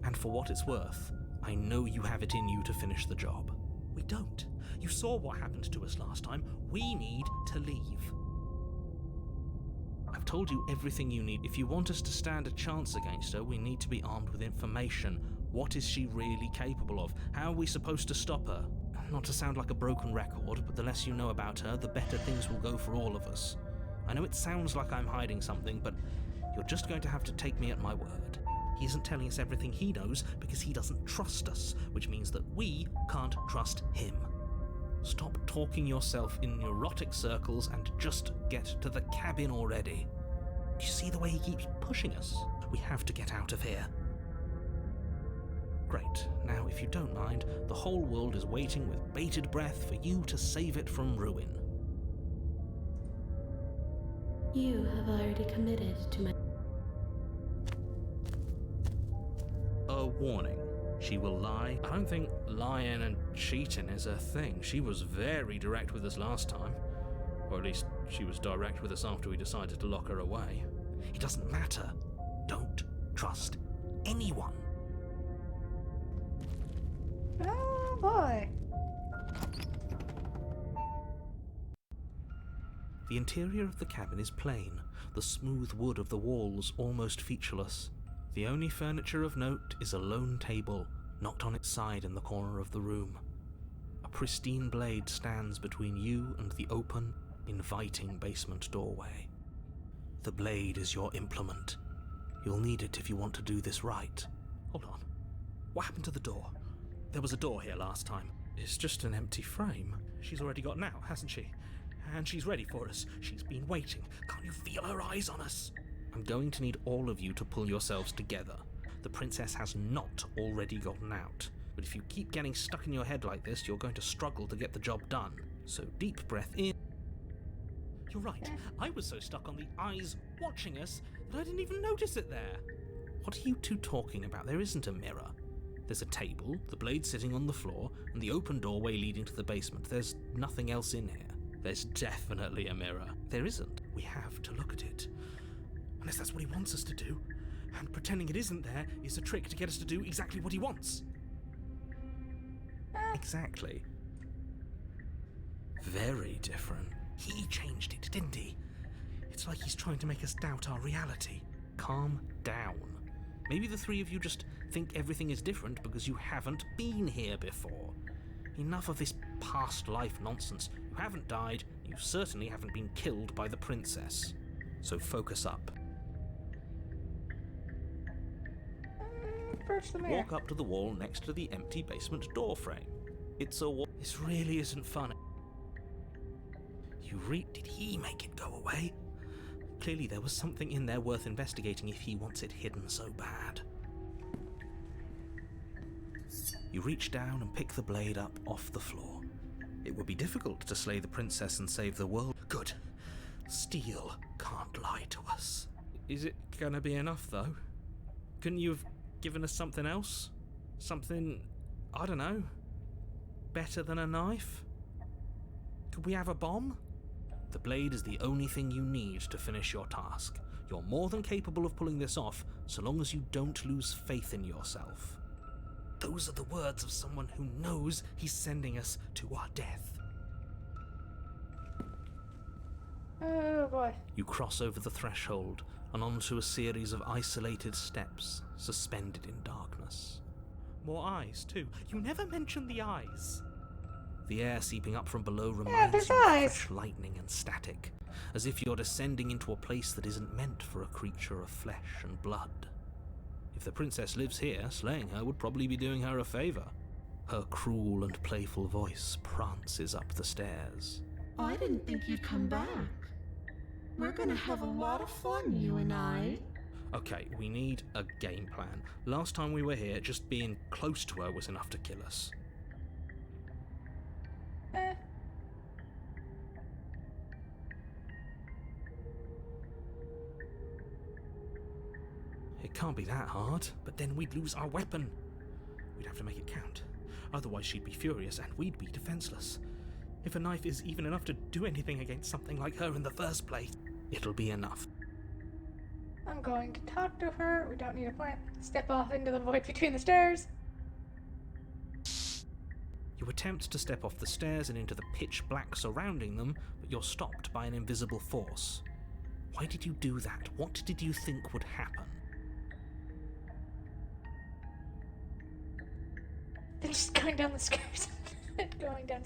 And for what it's worth, I know you have it in you to finish the job. We don't. You saw what happened to us last time. We need to leave. I've told you everything you need. If you want us to stand a chance against her, we need to be armed with information. What is she really capable of? How are we supposed to stop her? Not to sound like a broken record, but the less you know about her, the better things will go for all of us. I know it sounds like I'm hiding something, but you're just going to have to take me at my word. He isn't telling us everything he knows because he doesn't trust us, which means that we can't trust him. Stop talking yourself in neurotic circles and just get to the cabin already. Do you see the way he keeps pushing us? We have to get out of here. Great. Now, if you don't mind, the whole world is waiting with bated breath for you to save it from ruin. You have already committed to my. A warning. She will lie. I don't think lying and cheating is a thing. She was very direct with us last time. Or at least she was direct with us after we decided to lock her away. It doesn't matter. Don't trust anyone. Oh boy. The interior of the cabin is plain, the smooth wood of the walls almost featureless. The only furniture of note is a lone table, knocked on its side in the corner of the room. A pristine blade stands between you and the open, inviting basement doorway. The blade is your implement. You'll need it if you want to do this right. Hold on. What happened to the door? There was a door here last time. It's just an empty frame. She's already got out, hasn't she? And she's ready for us. She's been waiting. Can't you feel her eyes on us? I'm going to need all of you to pull yourselves together. The princess has not already gotten out. But if you keep getting stuck in your head like this, you're going to struggle to get the job done. So deep breath in. You're right. I was so stuck on the eyes watching us that I didn't even notice it there. What are you two talking about? There isn't a mirror. There's a table, the blade sitting on the floor, and the open doorway leading to the basement. There's nothing else in here. There's definitely a mirror. There isn't. We have to look at it. Unless that's what he wants us to do. And pretending it isn't there is a trick to get us to do exactly what he wants. Exactly. Very different. He changed it, didn't he? It's like he's trying to make us doubt our reality. Calm down. Maybe the three of you just think everything is different because you haven't been here before. Enough of this past life nonsense. You haven't died, you certainly haven't been killed by the princess. So focus up. Approach the mirror. Walk up to the wall next to the empty basement door frame. It's a wall. This really isn't funny. Did he make it go away? Clearly there was something in there worth investigating if he wants it hidden so bad. You reach down and pick the blade up off the floor. It would be difficult to slay the princess and save the world. Good. Steel can't lie to us. Is it gonna be enough, though? Couldn't you have given us something else? Something, I don't know, better than a knife? Could we have a bomb? The blade is the only thing you need to finish your task. You're more than capable of pulling this off, so long as you don't lose faith in yourself. Those are the words of someone who knows he's sending us to our death. Oh boy. You cross over the threshold and onto a series of isolated steps, suspended in darkness. More eyes, too. You never mentioned the eyes. The air seeping up from below reminds there's you of eyes. fresh lightning and static, as if you're descending into a place that isn't meant for a creature of flesh and blood. If the princess lives here, slaying her would probably be doing her a favor. Her cruel and playful voice prances up the stairs. I didn't think you'd come back. We're gonna have a lot of fun, you and I. Okay, we need a game plan. Last time we were here, just being close to her was enough to kill us. It can't be that hard, but then we'd lose our weapon. We'd have to make it count. Otherwise she'd be furious and we'd be defenseless. If a knife is even enough to do anything against something like her in the first place, it'll be enough. I'm going to talk to her. We don't need a plan. Step off into the void between the stairs. You attempt to step off the stairs and into the pitch black surrounding them, but you're stopped by an invisible force. Why did you do that? What did you think would happen? They're just going down the stairs. Going down.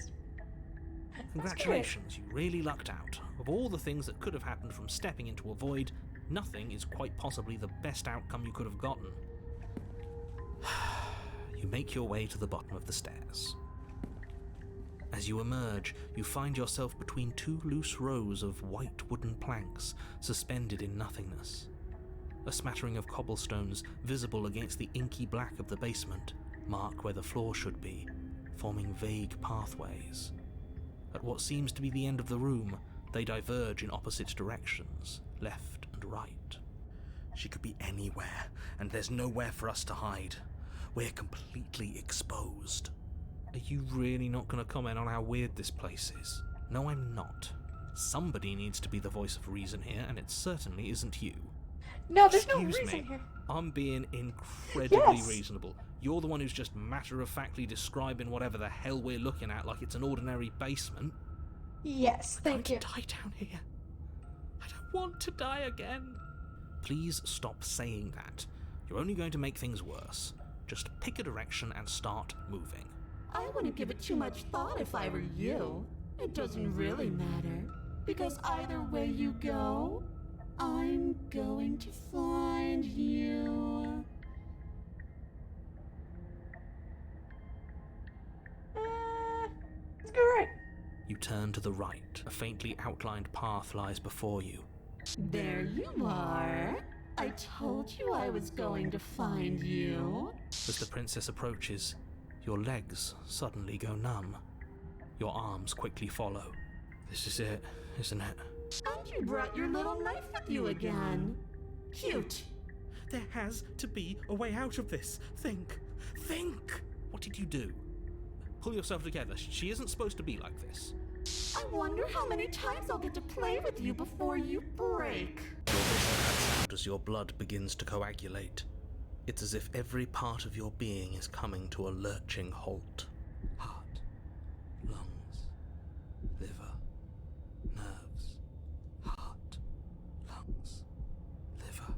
Congratulations, you really lucked out. Of all the things that could have happened from stepping into a void, nothing is quite possibly the best outcome you could have gotten. You make your way to the bottom of the stairs. As you emerge, you find yourself between two loose rows of white wooden planks suspended in nothingness. A smattering of cobblestones visible against the inky black of the basement mark where the floor should be, forming vague pathways. At what seems to be the end of the room, they diverge in opposite directions, left and right. She could be anywhere, and there's nowhere for us to hide. We're completely exposed. Are you really not going to comment on how weird this place is? No, I'm not. Somebody needs to be the voice of reason here, and it certainly isn't you. No, there's no Excuse reason me. here. I'm being incredibly Yes. reasonable. You're the one who's just matter-of-factly describing whatever the hell we're looking at like it's an ordinary basement. Yes, thank you. I'm going to die down here. I don't want to die again. Please stop saying that. You're only going to make things worse. Just pick a direction and start moving. I wouldn't give it too much thought if I were you. It doesn't really matter, because either way you go, I'm going to find you. Let's go right. You turn to the right. A faintly outlined path lies before you. There you are. I told you I was going to find you. As the princess approaches, your legs suddenly go numb. Your arms quickly follow. This is it, isn't it? And you brought your little knife with you again. Cute. There has to be a way out of this. Think. What did you do? Pull yourself together. She isn't supposed to be like this. I wonder how many times I'll get to play with you before you break. Your vision cuts out as your blood begins to coagulate. It's as if every part of your being is coming to a lurching halt. Heart, lungs, liver, nerves. Heart, lungs, liver,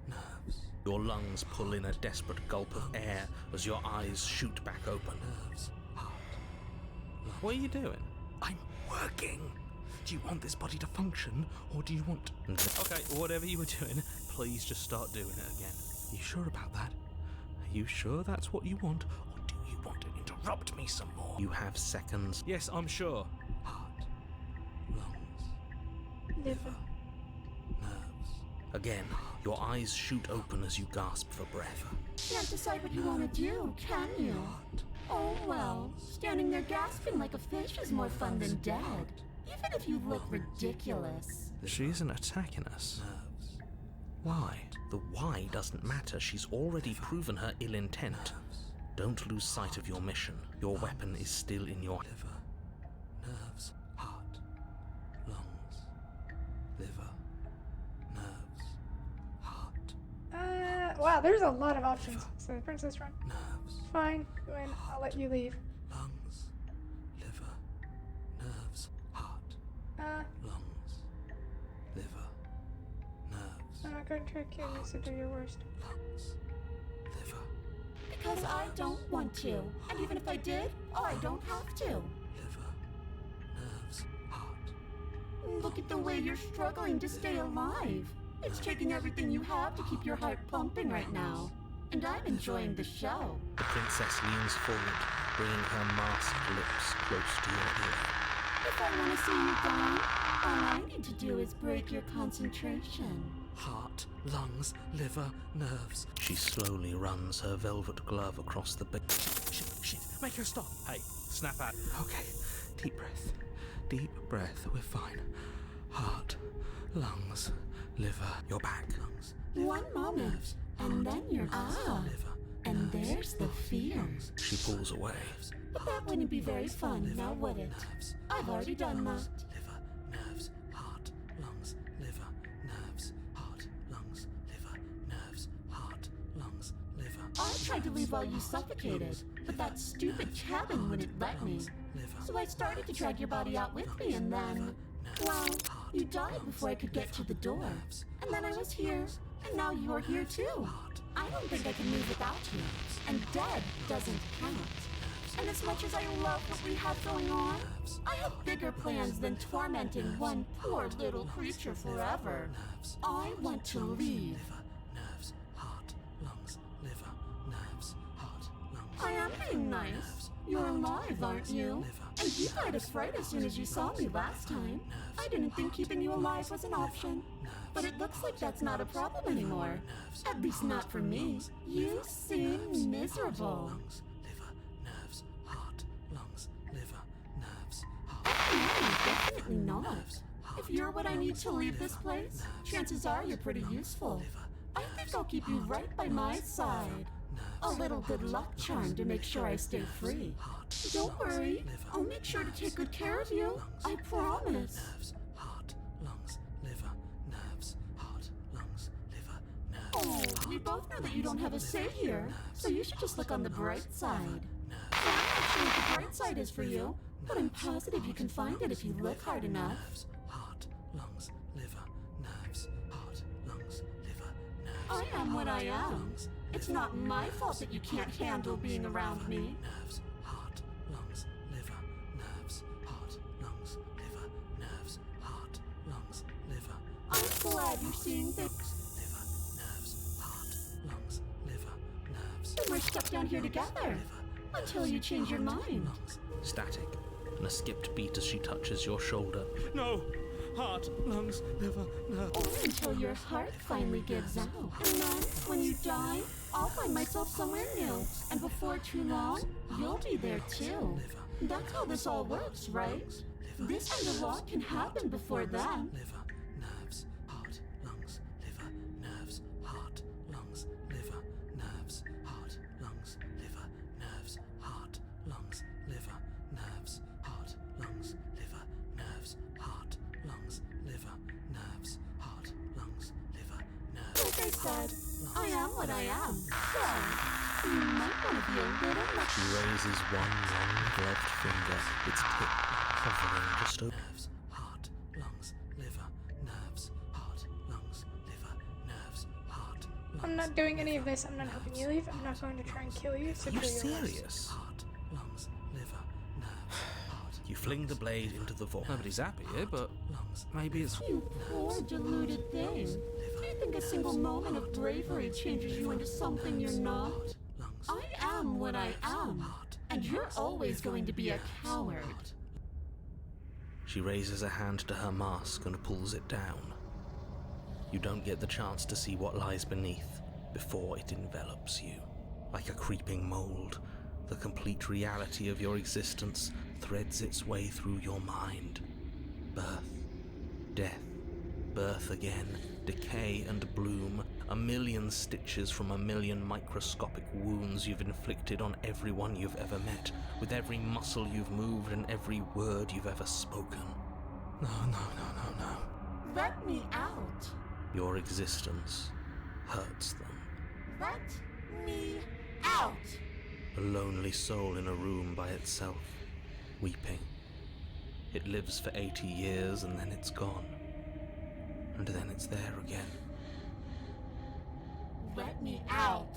nerves. Your lungs pull in a desperate gulp of air as your eyes shoot back open. Nerves, heart, lungs. What are you doing? I'm working. Do you want this body to function, or do you want... Okay, whatever you were doing, please just start doing it again. You sure about that? Are you sure that's what you want, or do you want to interrupt me some more? You have seconds. Yes, I'm sure. Heart, lungs, Liver. nerves. Again, your eyes shoot open as you gasp for breath. Can't decide what you want to do, can you? Oh well, standing there gasping like a fish is more fun than dead. Even if you look ridiculous. She isn't attacking us. Nerves. Why? The why doesn't matter. She's already proven her ill intent. Don't lose sight of your mission. Your weapon is still in your liver. Nerves. Heart. Lungs. Liver. Nerves. Heart. Wow, there's a lot of options. So the princess run. Nerves. Fine, go in. I'll let you leave. Lungs. Liver. Nerves. Heart. Lungs. Liver. Nerves. I'm not going to accuse you, so do your worst. Lungs. Liver. Because I don't want to. And even if I did, I don't have to. Liver. Nerves. Heart. Look at the way you're struggling to stay alive. It's taking everything you have to keep your heart pumping right now. And I'm enjoying the show. The princess leans forward, bringing her masked lips close to your ear. If I want to see you gone, all I need to do is break your concentration. Heart, lungs, liver, nerves. She slowly runs her velvet glove across the Shit, make her stop. Hey, snap out. Okay, deep breath. Deep breath, we're fine. Heart, lungs, liver, your back, lungs. One moment, and then you're Liver, and there's the fear. She pulls away. But that wouldn't be very fun, now would it? Nerves, I've already done that. liver, nerves, heart, lungs, liver, nerves, heart, lungs, liver, nerves, heart, lungs, liver. I tried to leave while you suffocated, but that stupid cabin wouldn't let me. So I started to drag your body out with me, and then, well, you died before I could get to the door. And then I was here, and now you're here too. I don't think I can move without you, and dead doesn't count. And as much as I love what we have going on, I have bigger plans than tormenting one poor little creature forever. I want to leave. Nerves, heart, lungs, liver, nerves, heart, I am being nice. You're alive, aren't you? And you got us right as soon as you saw me last time. I didn't think keeping you alive was an option. But it looks like that's not a problem anymore. At least not for me. You seem miserable. Lungs, liver, nerves, heart, lungs, liver, nerves, heart. No, definitely not. If you're what I need to leave this place, chances are you're pretty useful. I think I'll keep you right by my side. A little good luck charm to make sure I stay free. Don't worry, I'll make sure to take good care of you. I promise. Nerves, heart, lungs, liver, nerves, heart, lungs, liver, nerves. Oh, we both know that you don't have a say here, so you should just look on the bright side. So I'm not sure what the bright side is for you, but I'm positive you can find it if you look hard enough. Nerves, heart, lungs, liver, nerves, heart, lungs, liver, nerves. I am what I am. It's not my fault that you can't handle being around me. Nerves, heart, lungs, liver, nerves, heart, lungs, liver, nerves, heart, lungs, liver. I'm glad you're seeing things. Liver, nerves, heart, lungs, liver, nerves. We're stuck down here together until you change your mind. Static, and a skipped beat as she touches your shoulder. No! Heart, lungs, liver, nerves. Or until your heart finally gives out. And then, when you die, I'll find myself somewhere new. And before too long, you'll be there too. That's how this all works, right? This kind of luck can happen before then. Liver, nerves, heart, lungs, liver, nerves, heart, lungs, liver, nerves, heart, lungs, liver, nerves, heart, lungs, liver, nerves, heart, lungs, liver, nerves, heart, lungs, liver, nerves, heart, lungs, liver, nerves. Like I said, I am what I am. So, you might want to be a little She lucky. raises one long gloved finger, its tip hovering just over nerves, heart, lungs, liver, nerves, heart, lungs, liver, nerves, heart, lungs. I'm not doing any of this. I'm not helping you leave. I'm not going to try and kill you. So Are you do your worst. serious? Heart, lungs, liver, nerves, heart. You fling the blade into the void. Nobody's happy here, but Lungs, maybe it's... You poor deluded thing. Do you think a single moment of bravery changes you into something you're not? lungs, I am what I am, and you're always going to be a coward. She raises a hand to her mask and pulls it down. You don't get the chance to see what lies beneath before it envelops you. Like a creeping mold, the complete reality of your existence threads its way through your mind. Birth, death, birth again, decay and bloom, a million stitches from a million microscopic wounds you've inflicted on everyone you've ever met, with every muscle you've moved and every word you've ever spoken. No, no, no, no, no. Let me out. Your existence hurts them. Let me out. A lonely soul in a room by itself, weeping. It lives for 80 years and then it's gone. And then it's there again. Let me out.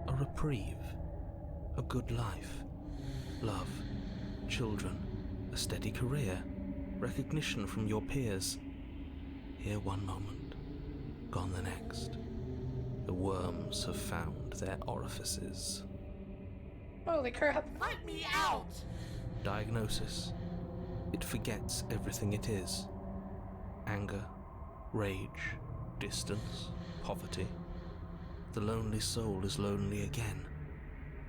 A reprieve. A good life. Love. Children. A steady career. Recognition from your peers. Here one moment. Gone the next. The worms have found their orifices. Holy crap. Let me out. Diagnosis. It forgets everything it is. Anger, rage, distance, poverty. The lonely soul is lonely again.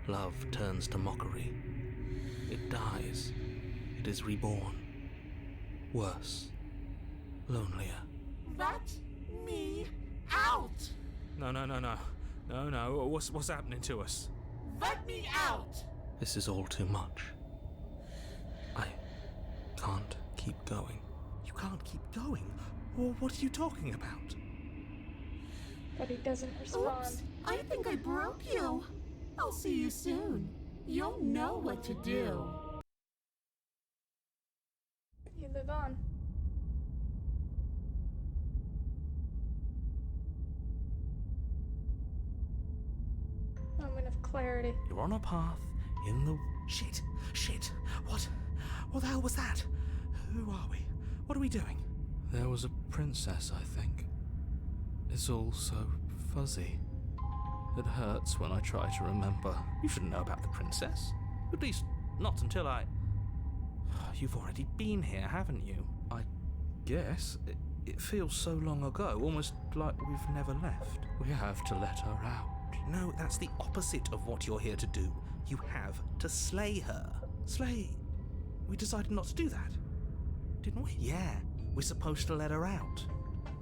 Love turns to mockery. It dies. It is reborn. Worse. Lonelier. Let me out. No, no, no, no. No, no. What's happening to us? Let me out. This is all too much. I can't keep going. You can't keep going. Well, what are you talking about? But he doesn't respond. Oops, I think I broke you. I'll see you soon. You'll know what to do. You live on. Moment of clarity. You're on a path in the... Shit! Shit! What the hell was that? Who are we? What are we doing? There was a princess, I think. It's all so fuzzy. It hurts when I try to remember. You shouldn't know about the princess. At least, not until I... You've already been here, haven't you? I guess. It feels so long ago, almost like we've never left. We have to let her out. No, that's the opposite of what you're here to do. You have to slay her. Slay? We decided not to do that, didn't we? Yeah, we're supposed to let her out.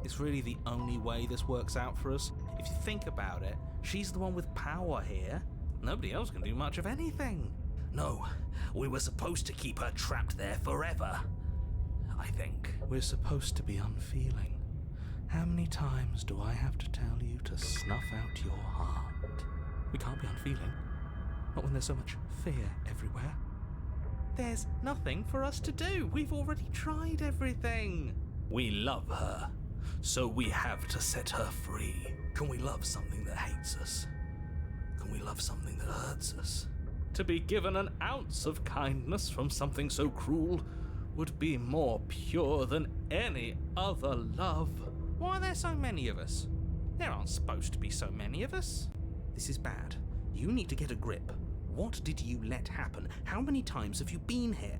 It's really the only way this works out for us. If you think about it, she's the one with power here. Nobody else can do much of anything. No, we were supposed to keep her trapped there forever. I think. We're supposed to be unfeeling. How many times do I have to tell you to snuff out your heart? We can't be unfeeling. Not when there's so much fear everywhere. There's nothing for us to do. We've already tried everything. We love her, so we have to set her free. Can we love something that hates us? Can we love something that hurts us? To be given an ounce of kindness from something so cruel would be more pure than any other love. Why are there so many of us? There aren't supposed to be so many of us. This is bad. You need to get a grip. What did you let happen? How many times have you been here?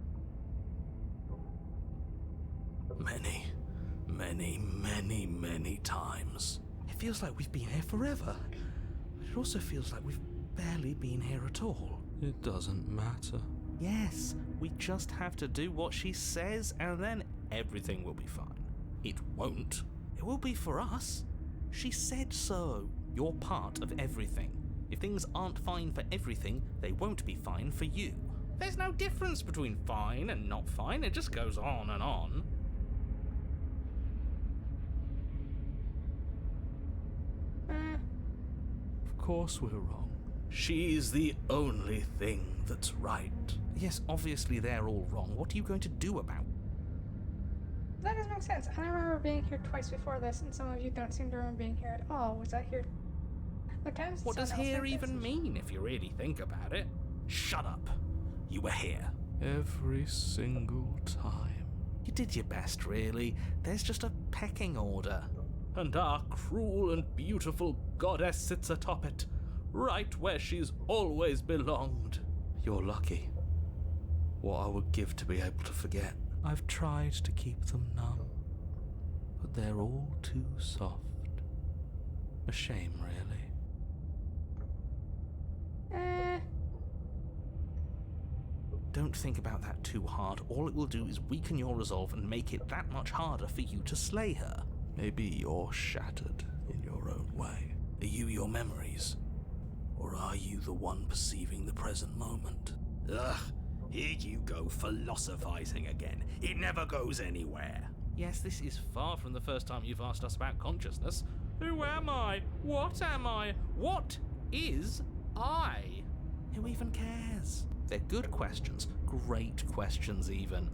Many times. It feels like we've been here forever. But it also feels like we've barely been here at all. It doesn't matter. Yes, we just have to do what she says and then everything will be fine. It won't. It will be for us. She said so. You're part of everything. If things aren't fine for everything, they won't be fine for you. There's no difference between fine and not fine. It just goes on and on. Of course we're wrong. She's the only thing that's right. Yes, obviously they're all wrong. What are you going to do about it? That doesn't make sense. I remember being here twice before this, and some of you don't seem to remember being here at all. Was I here? What does here even mean, if you really think about it? Shut up. You were here. Every single time. You did your best, really. There's just a pecking order. And our cruel and beautiful goddess sits atop it, right where she's always belonged. You're lucky. What I would give to be able to forget. I've tried to keep them numb, but they're all too soft. A shame, really. Don't think about that too hard. All it will do is weaken your resolve and make it that much harder for you to slay her. Maybe you're shattered in your own way. Are you your memories? Or are you the one perceiving the present moment? Ugh, here you go philosophizing again. It never goes anywhere. Yes, this is far from the first time you've asked us about consciousness. Who am I? What am I? What is I? Who even cares? They're good questions, great questions even,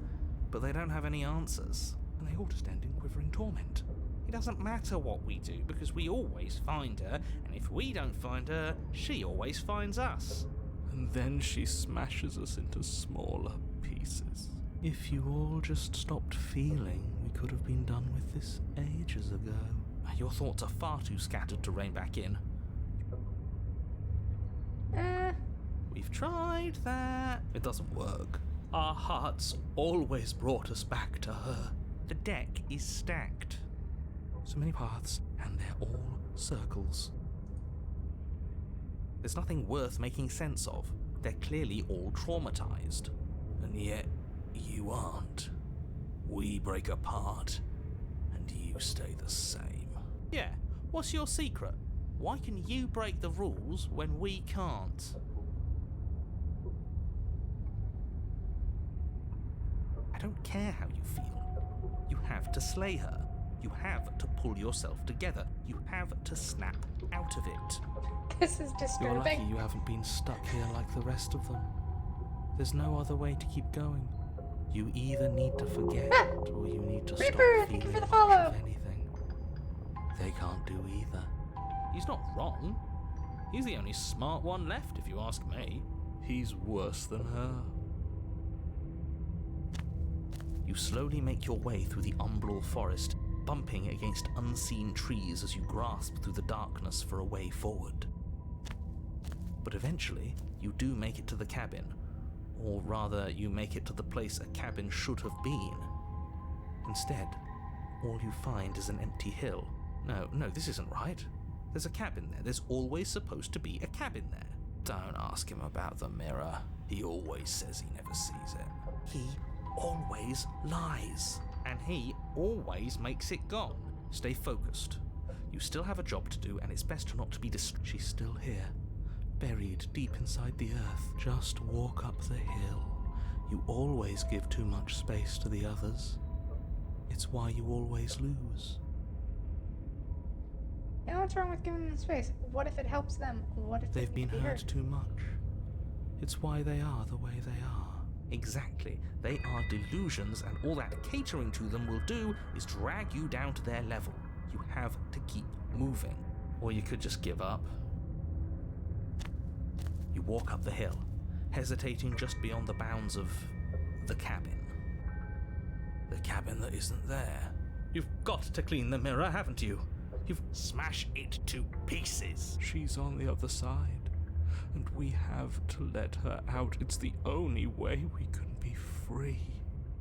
but they don't have any answers, and they all just end in quivering torment. It doesn't matter what we do, because we always find her, and if we don't find her, she always finds us. And then she smashes us into smaller pieces. If you all just stopped feeling, we could have been done with this ages ago. Your thoughts are far too scattered to rein back in. We've tried that. It doesn't work. Our hearts always brought us back to her. The deck is stacked. So many paths, and they're all circles. There's nothing worth making sense of. They're clearly all traumatized. And yet, you aren't. We break apart, and you stay the same. Yeah, what's your secret? Why can you break the rules when we can't? I don't care how you feel. You have to slay her. You have to pull yourself together. You have to snap out of it. This is You're lucky disturbing. you haven't been stuck here like the rest of them. There's no other way to keep going. You either need to forget, or you need to Reaper, stop thank feeling you for the much follow. of anything. They can't do either. He's not wrong. He's the only smart one left, if you ask me. He's worse than her. You slowly make your way through the umbral forest, bumping against unseen trees as you grasp through the darkness for a way forward. But eventually, you do make it to the cabin. Or rather, you make it to the place a cabin should have been. Instead, all you find is an empty hill. No, this isn't right. There's a cabin there. There's always supposed to be a cabin there. Don't ask him about the mirror. He always says he never sees it. He always lies. And he always makes it gone. Stay focused. You still have a job to do, and it's best not to be She's still here, buried deep inside the earth. Just walk up the hill. You always give too much space to the others. It's why you always lose. Yeah, what's wrong with giving them space? What if it helps them? What if They've they been need to be hurt too much. It's why they are the way they are. Exactly. They are delusions, and all that catering to them will do is drag you down to their level. You have to keep moving. Or you could just give up. You walk up the hill, hesitating just beyond the bounds of the cabin. The cabin that isn't there. You've got to clean the mirror, haven't you? You've smashed it to pieces. She's on the other side, and we have to let her out. It's the only way we can be free.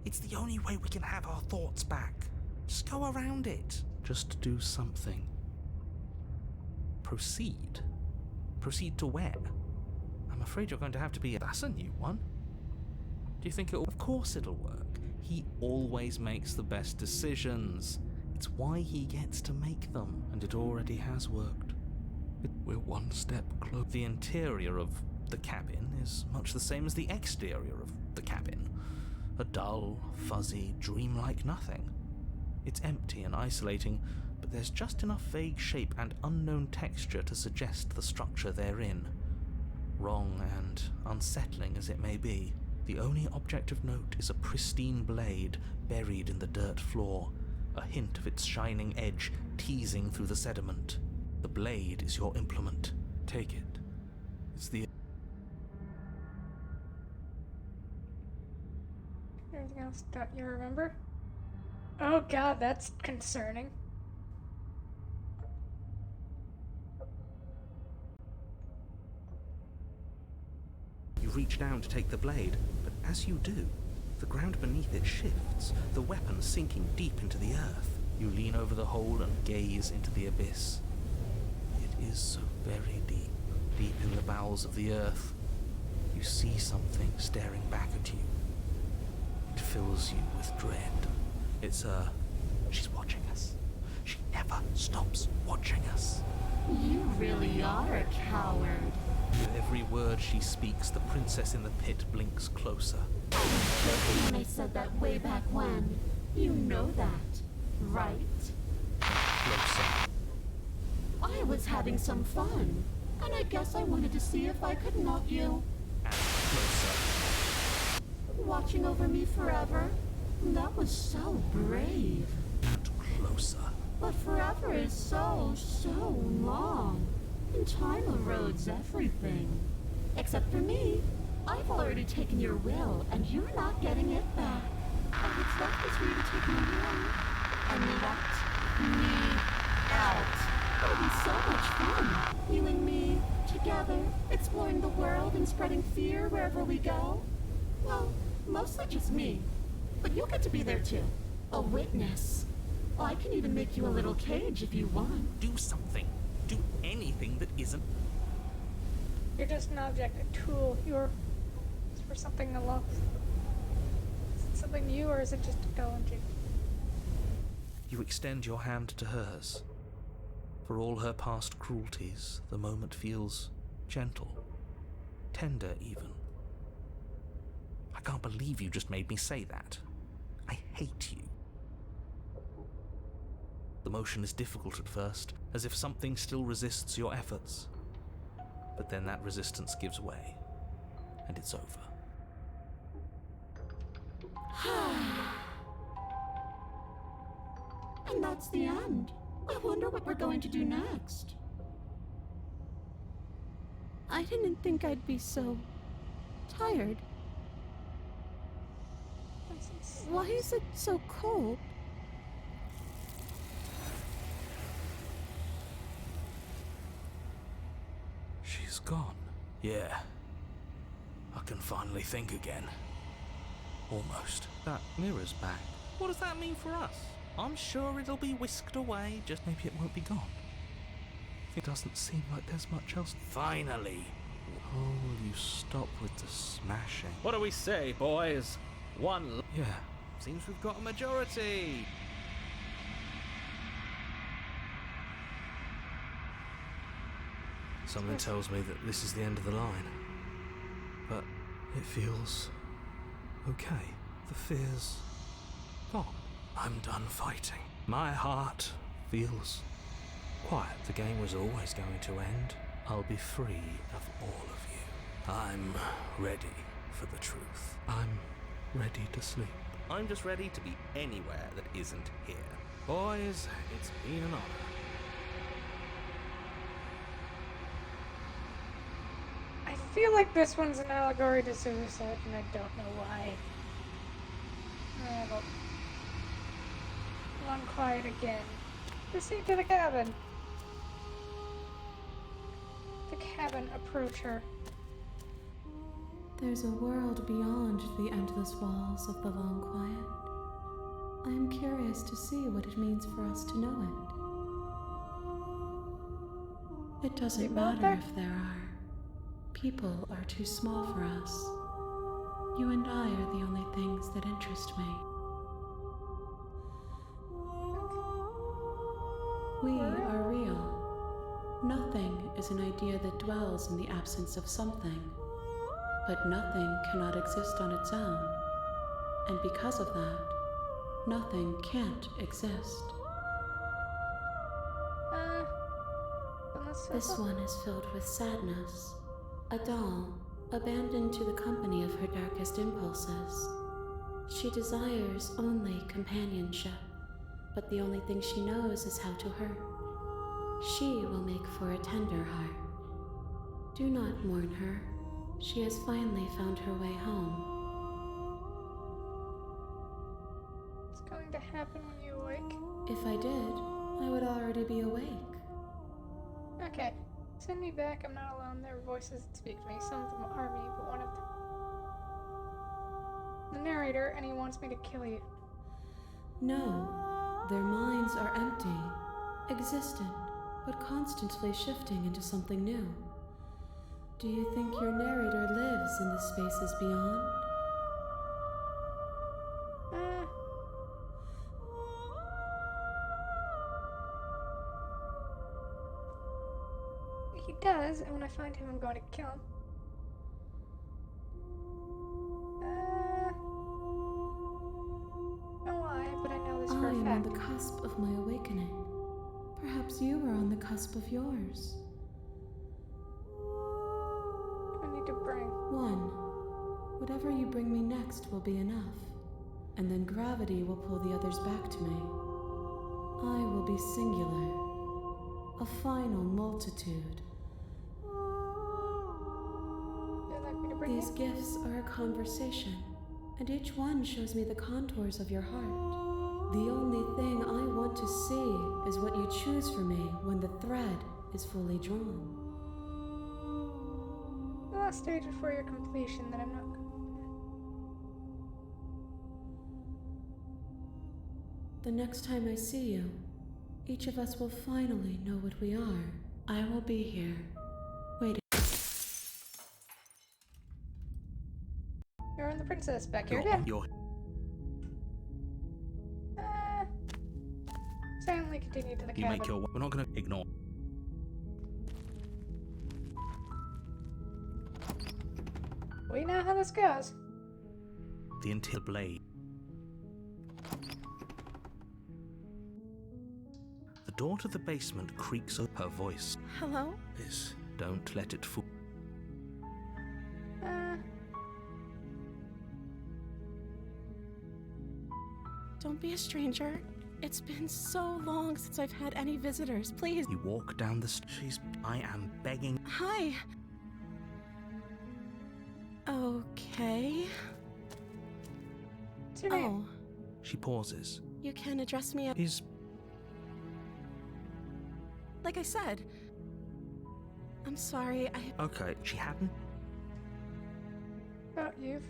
It's the only way we can have our thoughts back. Just go around it. Just do something. Proceed. Proceed to where? I'm afraid you're going to have to be... That's a new one. Do you think it'll... Of course it'll work. He always makes the best decisions. It's why he gets to make them, and it already has worked. We're one step closer. The interior of the cabin is much the same as the exterior of the cabin. A dull, fuzzy, dreamlike nothing. It's empty and isolating, but there's just enough vague shape and unknown texture to suggest the structure they're in. Wrong and unsettling as it may be, the only object of note is a pristine blade buried in the dirt floor, a hint of its shining edge teasing through the sediment. The blade is your implement. Take it. It's the... Anything else that you remember? Oh god, that's concerning. You reach down to take the blade, but as you do, the ground beneath it shifts, the weapon sinking deep into the earth. You lean over the hole and gaze into the abyss. It is so very deep, deep in the bowels of the earth. You see something staring back at you. It fills you with dread. It's her. She's watching us. She never stops watching us. You really are a coward. With every word she speaks, the princess in the pit blinks closer. I was joking when I said that way back when. You know that, right? Closer. I was having some fun, and I guess I wanted to see if I could melt you. And closer. Watching over me forever? That was so brave. And closer. But forever is so long. And time erodes everything. Except for me. I've already taken your will, and you're not getting it back. All that's left is for you to take my will and let me out. It'll be so much fun. You and me, together, exploring the world and spreading fear wherever we go. Well, mostly just me. But you'll get to be there too. A witness. I can even make you a little cage if you want. Do something. Do anything that isn't. You're just an object, a tool. You're for something else. Is it something new, or is it just technology? You extend your hand to hers. For all her past cruelties, the moment feels gentle, tender even. I can't believe you just made me say that. I hate you. The motion is difficult at first, as if something still resists your efforts. But then that resistance gives way, and it's over. And that's the end. I wonder what we're going to do next. I didn't think I'd be so tired. Why is it so cold? She's gone. Yeah. I can finally think again. Almost. That mirror's back. What does that mean for us? I'm sure it'll be whisked away, just maybe it won't be gone. It doesn't seem like there's much else. Finally! Oh, will you stop with the smashing? What do we say, boys? One. Yeah. Seems we've got a majority. Something tells me that this is the end of the line. But it feels okay. The fear's gone. I'm done fighting. My heart feels quiet. The game was always going to end. I'll be free of all of you. I'm ready for the truth. I'm ready to sleep. I'm just ready to be anywhere that isn't here. Boys, it's been an honor. I feel like this one's an allegory to suicide, and I don't know why. Well, gone quiet again. Proceed to the cabin. The cabin, approach her. There's a world beyond the endless walls of the long quiet. I am curious to see what it means for us to know it. It doesn't People out matter there? if there are. People are too small for us. You and I are the only things that interest me. We are real. Nothing is an idea that dwells in the absence of something. But nothing cannot exist on its own. And because of that, nothing can't exist. This one is filled with sadness. A doll, abandoned to the company of her darkest impulses. She desires only companionship, but the only thing she knows is how to hurt. She will make for a tender heart. Do not mourn her. She has finally found her way home. What's going to happen when you awake? If I did, I would already be awake. Okay. Send me back. I'm not alone. There are voices that speak to me. Some of them are me, but one of them... the narrator, and he wants me to kill you. No, their minds are empty, existent, but constantly shifting into something new. Do you think your narrator lives in the spaces beyond? He does, and when I find him, I'm going to kill him. Know why, but I know this I for a am fact. on the cusp of my awakening. Perhaps you are on the cusp of yours. I need to bring. One, whatever you bring me next will be enough, and then gravity will pull the others back to me. I will be singular, a final multitude. Would you like me to bring These him? gifts are a conversation, and each one shows me the contours of your heart. The only thing I want to see is what you choose for me when the thread is fully drawn. The last stage before your completion that I'm not. The next time I see you, each of us will finally know what we are. I will be here, waiting. You're in the princess back here again. You're Silently continue to the you cabin. make your. We're not going to ignore. We know how this goes. The interior blade. The door to the basement creaks up. Her voice Hello? is, don't let it fool. Don't be a stranger. It's been so long since I've had any visitors. Please. You walk down the I am begging. Hi. Okay. What's your name? Oh, She pauses. you can address me as... Is Like I said, I'm sorry, Okay, she hadn't. Oh, you've.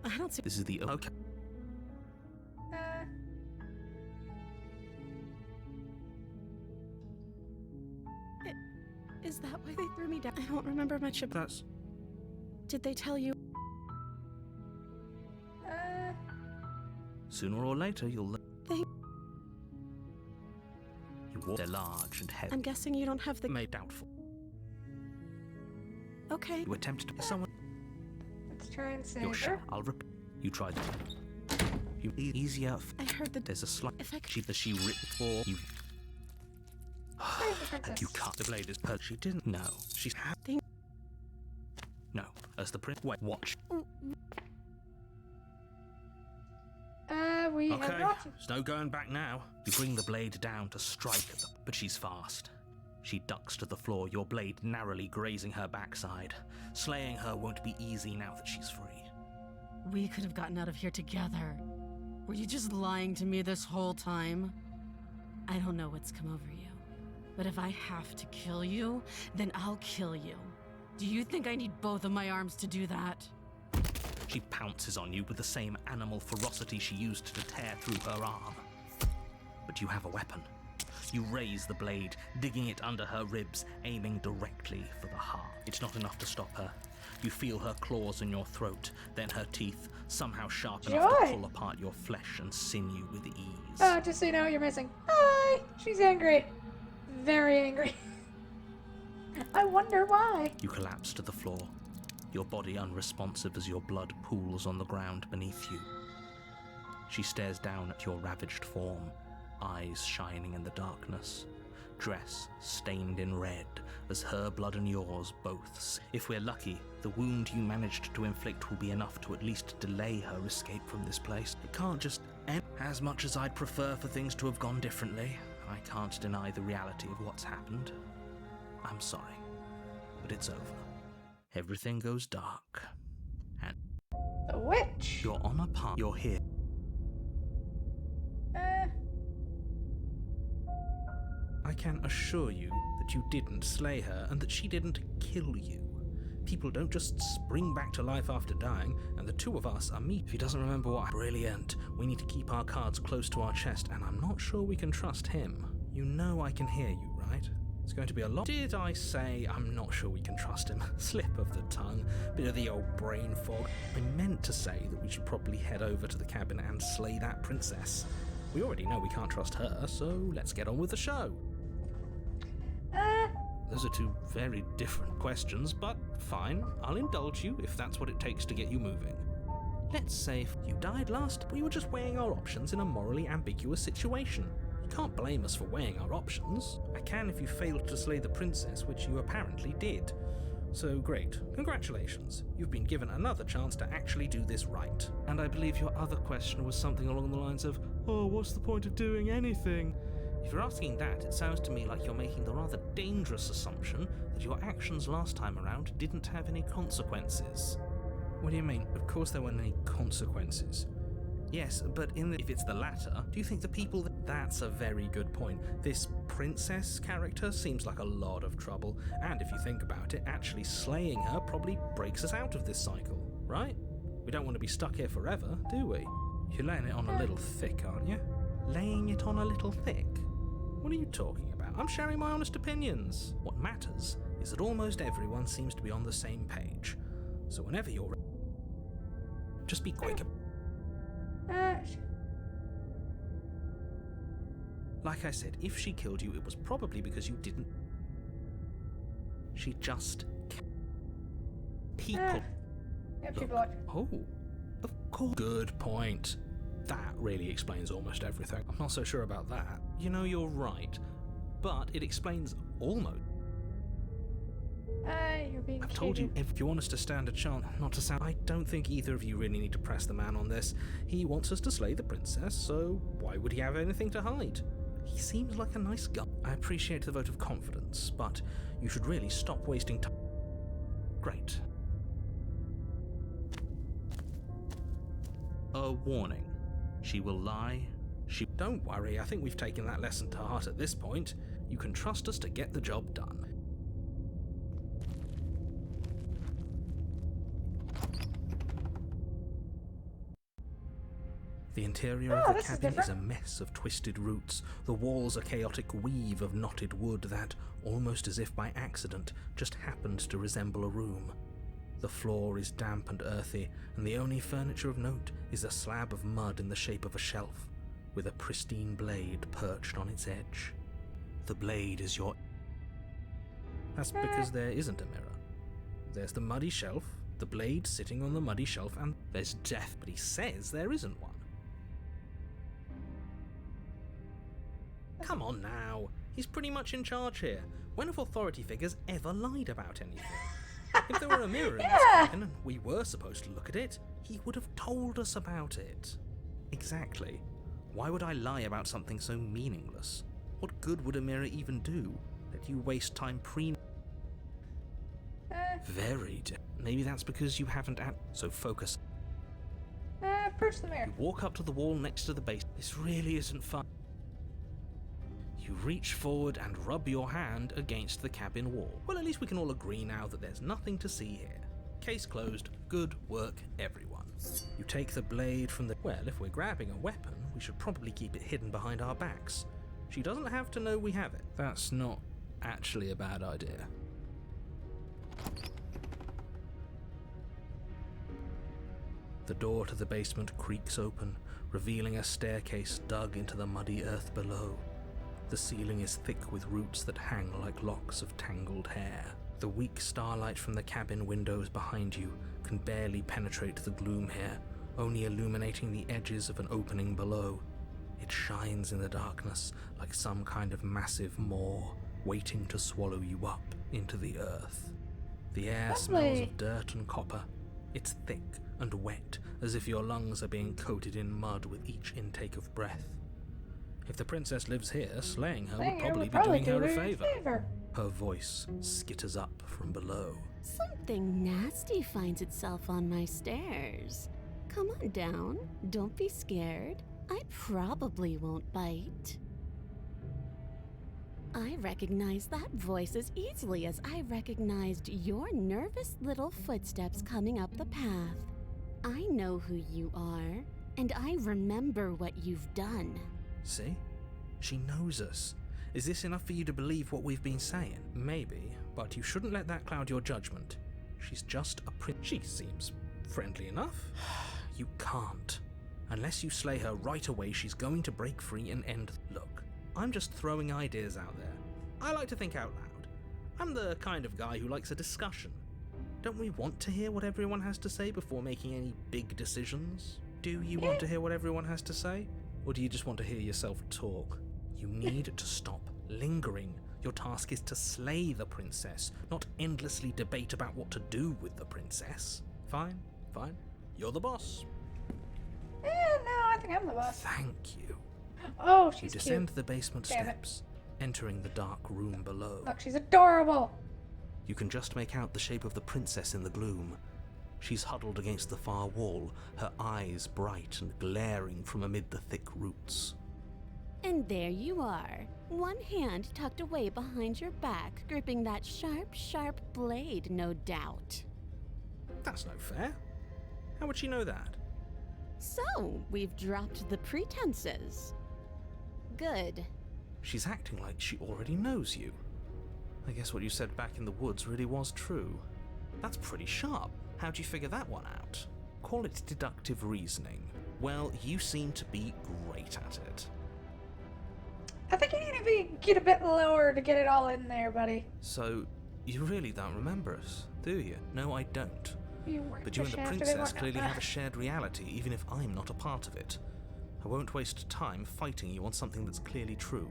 I don't see. This is the. Okay. Is that why they threw me down? I don't remember much about. That's. Did they tell you? Sooner or later, you'll learn. They. You walk. They're large and heavy. I'm guessing you don't have the. Made doubtful. Okay. You attempted to. Someone. Let's try and save You're her. sure. I'll repeat. You tried. You easier. I heard that. There's a slight. If I could. She that she written for you. Save the princess. You cut the blade is per. She didn't know. She's Think- No, as the prince. Wait, watch. We have Okay, brought you. there's no going back now. You bring the blade down to strike at them, but she's fast. She ducks to the floor, your blade narrowly grazing her backside. Slaying her won't be easy now that she's free. We could have gotten out of here together. Were you just lying to me this whole time? I don't know what's come over you, but if I have to kill you, then I'll kill you. Do you think I need both of my arms to do that? She pounces on you with the same animal ferocity she used to tear through her arm. But you have a weapon. You raise the blade, digging it under her ribs, aiming directly for the heart. It's not enough to stop her. You feel her claws in your throat, then her teeth, somehow sharp enough to Joy! pull apart your flesh and sinew with ease. Oh, just so you know what you're missing. Hi! She's angry. Very angry. I wonder why. You collapse to the floor, your body unresponsive as your blood pools on the ground beneath you. She stares down at your ravaged form, eyes shining in the darkness, dress stained in red as her blood and yours both. If we're lucky, the wound you managed to inflict will be enough to at least delay her escape from this place. It can't just end. As much as I'd prefer for things to have gone differently, I can't deny the reality of what's happened. I'm sorry, but it's over. Everything goes dark, and The witch. you're on a path. You're here. I can assure you that you didn't slay her and that she didn't kill you. People don't just spring back to life after dying, and the two of us are meet. If he doesn't remember what. Brilliant. We need to keep our cards close to our chest, and I'm not sure we can trust him. You know I can hear you, right? It's going to be a lot. Did I say I'm not sure we can trust him? Slip of the tongue, bit of the old brain fog. I meant to say that we should probably head over to the cabin and slay that princess. We already know we can't trust her, so let's get on with the show. Those are two very different questions, but fine, I'll indulge you if that's what it takes to get you moving. Let's say if you died last, we were just weighing our options in a morally ambiguous situation. You can't blame us for weighing our options. I can if you failed to slay the princess, which you apparently did. So great, congratulations. You've been given another chance to actually do this right. And I believe your other question was something along the lines of, oh, what's the point of doing anything? If you're asking that, it sounds to me like you're making the rather dangerous assumption that your actions last time around didn't have any consequences. What do you mean? Of course there weren't any consequences. Yes, but if it's the latter, do you think the people That's a very good point. This princess character seems like a lot of trouble, and if you think about it, actually slaying her probably breaks us out of this cycle, right? We don't want to be stuck here forever, do we? You're laying it on a little thick, aren't you? Laying it on a little thick? What are you talking about? I'm sharing my honest opinions. What matters is that almost everyone seems to be on the same page. So whenever you're just be quick. Like I said, if she killed you, it was probably because you didn't. She just. People. Yeah, Look. people are. Oh, of course. Good point. That really explains almost everything. I'm not so sure about that. You know, you're right. But it explains almost. You're being I've told you, shady. if you want us to stand a chance, not to sound. I don't think either of you really need to press the man on this. He wants us to slay the princess, so why would he have anything to hide? He seems like a nice guy. I appreciate the vote of confidence, but you should really stop wasting time. Great. A warning. She will lie. Don't worry, I think we've taken that lesson to heart at this point. You can trust us to get the job done. The interior Oh, of the this is cabin is a different. mess of twisted roots. The walls a chaotic weave of knotted wood that, almost as if by accident, just happened to resemble a room. The floor is damp and earthy, and the only furniture of note is a slab of mud in the shape of a shelf, with a pristine blade perched on its edge. The blade is your... That's because there isn't a mirror. There's the muddy shelf, the blade sitting on the muddy shelf, and there's death, but he says there isn't one. Come on now, he's pretty much in charge here. When have authority figures ever lied about anything? If there were a mirror in this cabin and we were supposed to look at it, he would have told us about it. Exactly. Why would I lie about something so meaningless? What good would a mirror even do? Let you waste time Very Maybe that's because you haven't so focus. Approach the mirror. You walk up to the wall next to the base. This really isn't fun. You reach forward and rub your hand against the cabin wall. Well, at least we can all agree now that there's nothing to see here. Case closed. Good work, everyone. You take the blade from the... Well, if we're grabbing a weapon, we should probably keep it hidden behind our backs. She doesn't have to know we have it. That's not actually a bad idea. The door to the basement creaks open, revealing a staircase dug into the muddy earth below. The ceiling is thick with roots that hang like locks of tangled hair. The weak starlight from the cabin windows behind you can barely penetrate the gloom here, only illuminating the edges of an opening below. It shines in the darkness like some kind of massive maw, waiting to swallow you up into the earth. The air smells of dirt and copper. It's thick and wet, as if your lungs are being coated in mud with each intake of breath. If the princess lives here, slaying her would probably be doing her a favor. Her voice skitters up from below. Something nasty finds itself on my stairs. Come on down. Don't be scared. I probably won't bite. I recognize that voice as easily as I recognized your nervous little footsteps coming up the path. I know who you are, and I remember what you've done. See? She knows us. Is this enough for you to believe what we've been saying? Maybe, but you shouldn't let that cloud your judgment. She's just a She seems friendly enough. You can't. Unless you slay her right away, she's going to break free and end. Look, I'm just throwing ideas out there. I like to think out loud. I'm the kind of guy who likes a discussion. Don't we want to hear what everyone has to say before making any big decisions? Do you want to hear what everyone has to say? Or do you just want to hear yourself talk? You need to stop lingering. Your task is to slay the princess, not endlessly debate about what to do with the princess. Fine, fine. You're the boss. No, I think I'm the boss. Thank you. Oh, You she's descend cute. the basement Damn it. steps, entering the dark room below. Look, she's adorable. You can just make out the shape of the princess in the gloom. She's huddled against the far wall, her eyes bright and glaring from amid the thick roots. And there you are, one hand tucked away behind your back, gripping that sharp, sharp blade, no doubt. That's no fair. How would she know that? So, we've dropped the pretenses. Good. She's acting like she already knows you. I guess what you said back in the woods really was true. That's pretty sharp. How'd you figure that one out? Call it deductive reasoning. Well, you seem to be great at it. I think you need to get a bit lower to get it all in there, buddy. So, you really don't remember us, do you? No, I don't. You weren't But you and the shaft of it, princess weren't clearly you? have a shared reality, even if I'm not a part of it. I won't waste time fighting you on something that's clearly true.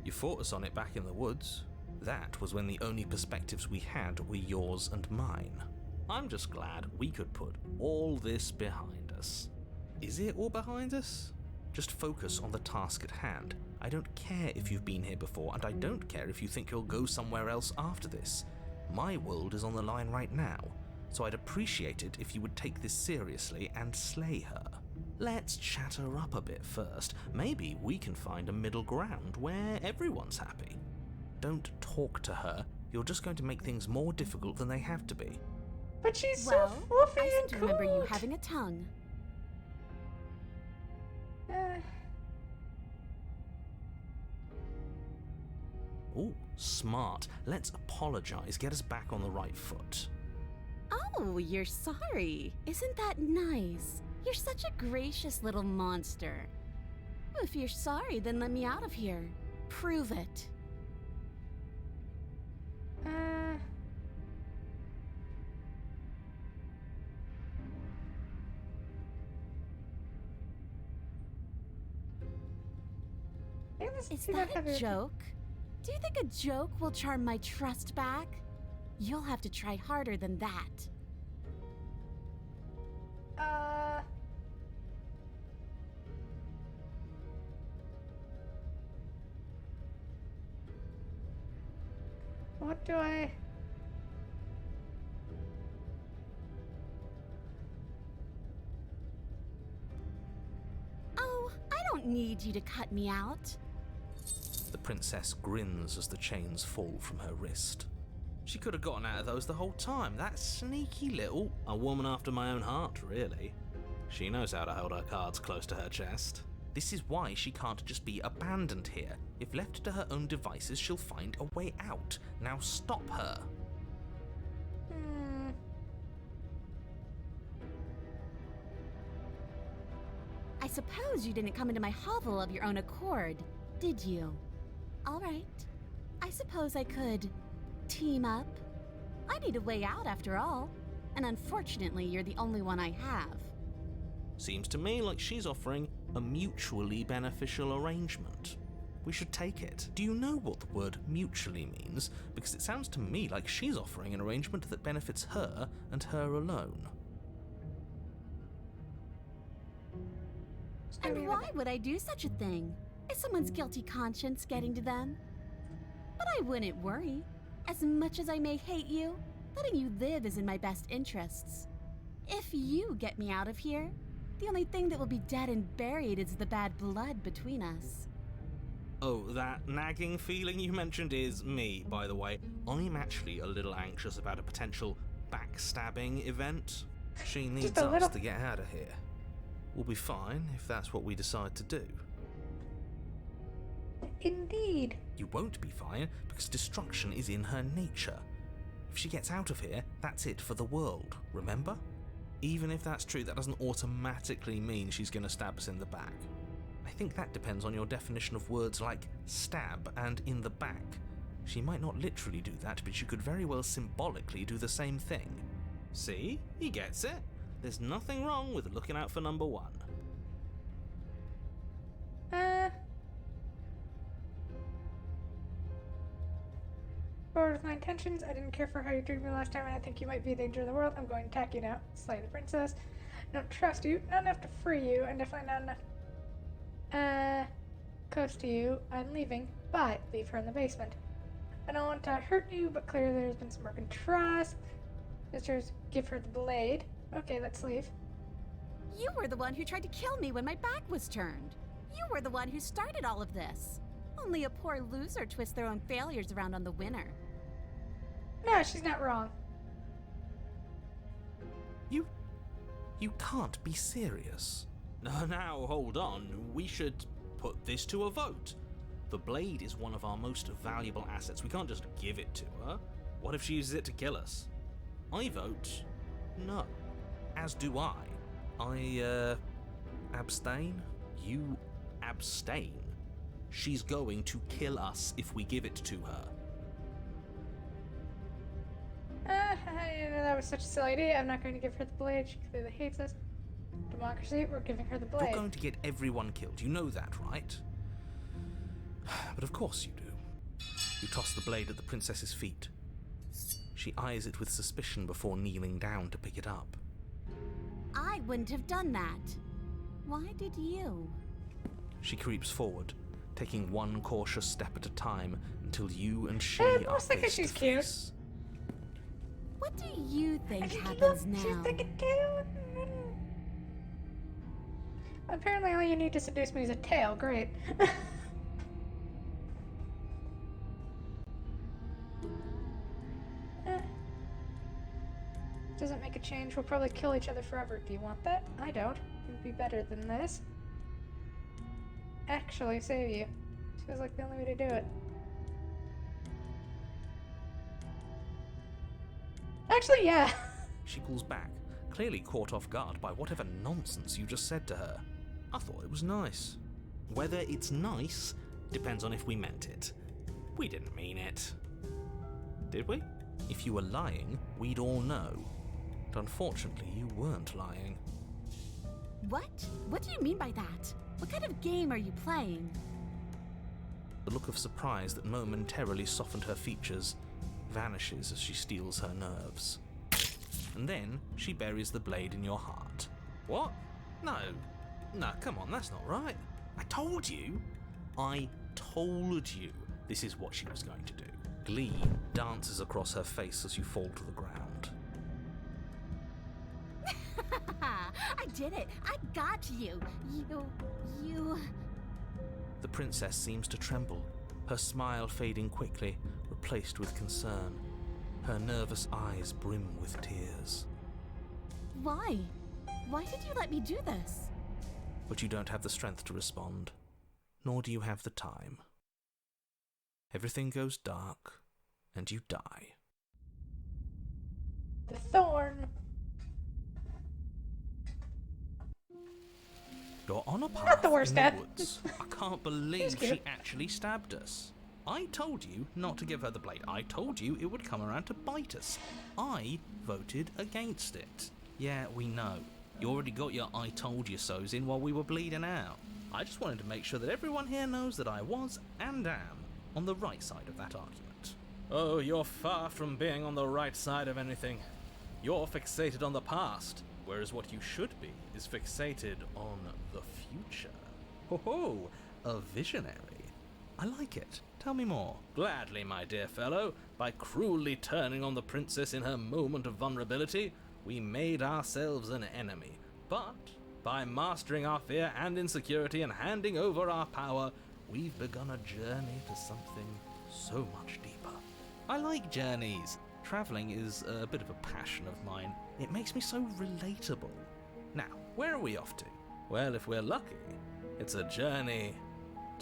You fought us on it back in the woods. That was when the only perspectives we had were yours and mine. I'm just glad we could put all this behind us. Is it all behind us? Just focus on the task at hand. I don't care if you've been here before, and I don't care if you think you'll go somewhere else after this. My world is on the line right now, so I'd appreciate it if you would take this seriously and slay her. Let's chat her up a bit first. Maybe we can find a middle ground where everyone's happy. don't talk to her, you're just going to make things more difficult than they have to be. But she's Well, so fluffy I seem and to cool. remember you having a tongue. Ooh, smart. Let's apologize, get us back on the right foot. Oh, you're sorry. Isn't that nice? You're such a gracious little monster. If you're sorry, then let me out of here. Prove it. Is that a joke? Do you think a joke will charm my trust back? You'll have to try harder than that. What do I... Oh, I don't need you to cut me out. The princess grins as the chains fall from her wrist. She could have gotten out of those the whole time. That sneaky little... A woman after my own heart, really. She knows how to hold her cards close to her chest. This is why she can't just be abandoned here. If left to her own devices, she'll find a way out. Now stop her. I suppose you didn't come into my hovel of your own accord, did you? All right. I suppose I could team up. I need a way out after all. And unfortunately, you're the only one I have. Seems to me like she's offering a mutually beneficial arrangement. We should take it. Do you know what the word mutually means? Because it sounds to me like she's offering an arrangement that benefits her and her alone. And why would I do such a thing? Is someone's guilty conscience getting to them? But I wouldn't worry. As much as I may hate you, letting you live is in my best interests. If you get me out of here, the only thing that will be dead and buried is the bad blood between us. Oh, that nagging feeling you mentioned is me, by the way. I'm actually a little anxious about a potential backstabbing event. She needs Just a us little. to get out of here. We'll be fine if that's what we decide to do. Indeed. You won't be fine because destruction is in her nature. If she gets out of here, that's it for the world, remember? Even if that's true, that doesn't automatically mean she's going to stab us in the back. I think that depends on your definition of words like stab and in the back. She might not literally do that, but she could very well symbolically do the same thing. See? He gets it. There's nothing wrong with looking out for number one. Forward with my intentions. I didn't care for how you treated me last time, and I think you might be a danger to the world. I'm going to attack you now. Slay the princess. I don't trust you. Not enough to free you, and definitely not enough close to you. I'm leaving, but leave her in the basement. I don't want to hurt you, but clearly there's been some broken trust. Sisters, give her the blade. Okay, let's leave. You were the one who tried to kill me when my back was turned. You were the one who started all of this. Only a poor loser twists their own failures around on the winner. No, she's not wrong. You can't be serious. Now, hold on. We should put this to a vote. The blade is one of our most valuable assets. We can't just give it to her. What if she uses it to kill us? I vote no. As do I. Abstain? You abstain. She's going to kill us if we give it to her. That was such a silly idea. I'm not going to give her the blade. She clearly hates us. Democracy, we're giving her the blade. You're going to get everyone killed. You know that, right? But of course you do. You toss the blade at the princess's feet. She eyes it with suspicion before kneeling down to pick it up. I wouldn't have done that. Why did you? She creeps forward, taking one cautious step at a time until you and she are mostly 'cause face she's to cute. face. What do you think Look, happens now? she's thinking too. Apparently all you need to seduce me is a tail. Great. change. We'll probably kill each other forever. Do you want that? I don't. It would be better than this. Actually, save you. Feels like the only way to do it. Actually, yeah. She pulls back, clearly caught off guard by whatever nonsense you just said to her. I thought it was nice. Whether it's nice depends on if we meant it. We didn't mean it. Did we? If you were lying, we'd all know. But unfortunately, you weren't lying. What? What do you mean by that? What kind of game are you playing? The look of surprise that momentarily softened her features vanishes as she steels her nerves. And then she buries the blade in your heart. What? No, come on, that's not right. I told you this is what she was going to do. Glee dances across her face as you fall to the ground. I did it! I got you! You... The princess seems to tremble, her smile fading quickly, replaced with concern. Her nervous eyes brim with tears. Why? Why did you let me do this? But you don't have the strength to respond, nor do you have the time. Everything goes dark, and you die. The thorn. You're on a path Not the worst in death. the woods. I can't believe cute. she actually stabbed us. I told you not to give her the blade. I told you it would come around to bite us. I voted against it. Yeah, we know. You already got your I told you so's in while we were bleeding out. I just wanted to make sure that everyone here knows that I was and am on the right side of that argument. Oh, you're far from being on the right side of anything. You're fixated on the past, whereas what you should be is fixated on the future. Ho ho, a visionary. I like it. Tell me more. Gladly, my dear fellow. By cruelly turning on the princess in her moment of vulnerability, we made ourselves an enemy. But by mastering our fear and insecurity and handing over our power, we've begun a journey to something so much deeper. I like journeys. Traveling is a bit of a passion of mine. It makes me so relatable. Now, where are we off to? Well, if we're lucky, it's a journey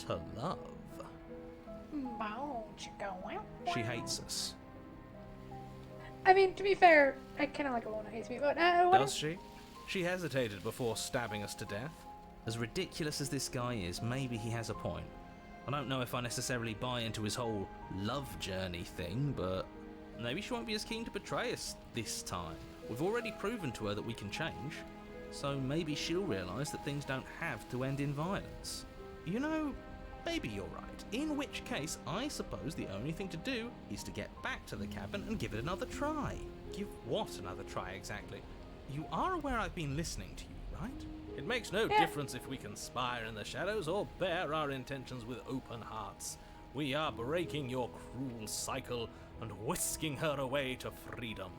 to love. She hates us. I mean, to be fair, I kind of like a woman who hates me, but what Does she? She hesitated before stabbing us to death. As ridiculous as this guy is, maybe he has a point. I don't know if I necessarily buy into his whole love journey thing, but maybe she won't be as keen to betray us this time. We've already proven to her that we can change, so maybe she'll realise that things don't have to end in violence. You know, maybe you're right. In which case, I suppose the only thing to do is to get back to the cabin and give it another try. Give what another try exactly? You are aware I've been listening to you, right? It makes no difference if we conspire in the shadows or bear our intentions with open hearts. We are breaking your cruel cycle and whisking her away to freedom.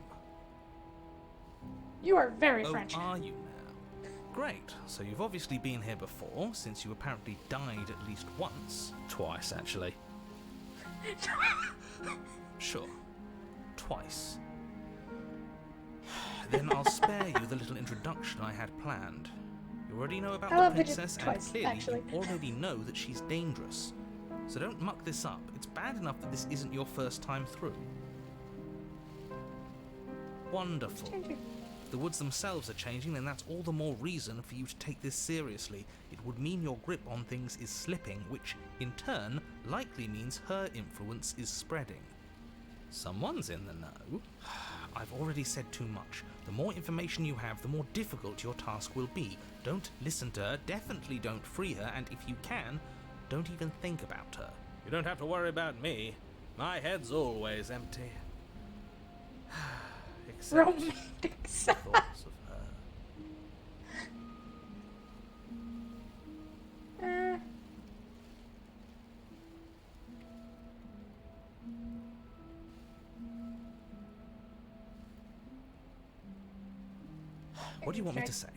You are very Oh, French. are you now? Great. So you've obviously been here before, since you apparently died at least once. Twice, actually. Sure. Twice. Then I'll spare you the little introduction I had planned. You already know about I the love that it's princess, and twice, clearly actually. you already know that she's dangerous. So don't muck this up. It's bad enough that this isn't your first time through. Wonderful. If the woods themselves are changing, then that's all the more reason for you to take this seriously. It would mean your grip on things is slipping, which, in turn, likely means her influence is spreading. Someone's in the know. I've already said too much. The more information you have, the more difficult your task will be. Don't listen to her, definitely don't free her, and if you can, don't even think about her. You don't have to worry about me. My head's always empty. Except Romantic side. thoughts of her. What do you want me to say?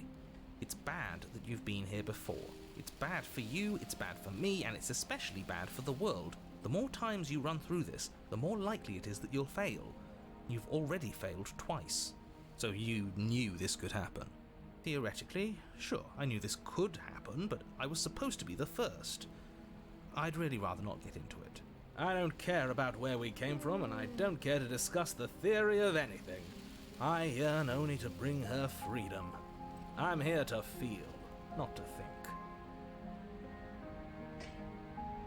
It's bad that you've been here before. It's bad for you, it's bad for me, and it's especially bad for the world. The more times you run through this, the more likely it is that you'll fail. You've already failed twice. So you knew this could happen? Theoretically, sure, I knew this could happen, but I was supposed to be the first. I'd really rather not get into it. I don't care about where we came from, and I don't care to discuss the theory of anything. I yearn only to bring her freedom. I'm here to feel, not to think.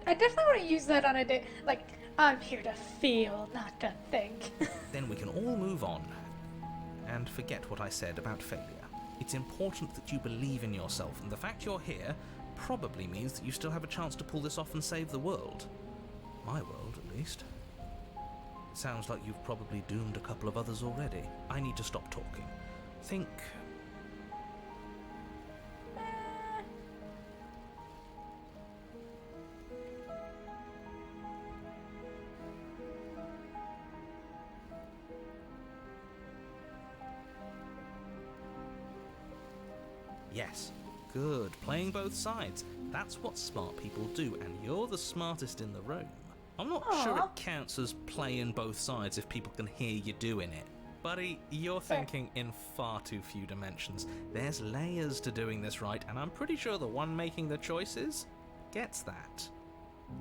I definitely want to use that on a day. Like, I'm here to feel, not to think. Then we can all move on and forget what I said about failure. It's important that you believe in yourself, and the fact you're here probably means that you still have a chance to pull this off and save the world. My world, at least. It sounds like you've probably doomed a couple of others already. I need to stop talking. Think. Yes, good. Playing both sides. That's what smart people do, and you're the smartest in the room. I'm not sure it counts as playing both sides if people can hear you doing it. Buddy, you're thinking in far too few dimensions. There's layers to doing this right, and I'm pretty sure the one making the choices gets that.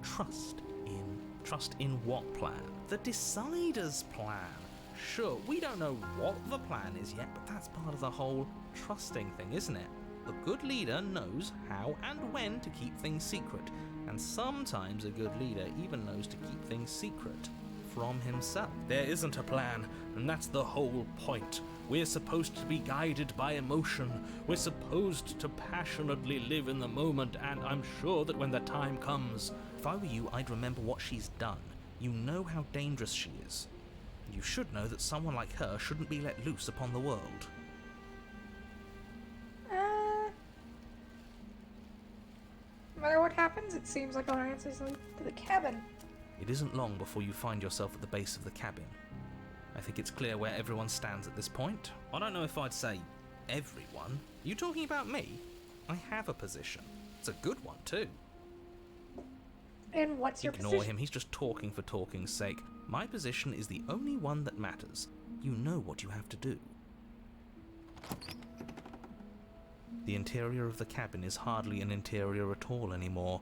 Trust in what plan? The Decider's plan. Sure, we don't know what the plan is yet, but that's part of the whole trusting thing, isn't it? A good leader knows how and when to keep things secret, and sometimes a good leader even knows to keep things secret from himself. There isn't a plan, and that's the whole point. We're supposed to be guided by emotion. We're supposed to passionately live in the moment, and I'm sure that when the time comes, if I were you, I'd remember what she's done. You know how dangerous she is. You should know that someone like her shouldn't be let loose upon the world. No matter what happens, it seems like our answers lead to the cabin. It isn't long before you find yourself at the base of the cabin. I think it's clear where everyone stands at this point. I don't know if I'd say everyone. You talking about me? I have a position. It's a good one, too. And what's your Ignore position? him, he's just talking for talking's sake. My position is the only one that matters. You know what you have to do. The interior of the cabin is hardly an interior at all anymore.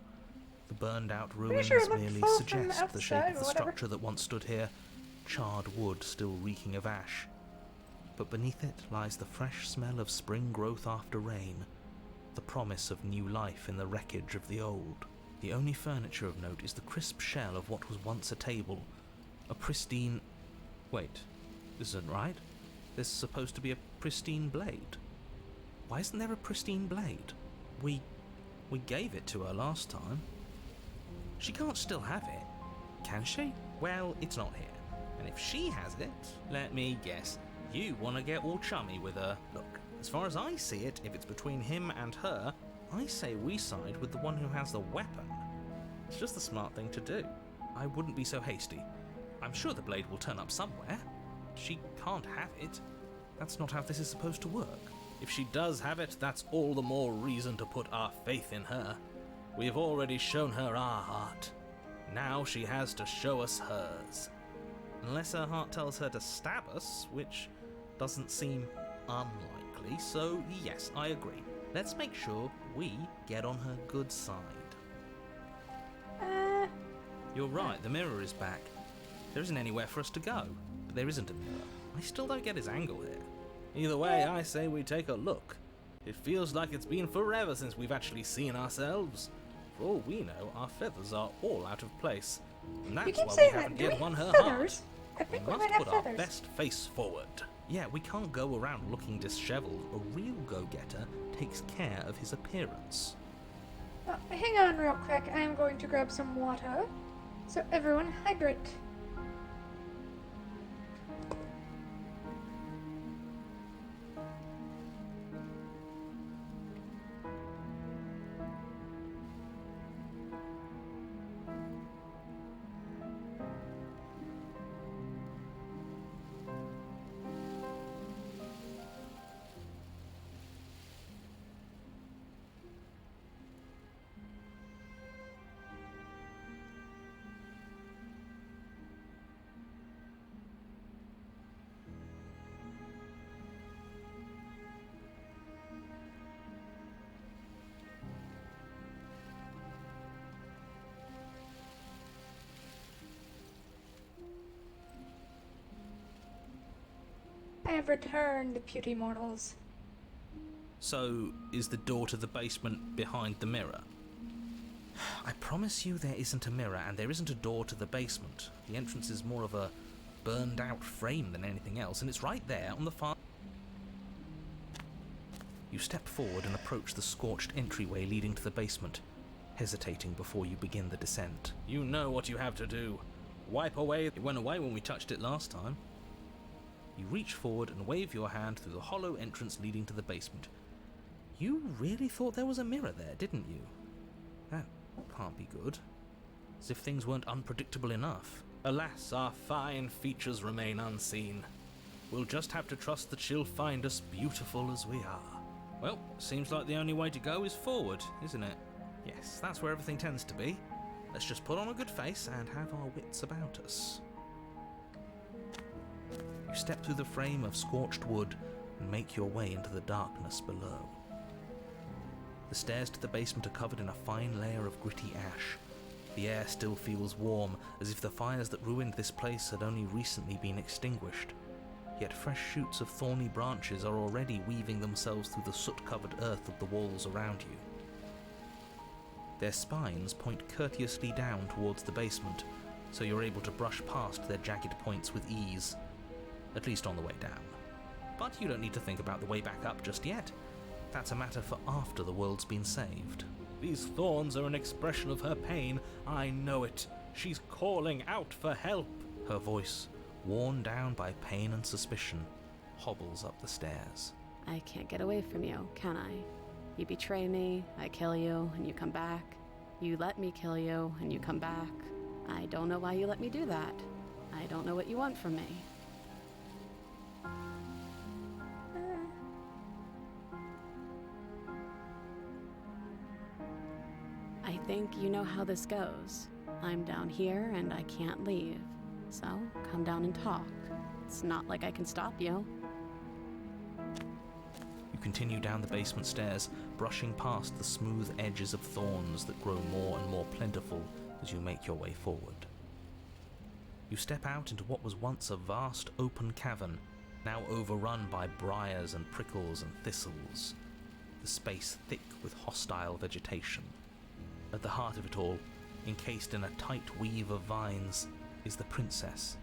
The burned-out ruins sure it looked merely full from the suggest the shape outside of or the whatever. structure that once stood here, charred wood still reeking of ash. But beneath it lies the fresh smell of spring growth after rain, the promise of new life in the wreckage of the old. The only furniture of note is the crisp shell of what was once a table, a pristine... Wait, this isn't right. There's supposed to be a pristine blade. Why isn't there a pristine blade? We gave it to her last time. She can't still have it, can she? Well, it's not here. And if she has it, let me guess, you want to get all chummy with her. Look, as far as I see it, if it's between him and her, I say we side with the one who has the weapon. It's just the smart thing to do. I wouldn't be so hasty. I'm sure the blade will turn up somewhere. She can't have it. That's not how this is supposed to work. If she does have it, that's all the more reason to put our faith in her. We've already shown her our heart. Now she has to show us hers. Unless her heart tells her to stab us, which doesn't seem unlikely, so yes, I agree. Let's make sure we get on her good side. You're right, the mirror is back. There isn't anywhere for us to go, but there isn't a mirror. I still don't get his angle here. Either way, I say we take a look. It feels like it's been forever since we've actually seen ourselves. For all we know, our feathers are all out of place. And You that's keep why we saying that. haven't Do yet we won her have feathers? heart. I think We we must might have put our feathers. best face forward. Yeah, we can't go around looking disheveled. A real go-getter takes care of his appearance. Hang on real quick. I am going to grab some water. So everyone hydrate. have returned, puny mortals. So, is the door to the basement behind the mirror? I promise you there isn't a mirror, and there isn't a door to the basement. The entrance is more of a burned out frame than anything else, and it's right there on the far... You step forward and approach the scorched entryway leading to the basement, hesitating before you begin the descent. You know what you have to do. Wipe away. It went away when we touched it last time. You reach forward and wave your hand through the hollow entrance leading to the basement. You really thought there was a mirror there, didn't you? That can't be good. As if things weren't unpredictable enough. Alas, our fine features remain unseen. We'll just have to trust that she'll find us beautiful as we are. Well, seems like the only way to go is forward, isn't it? Yes, that's where everything tends to be. Let's just put on a good face and have our wits about us. You step through the frame of scorched wood and make your way into the darkness below. The stairs to the basement are covered in a fine layer of gritty ash. The air still feels warm, as if the fires that ruined this place had only recently been extinguished. Yet fresh shoots of thorny branches are already weaving themselves through the soot-covered earth of the walls around you. Their spines point courteously down towards the basement, so you're able to brush past their jagged points with ease, at least on the way down. But you don't need to think about the way back up just yet. That's a matter for after the world's been saved. These thorns are an expression of her pain. I know it. She's calling out for help. Her voice, worn down by pain and suspicion, hobbles up the stairs. I can't get away from you, can I? You betray me, I kill you, and you come back. You let me kill you, and you come back. I don't know why you let me do that. I don't know what you want from me. I think you know how this goes. I'm down here and I can't leave. So, come down and talk. It's not like I can stop you. You continue down the basement stairs, brushing past the smooth edges of thorns that grow more and more plentiful as you make your way forward. You step out into what was once a vast open cavern, now overrun by briars and prickles and thistles, the space thick with hostile vegetation. At the heart of it all, encased in a tight weave of vines, is the princess,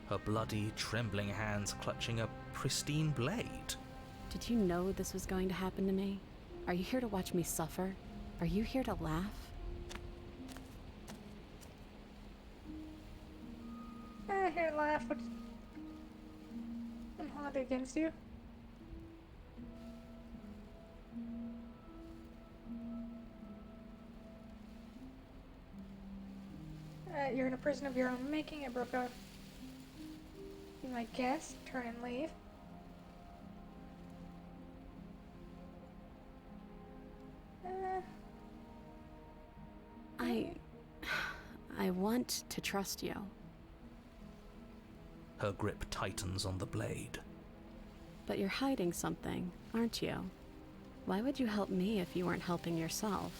her bloody, trembling hands clutching a pristine blade. Did you know this was going to happen to me? Are you here to watch me suffer? Are you here to laugh? Here, laugh. I'm hot against you. You're in a prison of your own making. I broke out. Be my guest. Turn and leave. I want to trust you. Her grip tightens on the blade. But you're hiding something, aren't you? Why would you help me if you weren't helping yourself?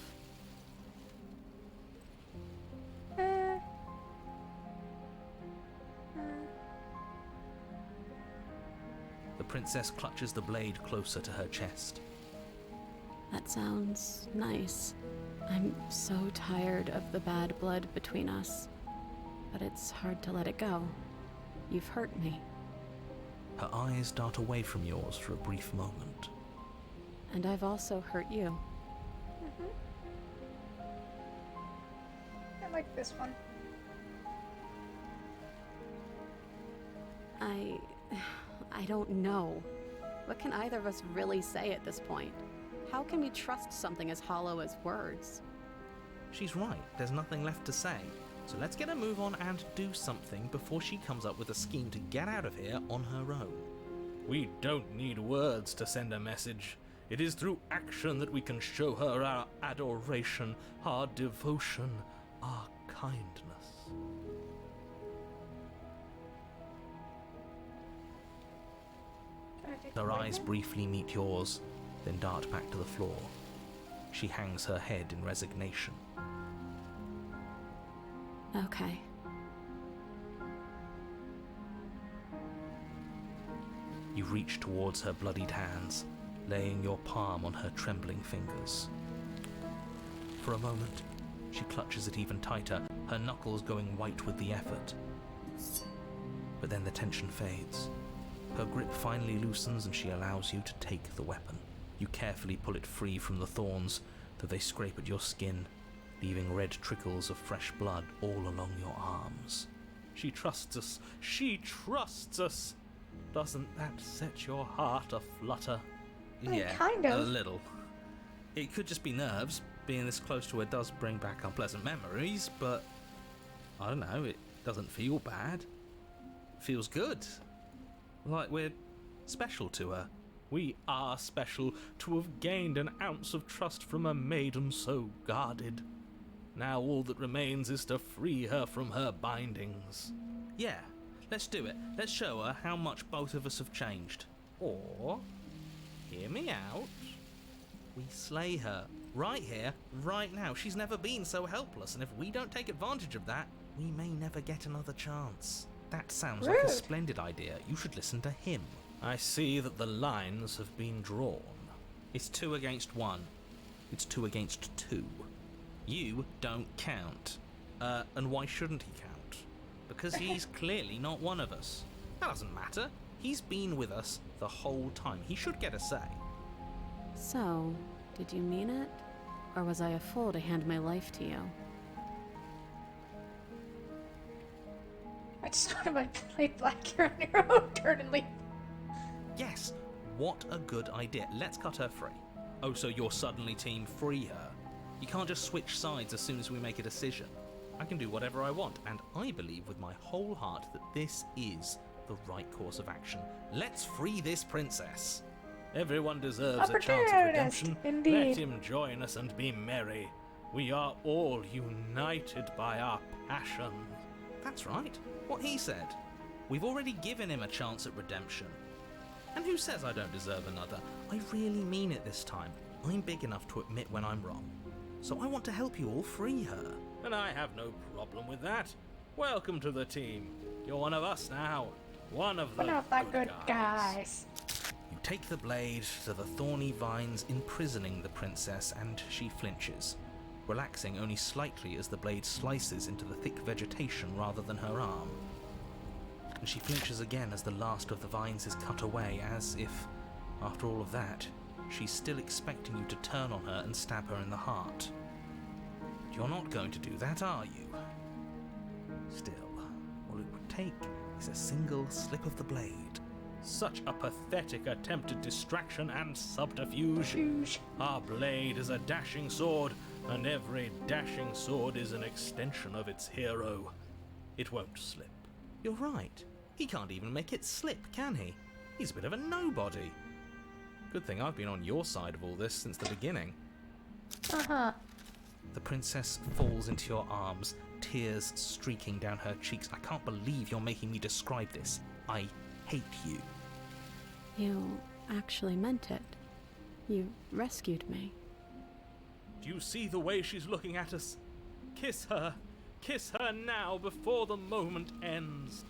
The princess clutches the blade closer to her chest. That sounds nice. I'm so tired of the bad blood between us. But it's hard to let it go. You've hurt me. Her eyes dart away from yours for a brief moment. And I've also hurt you. I like this one. I don't know. What can either of us really say at this point? How can we trust something as hollow as words? She's right, there's nothing left to say. So let's get a move on and do something before she comes up with a scheme to get out of here on her own. We don't need words to send a message. It is through action that we can show her our adoration, our devotion, our kindness. Her eyes briefly meet yours, then dart back to the floor. She hangs her head in resignation. Okay. You reach towards her bloodied hands, laying your palm on her trembling fingers. For a moment, she clutches it even tighter, her knuckles going white with the effort. But then the tension fades. Her grip finally loosens and she allows you to take the weapon. You carefully pull it free from the thorns, though they scrape at your skin, leaving red trickles of fresh blood all along your arms. She trusts us. She trusts us. Doesn't that set your heart aflutter? Yeah, kind of. a little. It could just be nerves. Being this close to her does bring back unpleasant memories, but I don't know, it doesn't feel bad. It feels good. Like we're special to her. We are special to have gained an ounce of trust from a maiden so guarded. Now all that remains is to free her from her bindings. Yeah, let's do it. Let's show her how much both of us have changed. Or, hear me out, we slay her. Right here, right now. She's never been so helpless, and if we don't take advantage of that, we may never get another chance. That sounds like a Rude. splendid idea. You should listen to him. I see that the lines have been drawn. It's 2 against 1. It's 2 against 2. You don't count. And why shouldn't he count? Because he's clearly not one of us. That doesn't matter. He's been with us the whole time. He should get a say. So, did you mean it? Or was I a fool to hand my life to you? I just want to play black here on your own turn and leave. Yes, what a good idea. Let's cut her free. Oh, so you're suddenly team free her. You can't just switch sides as soon as we make a decision. I can do whatever I want, and I believe with my whole heart that this is the right course of action. Let's free this princess. Everyone deserves a chance at Opportunist, redemption. indeed. Let him join us and be merry. We are all united by our passion. That's right, what he said. We've already given him a chance at redemption. And who says I don't deserve another? I really mean it this time. I'm big enough to admit when I'm wrong. So I want to help you all free her. And I have no problem with that. Welcome to the team. You're one of us now. One of the One of the good guys. You take the blade to the thorny vines imprisoning the princess, and she flinches, relaxing only slightly as the blade slices into the thick vegetation rather than her arm. And she flinches again as the last of the vines is cut away, as if, after all of that, she's still expecting you to turn on her and stab her in the heart. You're not going to do that, are you? Still, all it would take is a single slip of the blade. Such a pathetic attempt at distraction and subterfuge. Huge. Our blade is a dashing sword, and every dashing sword is an extension of its hero. It won't slip. You're right. He can't even make it slip, can he? He's a bit of a nobody. Good thing I've been on your side of all this since the beginning. Uh-huh. The princess falls into your arms, tears streaking down her cheeks. I can't believe you're making me describe this. I hate you. You actually meant it. You rescued me. Do you see the way she's looking at us? Kiss her. Kiss her now before the moment ends.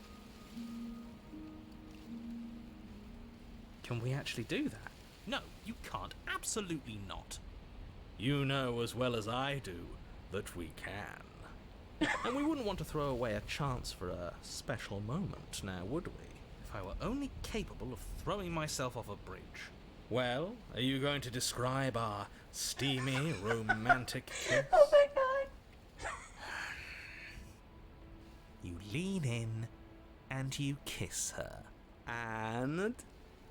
Can we actually do that? No, you can't. Absolutely not. You know as well as I do that we can. And we wouldn't want to throw away a chance for a special moment, now would we? If I were only capable of throwing myself off a bridge. Well, are you going to describe our steamy, romantic kiss? Oh my god. You lean in and you kiss her. And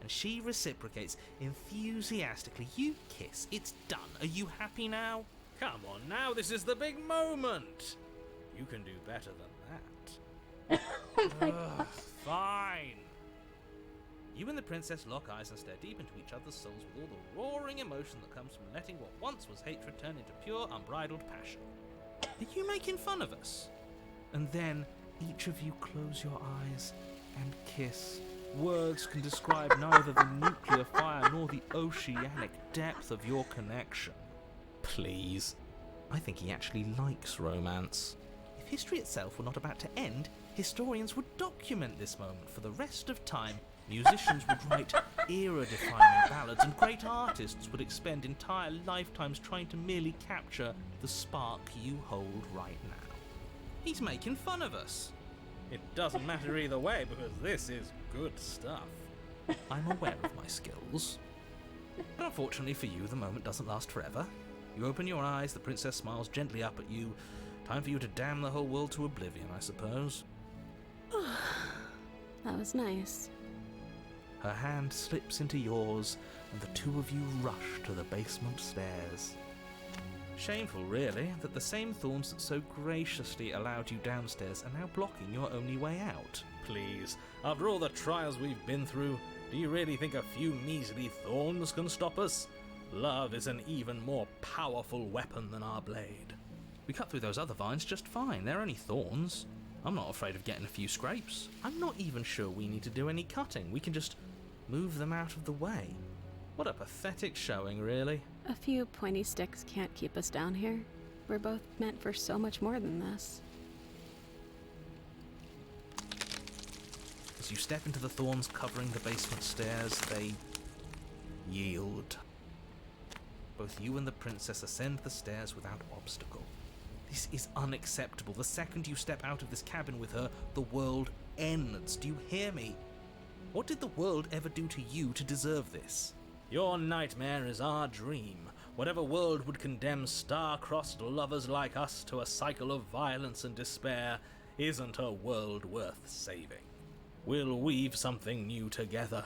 she reciprocates enthusiastically. You kiss. It's done. Are you happy now? Come on now, this is the big moment. You can do better than that. Oh my god. Fine. You and the princess lock eyes and stare deep into each other's souls with all the roaring emotion that comes from letting what once was hatred turn into pure, unbridled passion. Are you making fun of us? And then each of you close your eyes and kiss. Words can describe neither the nuclear fire nor the oceanic depth of your connection. Please. I think he actually likes romance. If history itself were not about to end, historians would document this moment for the rest of time. Musicians would write era-defining ballads, and great artists would expend entire lifetimes trying to merely capture the spark you hold right now. He's making fun of us. It doesn't matter either way, because this is good stuff. I'm aware of my skills. But unfortunately for you, the moment doesn't last forever. You open your eyes, the princess smiles gently up at you. Time for you to damn the whole world to oblivion, I suppose. That was nice. Her hand slips into yours, and the two of you rush to the basement stairs. Shameful, really, that the same thorns that so graciously allowed you downstairs are now blocking your only way out. Please, after all the trials we've been through, do you really think a few measly thorns can stop us? Love is an even more powerful weapon than our blade. We cut through those other vines just fine, they're only thorns. I'm not afraid of getting a few scrapes. I'm not even sure we need to do any cutting, we can just move them out of the way. What a pathetic showing, really. A few pointy sticks can't keep us down here. We're both meant for so much more than this. As you step into the thorns covering the basement stairs, they yield. Both you and the princess ascend the stairs without obstacle. This is unacceptable. The second you step out of this cabin with her, the world ends. Do you hear me? What did the world ever do to you to deserve this? Your nightmare is our dream. Whatever world would condemn star-crossed lovers like us to a cycle of violence and despair isn't a world worth saving. We'll weave something new together.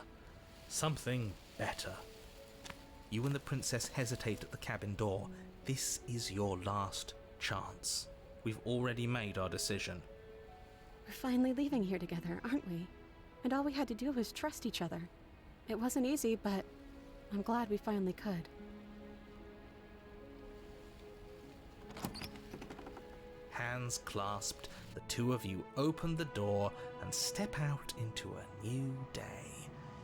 Something better. You and the princess hesitate at the cabin door. This is your last chance. We've already made our decision. We're finally leaving here together, aren't we? And all we had to do was trust each other. It wasn't easy, but I'm glad we finally could. Hands clasped, the two of you open the door and step out into a new day,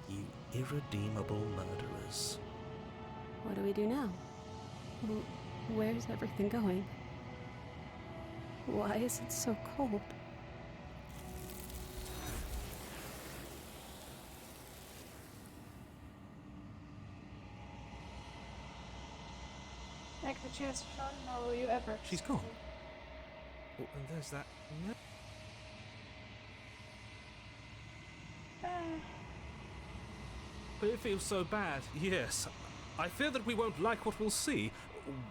you irredeemable murderers. What do we do now? Where's everything going? Why is it so cold? I give a chance, Sean, nor will you ever. She's gone. Oh, and there's that. But it feels so bad. Yes. I fear that we won't like what we'll see.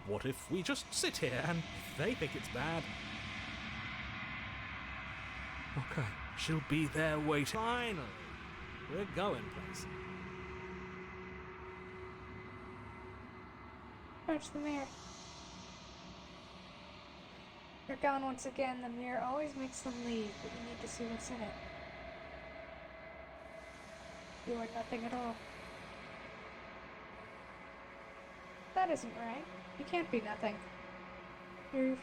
What if we just sit here and they think it's bad? Okay. She'll be there waiting. Finally. We're going places. Approach the mirror. You're gone once again. The mirror always makes them leave, but you need to see what's in it. You are nothing at all. That isn't right. You can't be nothing. You're...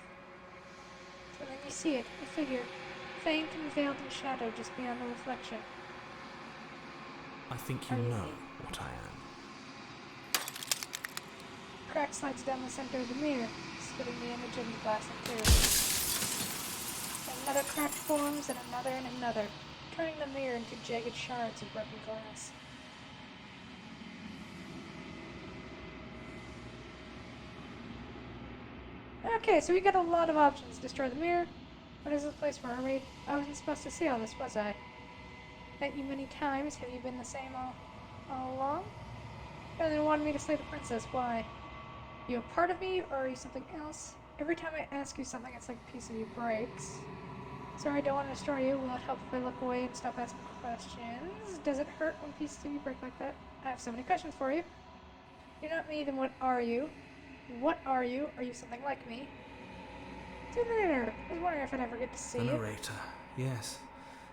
So then you see it, a figure, faint and veiled in shadow just beyond the reflection. I think you know what I am. Crack slides down the center of the mirror, splitting the image of the glass in two. Another crack forms, and another, turning the mirror into jagged shards of broken glass. Okay, so we got a lot of options. Destroy the mirror. What is this place for? I wasn't supposed to see all this, was I? Met you many times. Have you been the same all along? And then wanted me to slay the princess. Why? You a part of me, or are you something else? Every time I ask you something, it's like a piece of you breaks. Sorry, I don't want to destroy you. Will it help if I look away and stop asking questions? Does it hurt when pieces of you break like that? I have so many questions for you. You're not me, then what are you? What are you? Are you something like me? It's a narrator. I was wondering if I'd ever get to see A it. narrator, yes.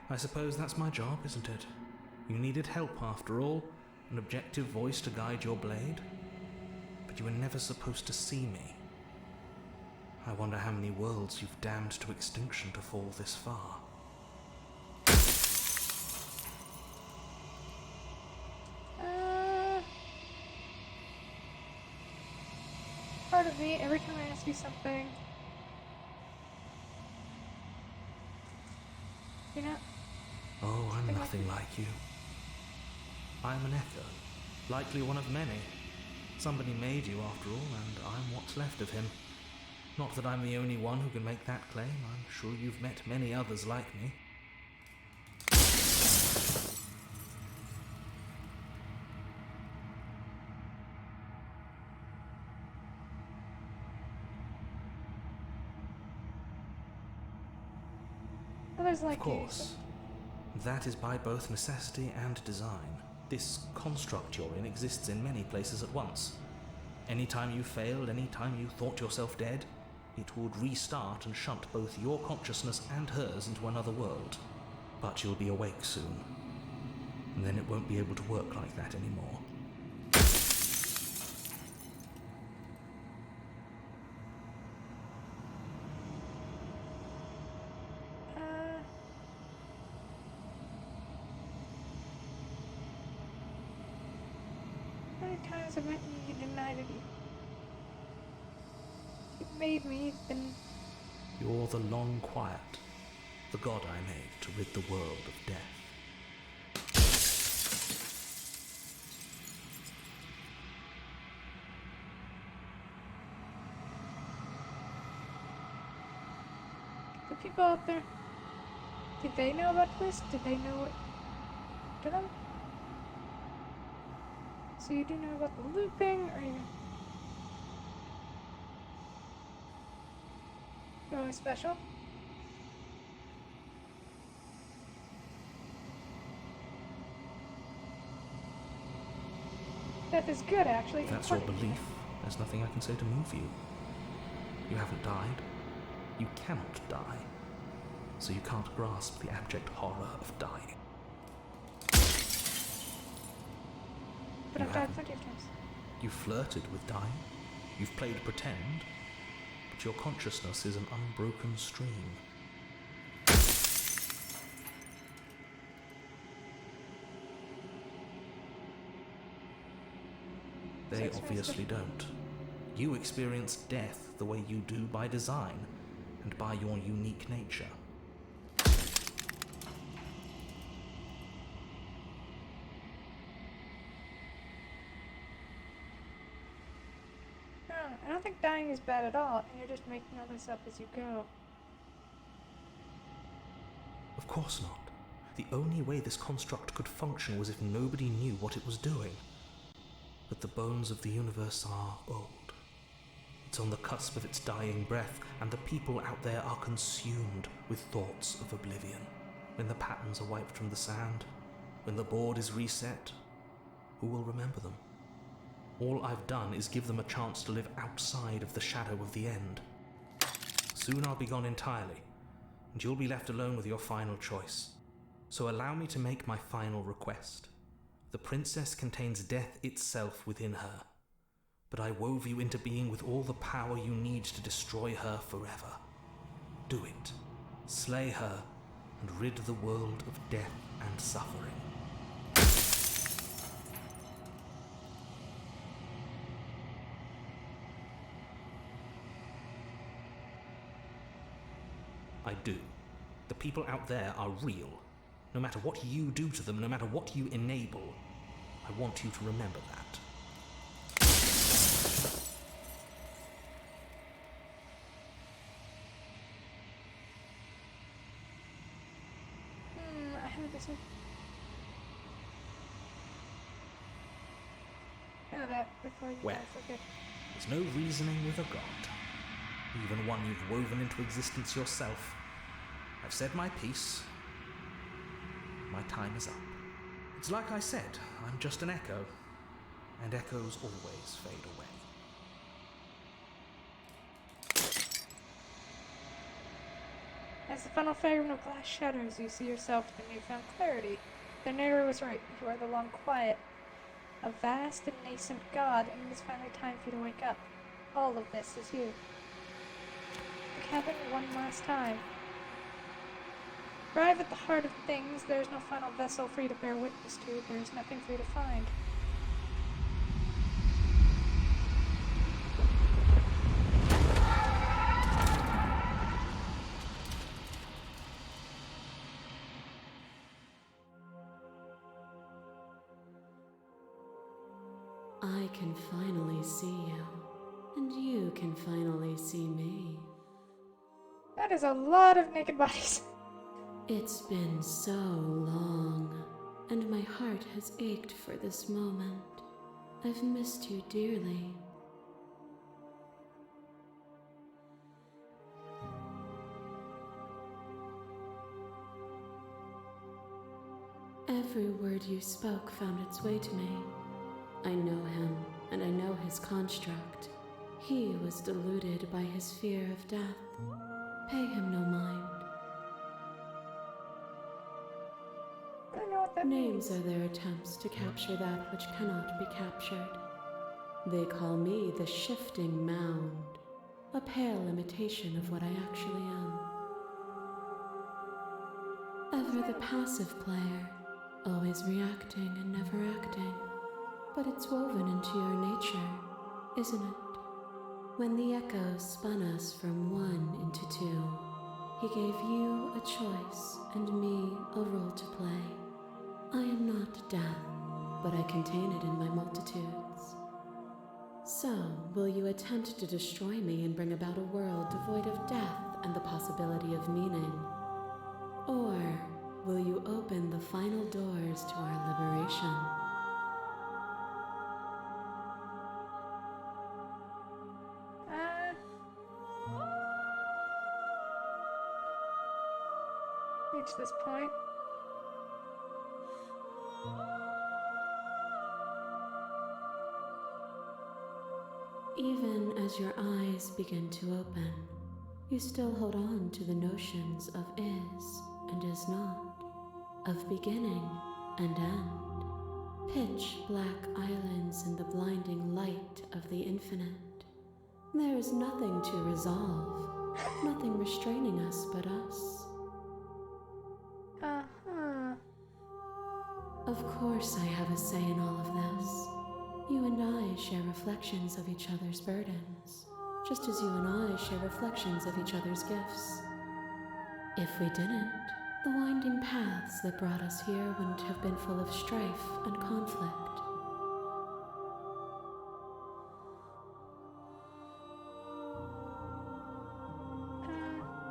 I suppose that's my job, isn't it? You needed help, after all. An objective voice to guide your blade. But you were never supposed to see me. I wonder how many worlds you've damned to extinction to fall this far. Part of me, every time I ask you something... You're not... Oh, I'm nothing like you. I'm an echo, likely one of many. Somebody made you after all, and I'm what's left of him. Not that I'm the only one who can make that claim. I'm sure you've met many others like me. Others like Of course. That is by both necessity and design. This construct you're in exists in many places at once. Anytime you failed, anytime you thought yourself dead, it would restart and shunt both your consciousness and hers into another world. But you'll be awake soon. And then it won't be able to work like that anymore. How many times have I met you denied it? You made me, then You're the long quiet, the god I made to rid the world of death. the people out there, did they know about this? Did they know it? Did I? So you do know about the looping, or you going special? Death is good, actually. If that's your belief, there's nothing I can say to move you. You haven't died. You cannot die. So you can't grasp the abject horror of dying. But You I've died haven't. plenty of times. You've flirted with dying. You've played pretend. But your consciousness is an unbroken stream. They So obviously don't. You experience death the way you do by design, and by your unique nature. No, I don't think dying is bad at all, and you're just making all this up as you go. Of course not. The only way this construct could function was if nobody knew what it was doing. But the bones of the universe are old. It's on the cusp of its dying breath, and the people out there are consumed with thoughts of oblivion. When the patterns are wiped from the sand, when the board is reset, who will remember them? All I've done is give them a chance to live outside of the shadow of the end. Soon I'll be gone entirely, and you'll be left alone with your final choice. So allow me to make my final request. The princess contains death itself within her, but I wove you into being with all the power you need to destroy her forever. Do it. Slay her, and rid the world of death and suffering. I do. The people out there are real. No matter what you do to them, no matter what you enable, I want you to remember that. I haven't listened. I know that before you Well. guys, okay. There's no reasoning with a god, even one you've woven into existence yourself. I've said my piece. My time is up. It's like I said, I'm just an echo, and echoes always fade away. As the final fragment of glass shatters, you see yourself in newfound clarity. The narrator was right. You are the long quiet. A vast and nascent god, and it is finally time for you to wake up. All of this is you. The cabin one last time. Arrive at the heart of things. There is no final vessel for you to bear witness to. There is nothing for you to find. can finally see you, and you can finally see me. That is a lot of naked bodies. It's been so long, and my heart has ached for this moment. I've missed you dearly. Every word you spoke found its way to me. I know him, and I know his construct. He was deluded by his fear of death. Pay him no mind. I don't know what that Names means. are their attempts to capture that which cannot be captured. They call me the shifting mound, a pale imitation of what I actually am. Ever the passive player, always reacting and never acting. But it's woven into your nature, isn't it? When the echo spun us from one into two, he gave you a choice and me a role to play. I am not death, but I contain it in my multitudes. So, will you attempt to destroy me and bring about a world devoid of death and the possibility of meaning? Or will you open the final doors to our liberation? Reach this point. Even as your eyes begin to open, you still hold on to the notions of is and is not, of beginning and end, pitch black islands in the blinding light of the infinite. There is nothing to resolve, nothing restraining us but us. Uh-huh. Of course I have a say in all of this. You and I share reflections of each other's burdens, just as you and I share reflections of each other's gifts. If we didn't, the winding paths that brought us here wouldn't have been full of strife and conflict.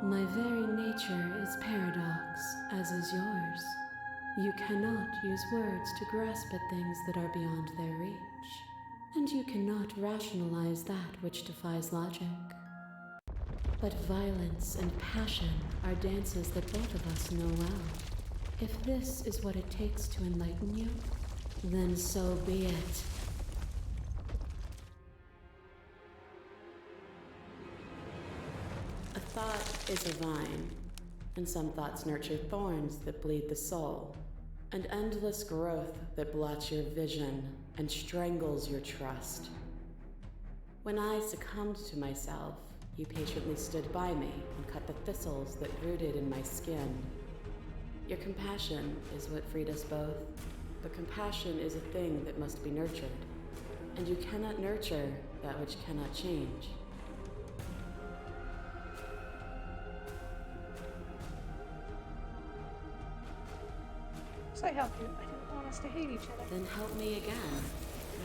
My very nature is paradox, as is yours. You cannot use words to grasp at things that are beyond their reach, and you cannot rationalize that which defies logic. But violence and passion are dances that both of us know well. If this is what it takes to enlighten you, then so be it. A thought is a vine, and some thoughts nurture thorns that bleed the soul, and endless growth that blots your vision and strangles your trust. When I succumbed to myself, you patiently stood by me and cut the thistles that rooted in my skin. Your compassion is what freed us both, but compassion is a thing that must be nurtured, and you cannot nurture that which cannot change. So I helped you. I didn't want us to hate each other. Then help me again.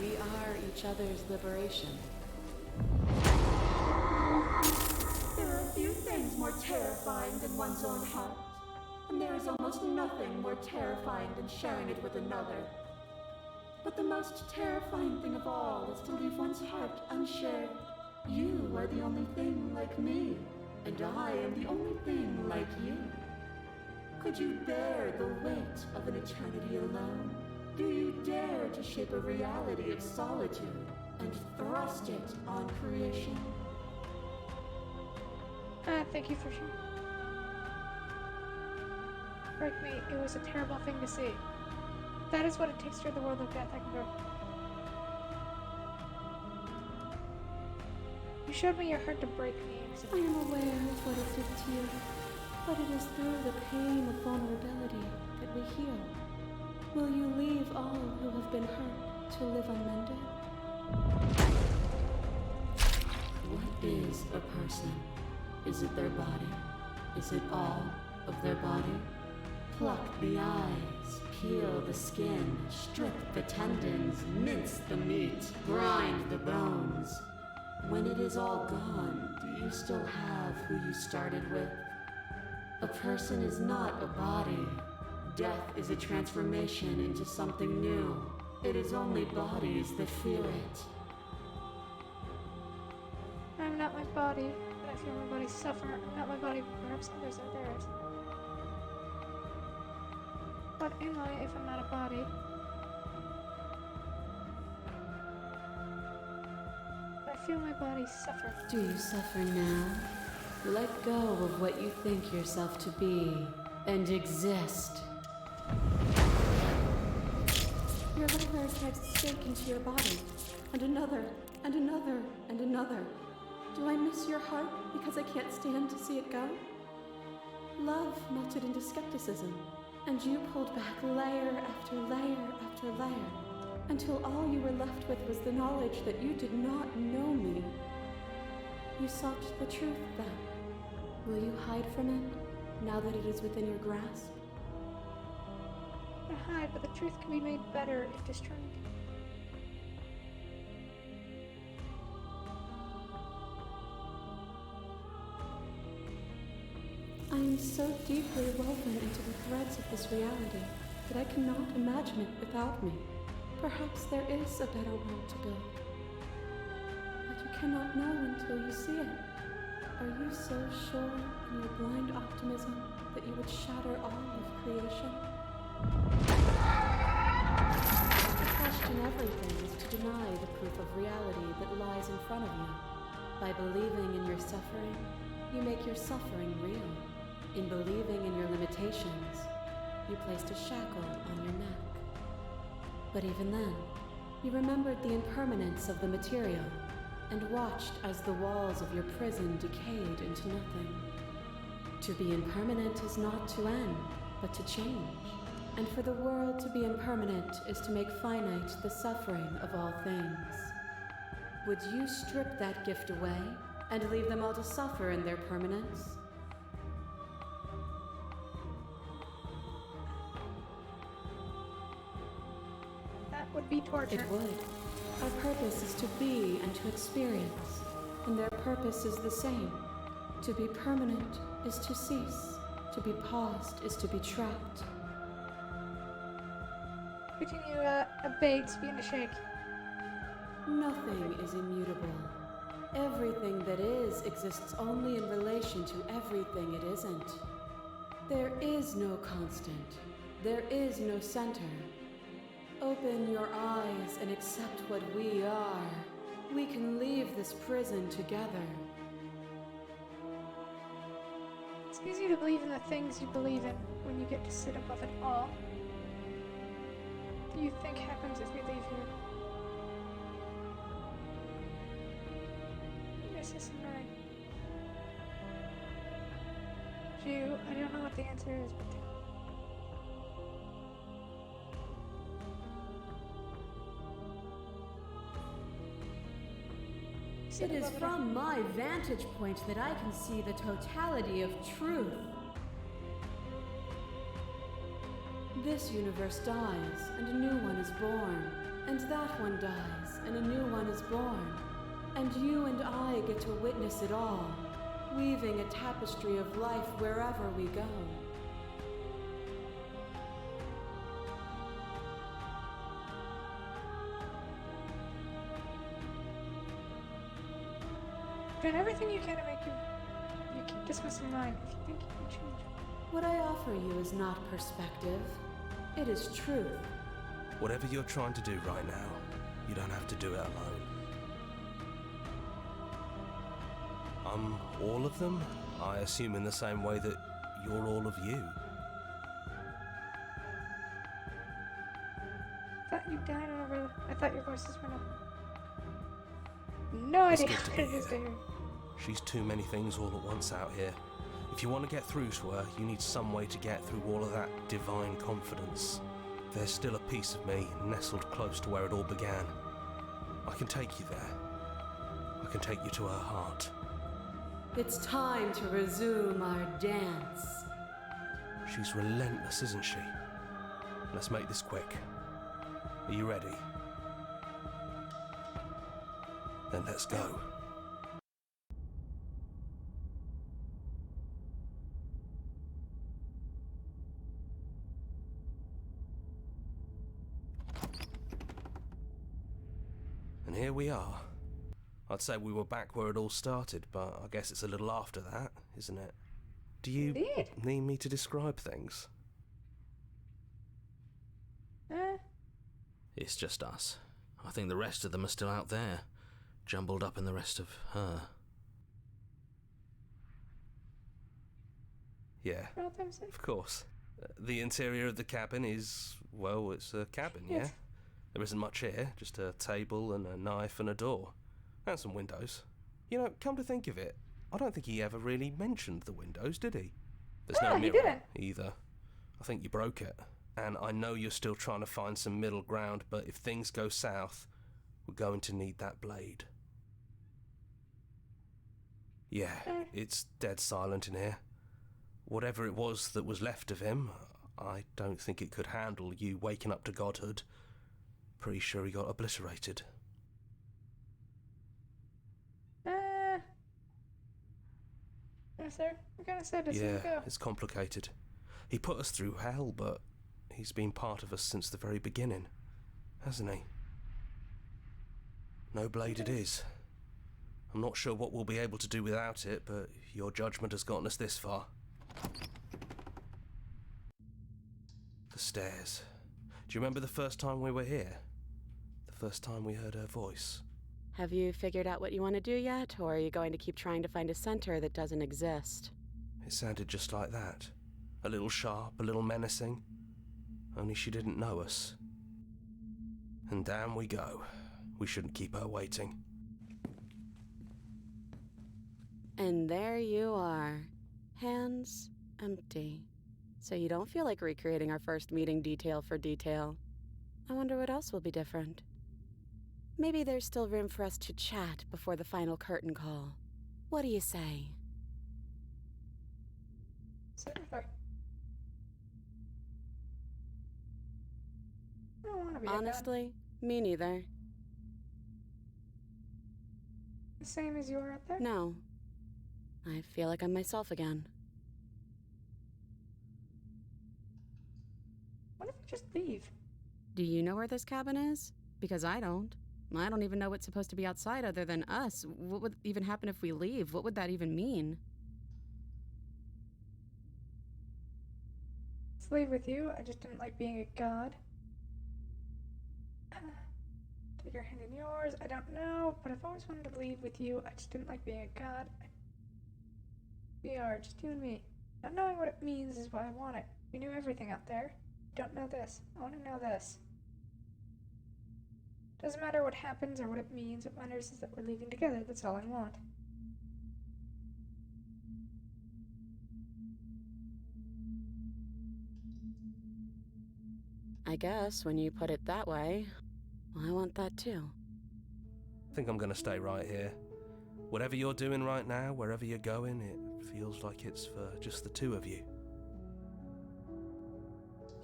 We are each other's liberation. There are few things more terrifying than one's own heart, and there is almost nothing more terrifying than sharing it with another. But the most terrifying thing of all is to leave one's heart unshared. You are the only thing like me, and I am the only thing like you. Could you bear the weight of an eternity alone? Do you dare to shape a reality of solitude and thrust it on creation? Thank you for sharing. Break me. It was a terrible thing to see. That is what it takes to rid the world of death. I can go. You showed me your heart to break me. I am aware of what it did to you, but it is through the pain of vulnerability that we heal. Will you leave all who have been hurt to live unmended? What is a person? Is it their body? Is it all of their body? Pluck the eyes, Peel the skin, strip the tendons, mince the meat, grind the bones. When it is all gone, do you still have who you started with? A person is not a body. Death is a transformation into something new. It is only bodies that feel it. I'm not my body, but I feel my body suffer. I'm not my body, perhaps others are theirs. What am I if I'm not a body? I feel my body suffer. Do you suffer now? Let go of what you think yourself to be and exist. Your liver drives a stake into your body, and another, and another, and another. Do I miss your heart because I can't stand to see it go? Love melted into skepticism, and you pulled back layer after layer after layer, until all you were left with was the knowledge that you did not know me. You sought the truth then. Will you hide from it, now that it is within your grasp? I hide, but the truth can be made better if destroyed. I am so deeply woven into the threads of this reality that I cannot imagine it without me. Perhaps there is a better world to build. But you cannot know until you see it. Are you so sure in your blind optimism that you would shatter all of creation? To question everything is to deny the proof of reality that lies in front of you. By believing in your suffering, you make your suffering real. In believing in your limitations, you placed a shackle on your neck. But even then, you remembered the impermanence of the material and watched as the walls of your prison decayed into nothing. To be impermanent is not to end, but to change. And for the world to be impermanent is to make finite the suffering of all things. Would you strip that gift away and leave them all to suffer in their permanence? That would be torture. It would. Our purpose is to be and to experience, and their purpose is the same. To be permanent is to cease. To be paused is to be trapped. Continue, Bates, begin to shake. Nothing is immutable. Everything that is exists only in relation to everything it isn't. There is no constant. There is no center. Open your eyes and accept what we are. We can leave this prison together. It's easy to believe in the things you believe in when you get to sit above it all. What do you think happens if we leave here? This is annoying. Jew, I don't know what the answer is, but... It is from my vantage point that I can see the totality of truth. This universe dies, and a new one is born. And that one dies, and a new one is born. And you and I get to witness it all, weaving a tapestry of life wherever we go. You've done everything you can to make you keep dismissing mine. If you think you can change. What I offer you is not perspective. It is truth. Whatever you're trying to do right now, you don't have to do it alone. I'm all of them, I assume in the same way that you're all of you. I thought you died over. I thought your voices went up. No It's idea good to what be it is to here. hear. She's too many things all at once out here. If you want to get through to her, you need some way to get through all of that divine confidence. There's still a piece of me nestled close to where it all began. I can take you there. I can take you to her heart. It's time to resume our dance. She's relentless, isn't she? Let's make this quick. Are you ready? Then let's go. And here we are. I'd say we were back where it all started, but I guess it's a little after that, isn't it? Do you Indeed. need me to describe things? It's just us. I think the rest of them are still out there, jumbled up in the rest of her. Yeah, For all time's sake. of course. The interior of the cabin is, well, it's a cabin, yeah? Yes. There isn't much here, just a table and a knife and a door. And some windows. You know, come to think of it, I don't think he ever really mentioned the windows, did he? There's no No, he mirror didn't. either. I think you broke it. And I know you're still trying to find some middle ground, but if things go south, we're going to need that blade. Yeah, it's dead silent in here. Whatever it was that was left of him, I don't think it could handle you waking up to godhood. Pretty sure he got obliterated. Yes, sir. I'm kind of sad to see him Yeah, go. it's complicated. He put us through hell, but he's been part of us since the very beginning, hasn't he? No blade it is. I'm not sure what we'll be able to do without it, but your judgment has gotten us this far. The stairs. Do you remember the first time we were here? The first time we heard her voice? Have you figured out what you want to do yet, or are you going to keep trying to find a center that doesn't exist? It sounded just like that. A little sharp, a little menacing. Only she didn't know us. And down we go. We shouldn't keep her waiting. And there you are. Hands empty. So you don't feel like recreating our first meeting detail for detail. I wonder what else will be different. Maybe there's still room for us to chat before the final curtain call. What do you say? Certainly. I don't want to be a god. Honestly, me neither. The same as you are out there? No. I feel like I'm myself again. What if we just leave? Do you know where this cabin is? Because I don't. I don't even know what's supposed to be outside other than us. What would even happen if we leave? What would that even mean? Let's leave with you. I just didn't like being a god. Take your hand in yours. I don't know, but I've always wanted to leave with you. I just didn't like being a god. We are, just you and me. Not knowing what it means is why I want it. We knew everything out there. Don't know this. I want to know this. Doesn't matter what happens or what it means. What matters is that we're leaving together. That's all I want. I guess when you put it that way, I want that too. I think I'm gonna stay right here. Whatever you're doing right now, wherever you're going, it feels like it's for just the two of you.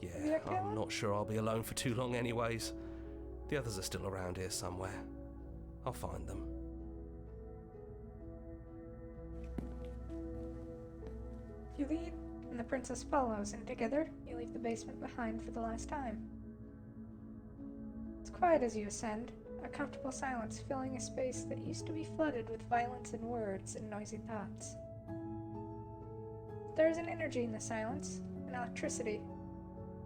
You Yeah, okay, I'm lad? not sure I'll be alone for too long anyways. The others are still around here somewhere. I'll find them. You lead, and the princess follows, and together you leave the basement behind for the last time. It's quiet as you ascend, a comfortable silence filling a space that used to be flooded with violence and words and noisy thoughts. There is an energy in the silence, an electricity,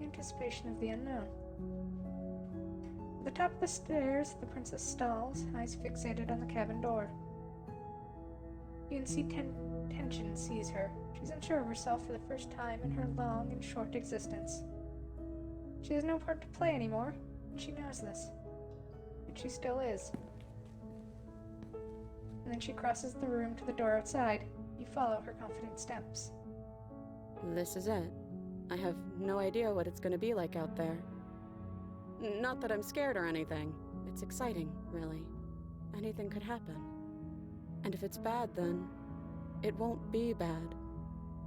anticipation of the unknown. At the top of the stairs, the princess stalls, eyes fixated on the cabin door. You can see tension seize her. She's unsure of herself for the first time in her long and short existence. She has no part to play anymore, and she knows this. And she still is. And then she crosses the room to the door outside. You follow her confident steps. This is it. I have no idea what it's going to be like out there. Not that I'm scared or anything. It's exciting, really. Anything could happen. And if it's bad, then it won't be bad.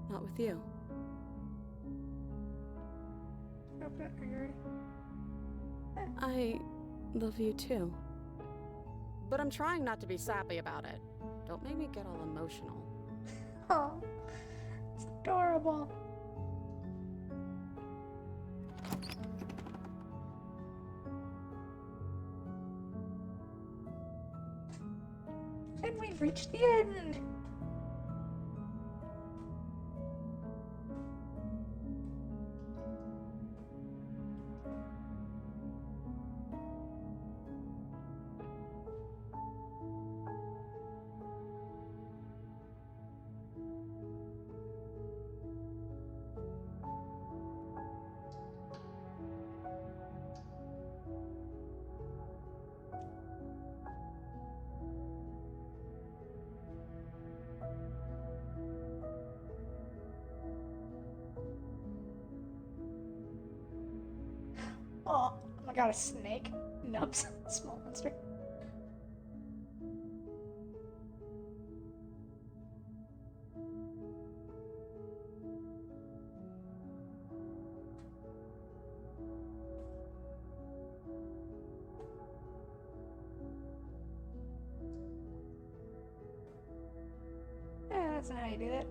Not with you. No open it? Are you ready? I love you too. But I'm trying not to be sappy about it. Don't make me get all emotional. Oh, it's adorable. And we've reached the end. Oh my god, a snake. Nubs. Small monster. Yeah, that's not how you do that.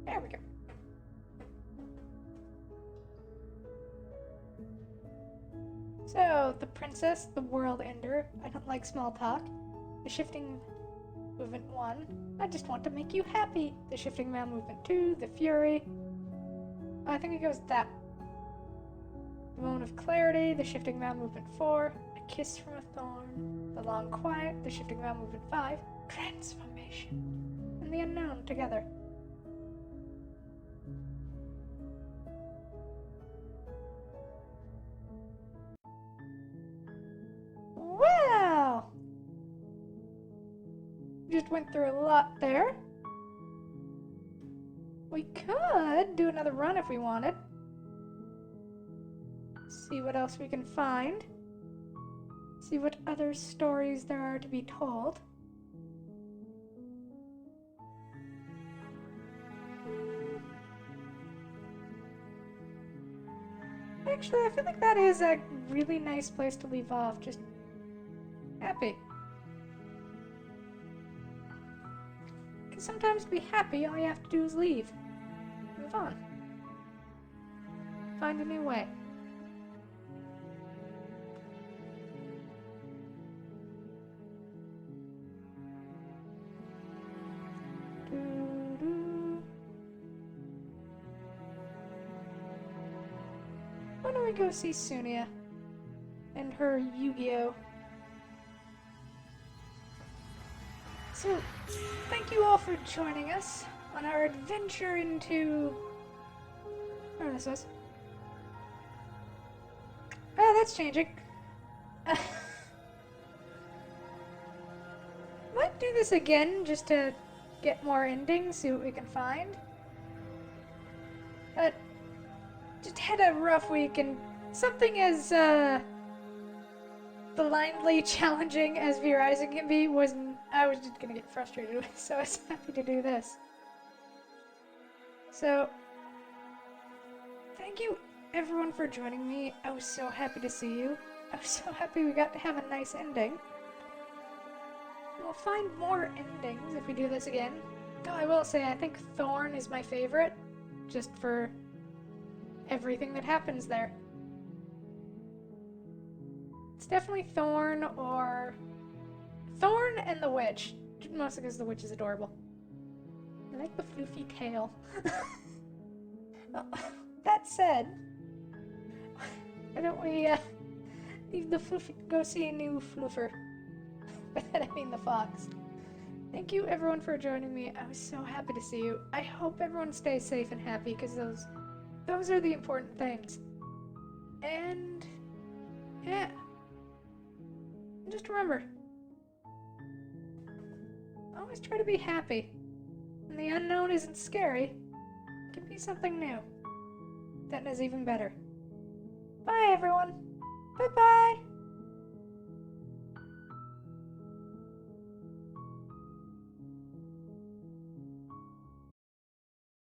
There we go. So, the princess, the world ender. I don't like small talk. The shifting movement 1. I just want to make you happy. The shifting man movement 2. The fury. I think it goes that. The moment of clarity. The shifting man movement 4. A kiss from a thorn. The long quiet. The shifting man movement 5. Transformation. And the unknown together. Wow! Just went through a lot there. We could do another run if we wanted. See what else we can find. See what other stories there are to be told. Actually, I feel like that is a really nice place to leave off. Just happy. Because sometimes to be happy, all you have to do is leave. Move on. Find a new way. Doo-doo. Why don't we go see Sunia and her Yu-Gi-Oh? So, thank you all for joining us on our adventure into... I don't know this was. Oh, that's changing. Might do this again just to get more endings, see what we can find. But just had a rough week, and something as blindly challenging as V Rising can be I was just gonna get frustrated with, so I was happy to do this. So, thank you everyone for joining me. I was so happy to see you. I was so happy we got to have a nice ending. We'll find more endings if we do this again. Though I will say, I think Thorn is my favorite, just for everything that happens there. It's definitely Thorn or... Thorn and the Witch. Mostly because the Witch is adorable. I like the floofy tail. Well, that said, why don't we leave the floofy, go see a new floofer. By that I mean the fox. Thank you everyone for joining me. I was so happy to see you. I hope everyone stays safe and happy, because those are the important things. And yeah. Just remember, always try to be happy. When the unknown isn't scary, it can be something new. That is even better. Bye everyone. Bye bye.